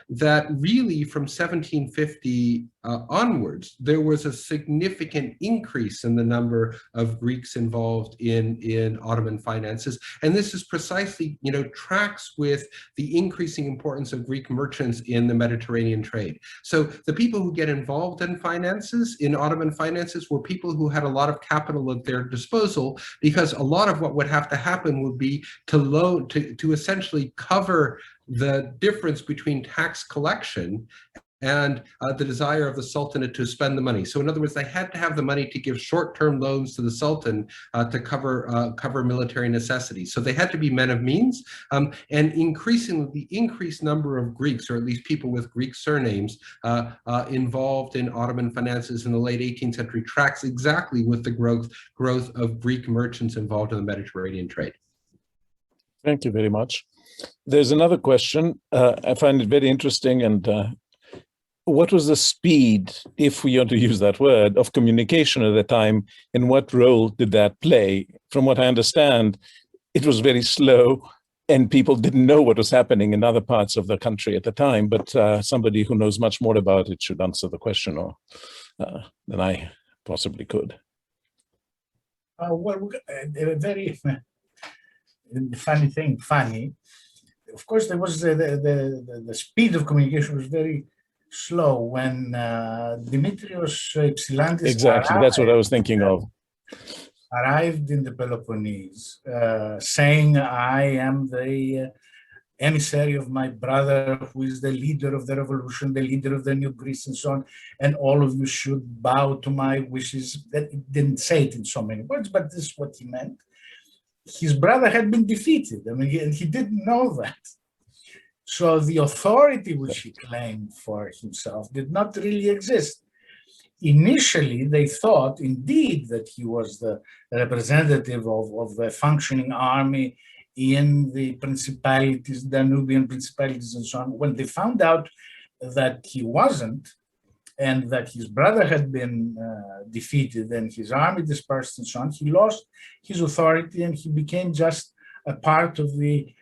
that really from 1750 onwards, there was a significant increase in the number of Greeks involved in Ottoman finances. And this is precisely, you know, tracks with the increasing importance of Greek merchants in the Mediterranean trade. So the people who get involved in finances, in Ottoman finances, were people who had a lot of capital at their disposal, because a lot of what would have to happen would be to essentially cover the difference between tax collection and the desire of the Sultanate to spend the money. So in other words, they had to have the money to give short-term loans to the Sultan to cover military necessities. So they had to be men of means, and increasingly the increased number of Greeks, or at least people with Greek surnames, involved in Ottoman finances in the late 18th century tracks exactly with the growth of Greek merchants involved in the Mediterranean trade. Thank you very much. There's another question. I find it very interesting. And what was the speed, if we want to use that word, of communication at the time, and what role did that play? From what I understand, it was very slow, and people didn't know what was happening in other parts of the country at the time. But somebody who knows much more about it should answer the question, or than I possibly could. Well, a very funny thing. Of course, there was the speed of communication was very slow when Dimitrios Ypsilantis Exactly, that's what I was thinking of. Arrived in the Peloponnese, saying, "I am the emissary of my brother, who is the leader of the revolution, the leader of the new Greece, and so on, and all of you should bow to my wishes." That it didn't say it in so many words, but this is what he meant. His brother had been defeated. I mean, and he didn't know that. So the authority which he claimed for himself did not really exist. Initially, they thought indeed that he was the representative of a functioning army in the principalities, Danubian principalities and so on. When they found out that he wasn't, and that his brother had been defeated and his army dispersed and so on, he lost his authority and he became just a part of the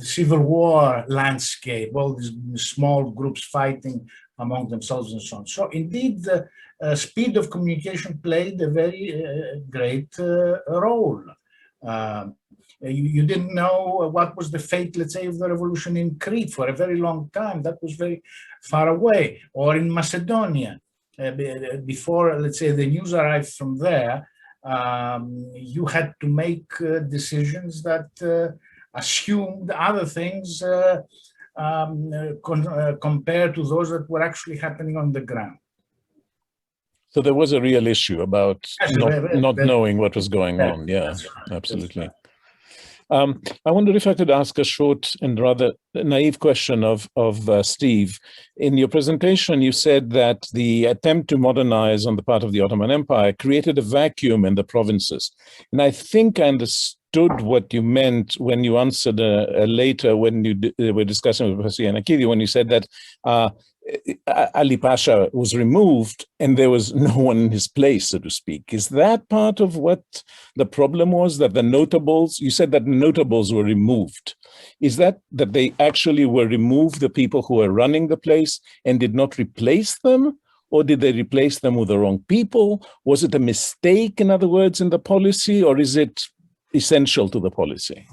civil war landscape, all these small groups fighting among themselves and so on. So indeed, the speed of communication played a very great role. You didn't know what was the fate, let's say, of the revolution in Crete for a very long time. That was very far away. Or in Macedonia, before, let's say, the news arrived from there, you had to make decisions that assumed other things compared to those that were actually happening on the ground. So there was a real issue about not knowing what was going on. Yeah, absolutely. I wonder if I could ask a short and rather naive question of Steve. In your presentation, you said that the attempt to modernize on the part of the Ottoman Empire created a vacuum in the provinces. And I think I understood what you meant when you answered later when you were discussing with Professor Yanakidi, when you said that Ali Pasha was removed and there was no one in his place, so to speak. Is that part of what the problem was, that the notables, you said that notables were removed. Is that they actually were removed, the people who were running the place, and did not replace them? Or did they replace them with the wrong people? Was it a mistake, in other words, in the policy, or is it essential to the policy?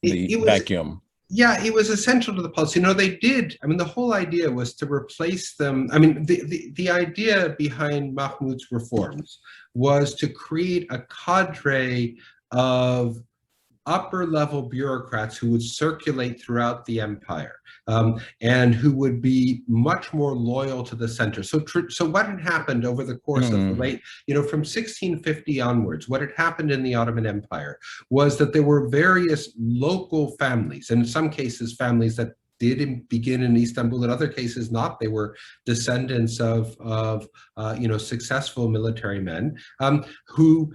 the vacuum. Yeah, it was essential to the policy. You know, they did, I mean, the whole idea was to replace them. I mean, the idea behind Mahmud's reforms was to create a cadre of upper level bureaucrats who would circulate throughout the empire, and who would be much more loyal to the center. So what had happened over the course of the late, you know, from 1650 onwards, what had happened in the Ottoman Empire was that there were various local families, and in some cases families that did begin in Istanbul, in other cases not. They were descendants of you know, successful military men, who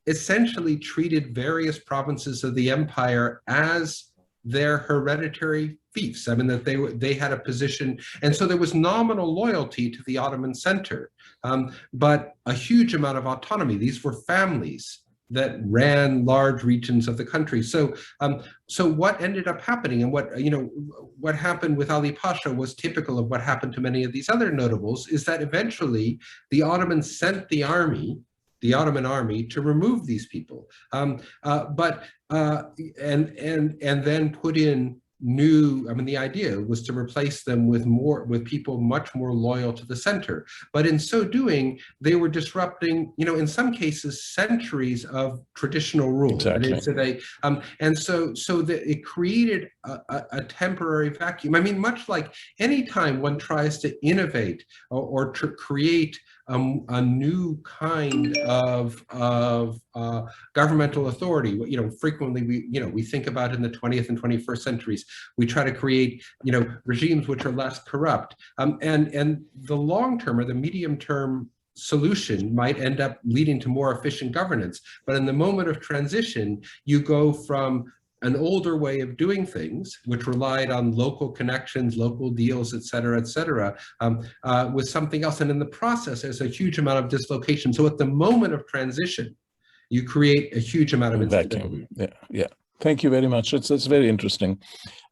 essentially treated various provinces of the empire as their hereditary fiefs. I mean, that they had a position, and so there was nominal loyalty to the Ottoman center, but a huge amount of autonomy. These were families that ran large regions of the country. So, so what ended up happening, and what, you know, what happened with Ali Pasha was typical of what happened to many of these other notables, is that eventually the Ottomans sent the Ottoman army to remove these people, and then put in new, I mean, the idea was to replace them with people much more loyal to the center. But in so doing, they were disrupting, you know, in some cases, centuries of traditional rule. Exactly. And so it created a temporary vacuum. I mean, much like any time one tries to innovate or to create a new kind of governmental authority, you know, frequently we think about in the 20th and 21st centuries, we try to create, you know, regimes which are less corrupt, and the long term or the medium term solution might end up leading to more efficient governance. But in the moment of transition, you go from an older way of doing things, which relied on local connections, local deals, et cetera, with something else. And in the process, there's a huge amount of dislocation. So at the moment of transition, you create a huge amount of instability. Yeah. Thank you very much. It's very interesting.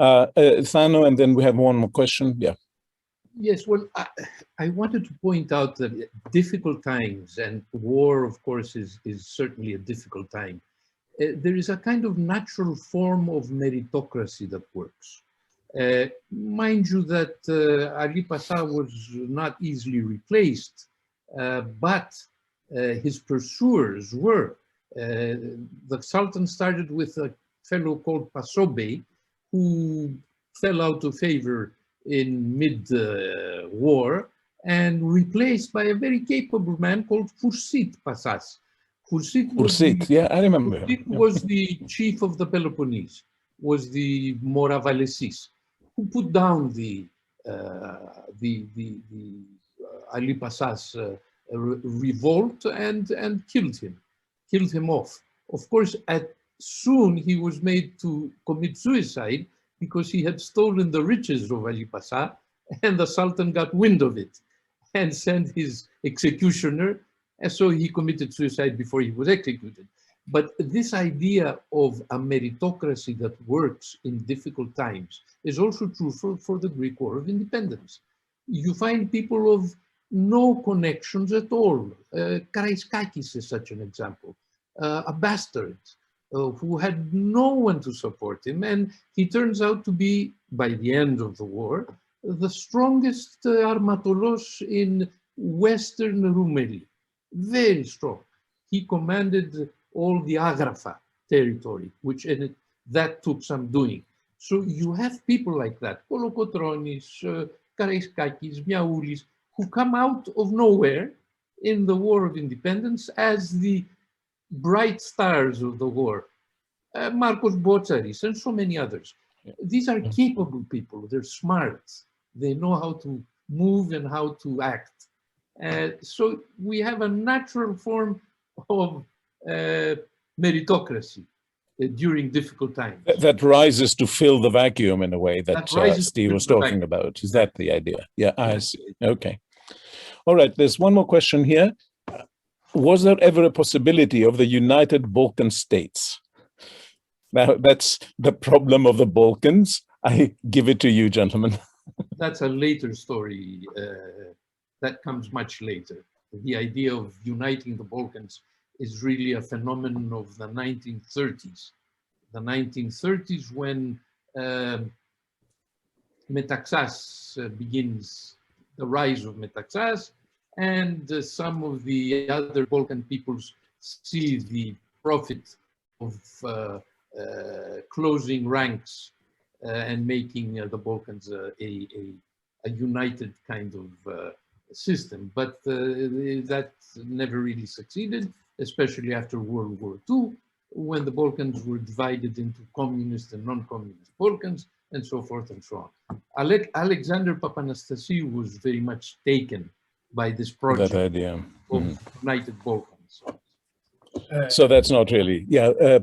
Thano, and then we have one more question. Yeah. Yes, well, I wanted to point out that difficult times, and war, of course, is certainly a difficult time. There is a kind of natural form of meritocracy that works. Mind you that Ali Pasha was not easily replaced, but his pursuers were. The Sultan started with a fellow called Paso Bey, who fell out of favor in mid-war and replaced by a very capable man called Khurshid Pasas. Khurshid, yeah, I remember. Khurshid was the chief of the Peloponnese, was the Moravalesis, who put down the Ali Pasha's revolt and killed him off. Of course, soon he was made to commit suicide because he had stolen the riches of Ali Pasha, and the Sultan got wind of it and sent his executioner, and so he committed suicide before he was executed. But this idea of a meritocracy that works in difficult times is also true for the Greek War of Independence. You find people of no connections at all. Karaiskakis is such an example, a bastard who had no one to support him, and he turns out to be, by the end of the war, the strongest armatolos in Western Rumeli. Very strong. He commanded all the Agrafa territory, that took some doing. So you have people like that, Kolokotronis, Karaiskakis, Miaoulis, who come out of nowhere in the War of Independence as the bright stars of the war. Marcos Botsaris and so many others. These are capable people. They're smart. They know how to move and how to act. So we have a natural form of meritocracy during difficult times. That rises to fill the vacuum in a way that Steve was talking about. Is that the idea? Yeah, I see. Okay. All right, there's one more question here. Was there ever a possibility of the United Balkan States? Now, that's the problem of the Balkans. I give it to you, gentlemen. That's a later story. That comes much later. The idea of uniting the Balkans is really a phenomenon of the 1930s. the 1930s when Metaxas begins, the rise of Metaxas, and some of the other Balkan peoples see the profit of closing ranks and making the Balkans a united kind of system. But that never really succeeded, especially after World War II, when the Balkans were divided into communist and non-communist Balkans, and so forth and so on. Alexander Papanastasiou was very much taken by this project That idea. of United Balkans. So that's not really,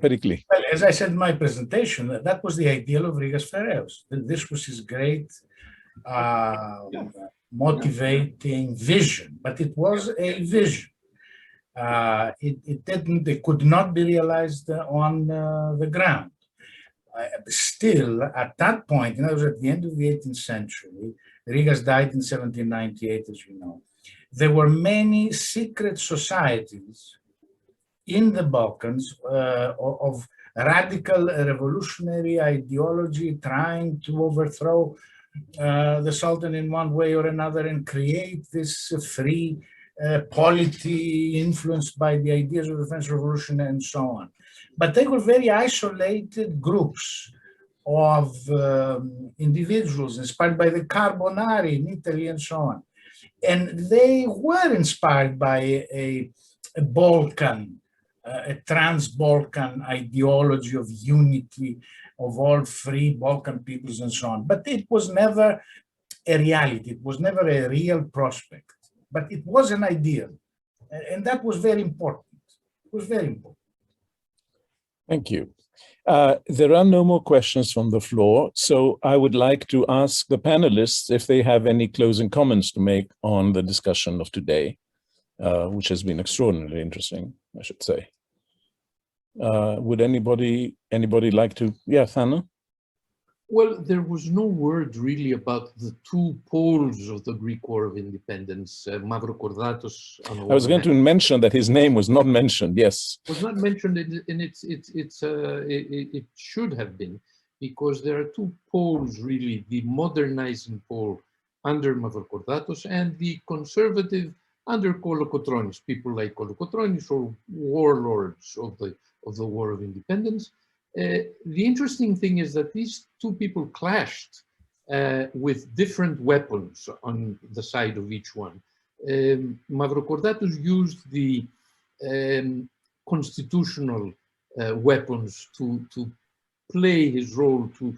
Pericles. Well, as I said in my presentation, that was the ideal of Rigas Piraeus. This was his great motivating vision, but it was a vision. It could not be realized on the ground. Still, at that point, and that was at the end of the 18th century, Rigas died in 1798, as you know, there were many secret societies in the Balkans of radical revolutionary ideology trying to overthrow the Sultan in one way or another and create this free polity influenced by the ideas of the French Revolution and so on. But they were very isolated groups of individuals inspired by the Carbonari in Italy and so on. And they were inspired by a Balkan, a trans-Balkan ideology of unity of all free Balkan peoples and so on. But it was never a reality. It was never a real prospect. But it was an ideal. And that was very important. It was very important. Thank you. There are no more questions from the floor, so I would like to ask the panelists if they have any closing comments to make on the discussion of today, which has been extraordinarily interesting, I should say. Would anybody like to? Yeah, Thana? Well, there was no word really about the two poles of the Greek War of Independence, Mavrokordatos on the one I was going to mention that his name was not mentioned, yes. Was not mentioned, and it should have been, because there are two poles really, the modernizing pole under Mavrokordatos and the conservative under Kolokotronis, people like Kolokotronis or warlords of the War of Independence. The interesting thing is that these two people clashed with different weapons on the side of each one. Mavrokordatos used the constitutional weapons to play his role, to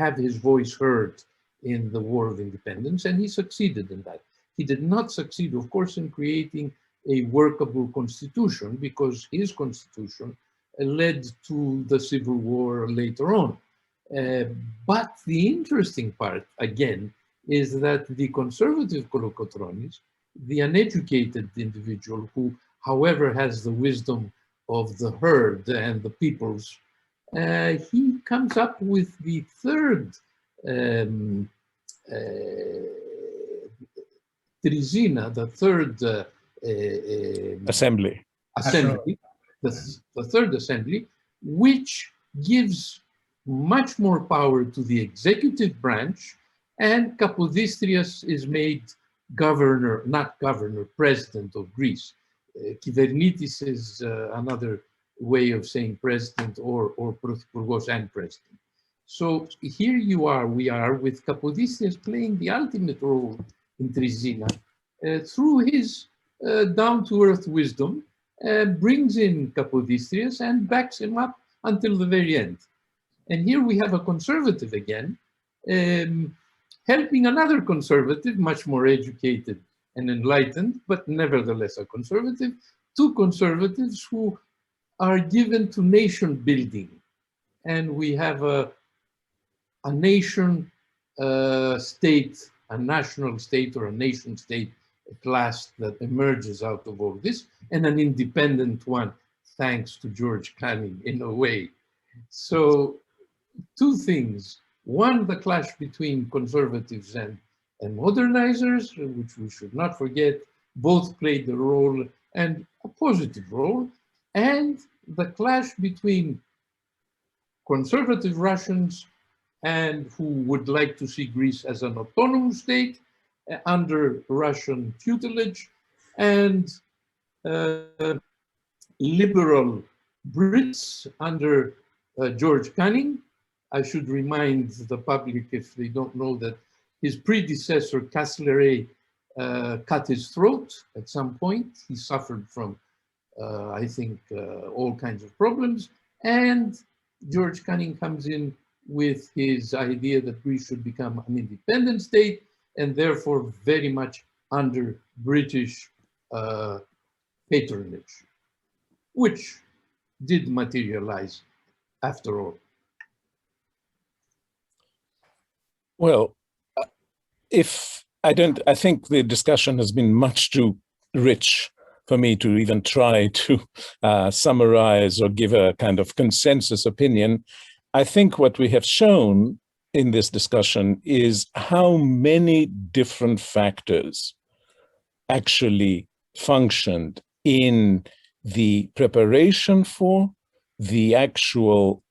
have his voice heard in the War of Independence, and he succeeded in that. He did not succeed, of course, in creating a workable constitution, because his constitution led to the civil war later on. But the interesting part, again, is that the conservative Kolokotronis, the uneducated individual who, however, has the wisdom of the herd and the peoples, he comes up with the third Trizina, the third Assembly. The third assembly, which gives much more power to the executive branch, and Kapodistrias is made governor, not governor, president of Greece. Kyvernitis is another way of saying president, or Πρωθυπουργός and president. So here we are with Kapodistrias playing the ultimate role in Trizina through his down-to-earth wisdom, brings in Kapodistrias and backs him up until the very end. And here we have a conservative again, helping another conservative, much more educated and enlightened, but nevertheless a conservative, two conservatives who are given to nation building. And we have a nation state, a national state or a nation state at last that emerges out of all this, and an independent one, thanks to George Canning in a way. So two things. One, the clash between conservatives and modernizers, which we should not forget, both played a role, and a positive role. And the clash between conservative Russians and who would like to see Greece as an autonomous state under Russian tutelage, and liberal Brits under George Canning. I should remind the public, if they don't know, that his predecessor, Castlereagh, cut his throat at some point. He suffered from, I think, all kinds of problems. And George Canning comes in with his idea that Greece should become an independent state and therefore very much under British patronage, which did materialize after all. Well, I think the discussion has been much too rich for me to even try to summarize or give a kind of consensus opinion. I think what we have shown in this discussion is how many different factors actually functioned in the preparation for, the actual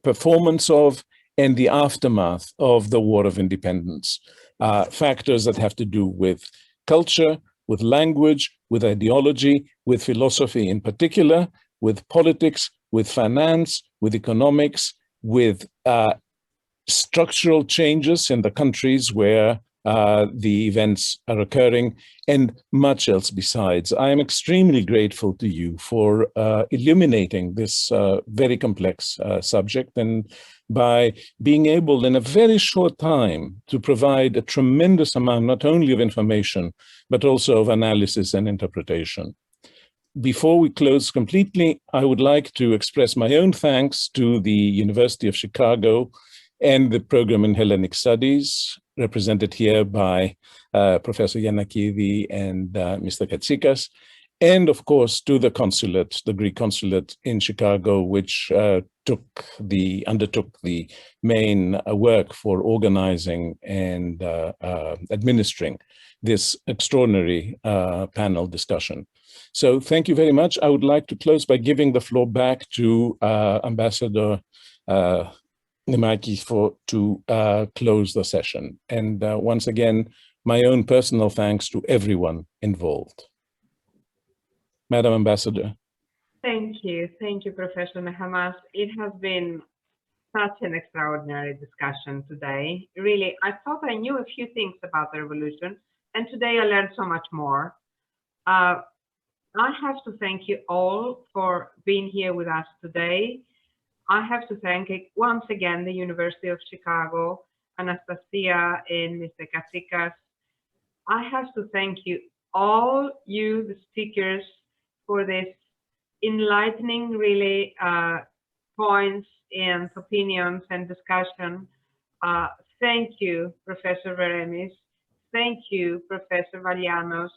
performance of, and the aftermath of the War of Independence. Factors that have to do with culture, with language, with ideology, with philosophy in particular, with politics, with finance, with economics, with structural changes in the countries where the events are occurring, and much else besides. I am extremely grateful to you for illuminating this very complex subject, and by being able in a very short time to provide a tremendous amount, not only of information, but also of analysis and interpretation. Before we close completely, I would like to express my own thanks to the University of Chicago and the program in Hellenic Studies, represented here by Professor Yanakidi and Mr. Katsikas, and of course to the consulate, the Greek consulate in Chicago, which undertook the main work for organizing and administering this extraordinary panel discussion. So thank you very much. I would like to close by giving the floor back to Ambassador Nemaki to close the session. And once again, my own personal thanks to everyone involved. Madam Ambassador. Thank you, Professor Nehamas. It has been such an extraordinary discussion today. Really, I thought I knew a few things about the revolution, and today I learned so much more. I have to thank you all for being here with us today. I have to thank once again the University of Chicago, Anastasia and Mr. Katsikas. I have to thank you all, the speakers, for this enlightening, really, points and opinions and discussion. Thank you, Professor Veremis. Thank you, Professor Valianos.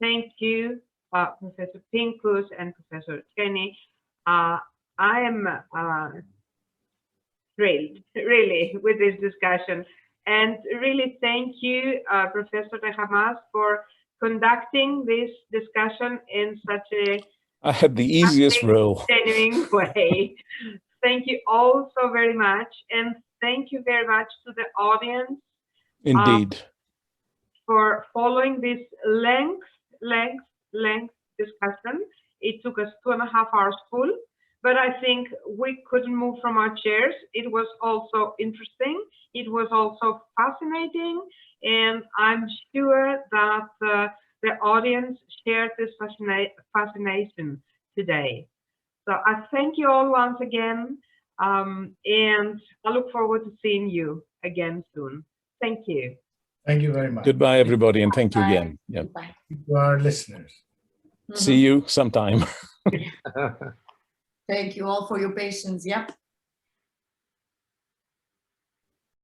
Thank you, Professor Pinkus and Professor Kenny. I am thrilled, really, with this discussion. And really thank you, Professor Nehamas, for conducting this discussion in such a I had the easiest role. Genuine way. Thank you all so very much. And thank you very much to the audience. Indeed. For following this length discussion. It took us 2.5 hours full, but I think we couldn't move from our chairs. It was also interesting. It was also fascinating. And I'm sure that the audience shared this fascination today. So I thank you all once again. And I look forward to seeing you again soon. Thank you. Thank you very much. Goodbye, everybody, and thank you again. Yeah. Bye. To our listeners. See you sometime. Thank you all for your patience. Yep.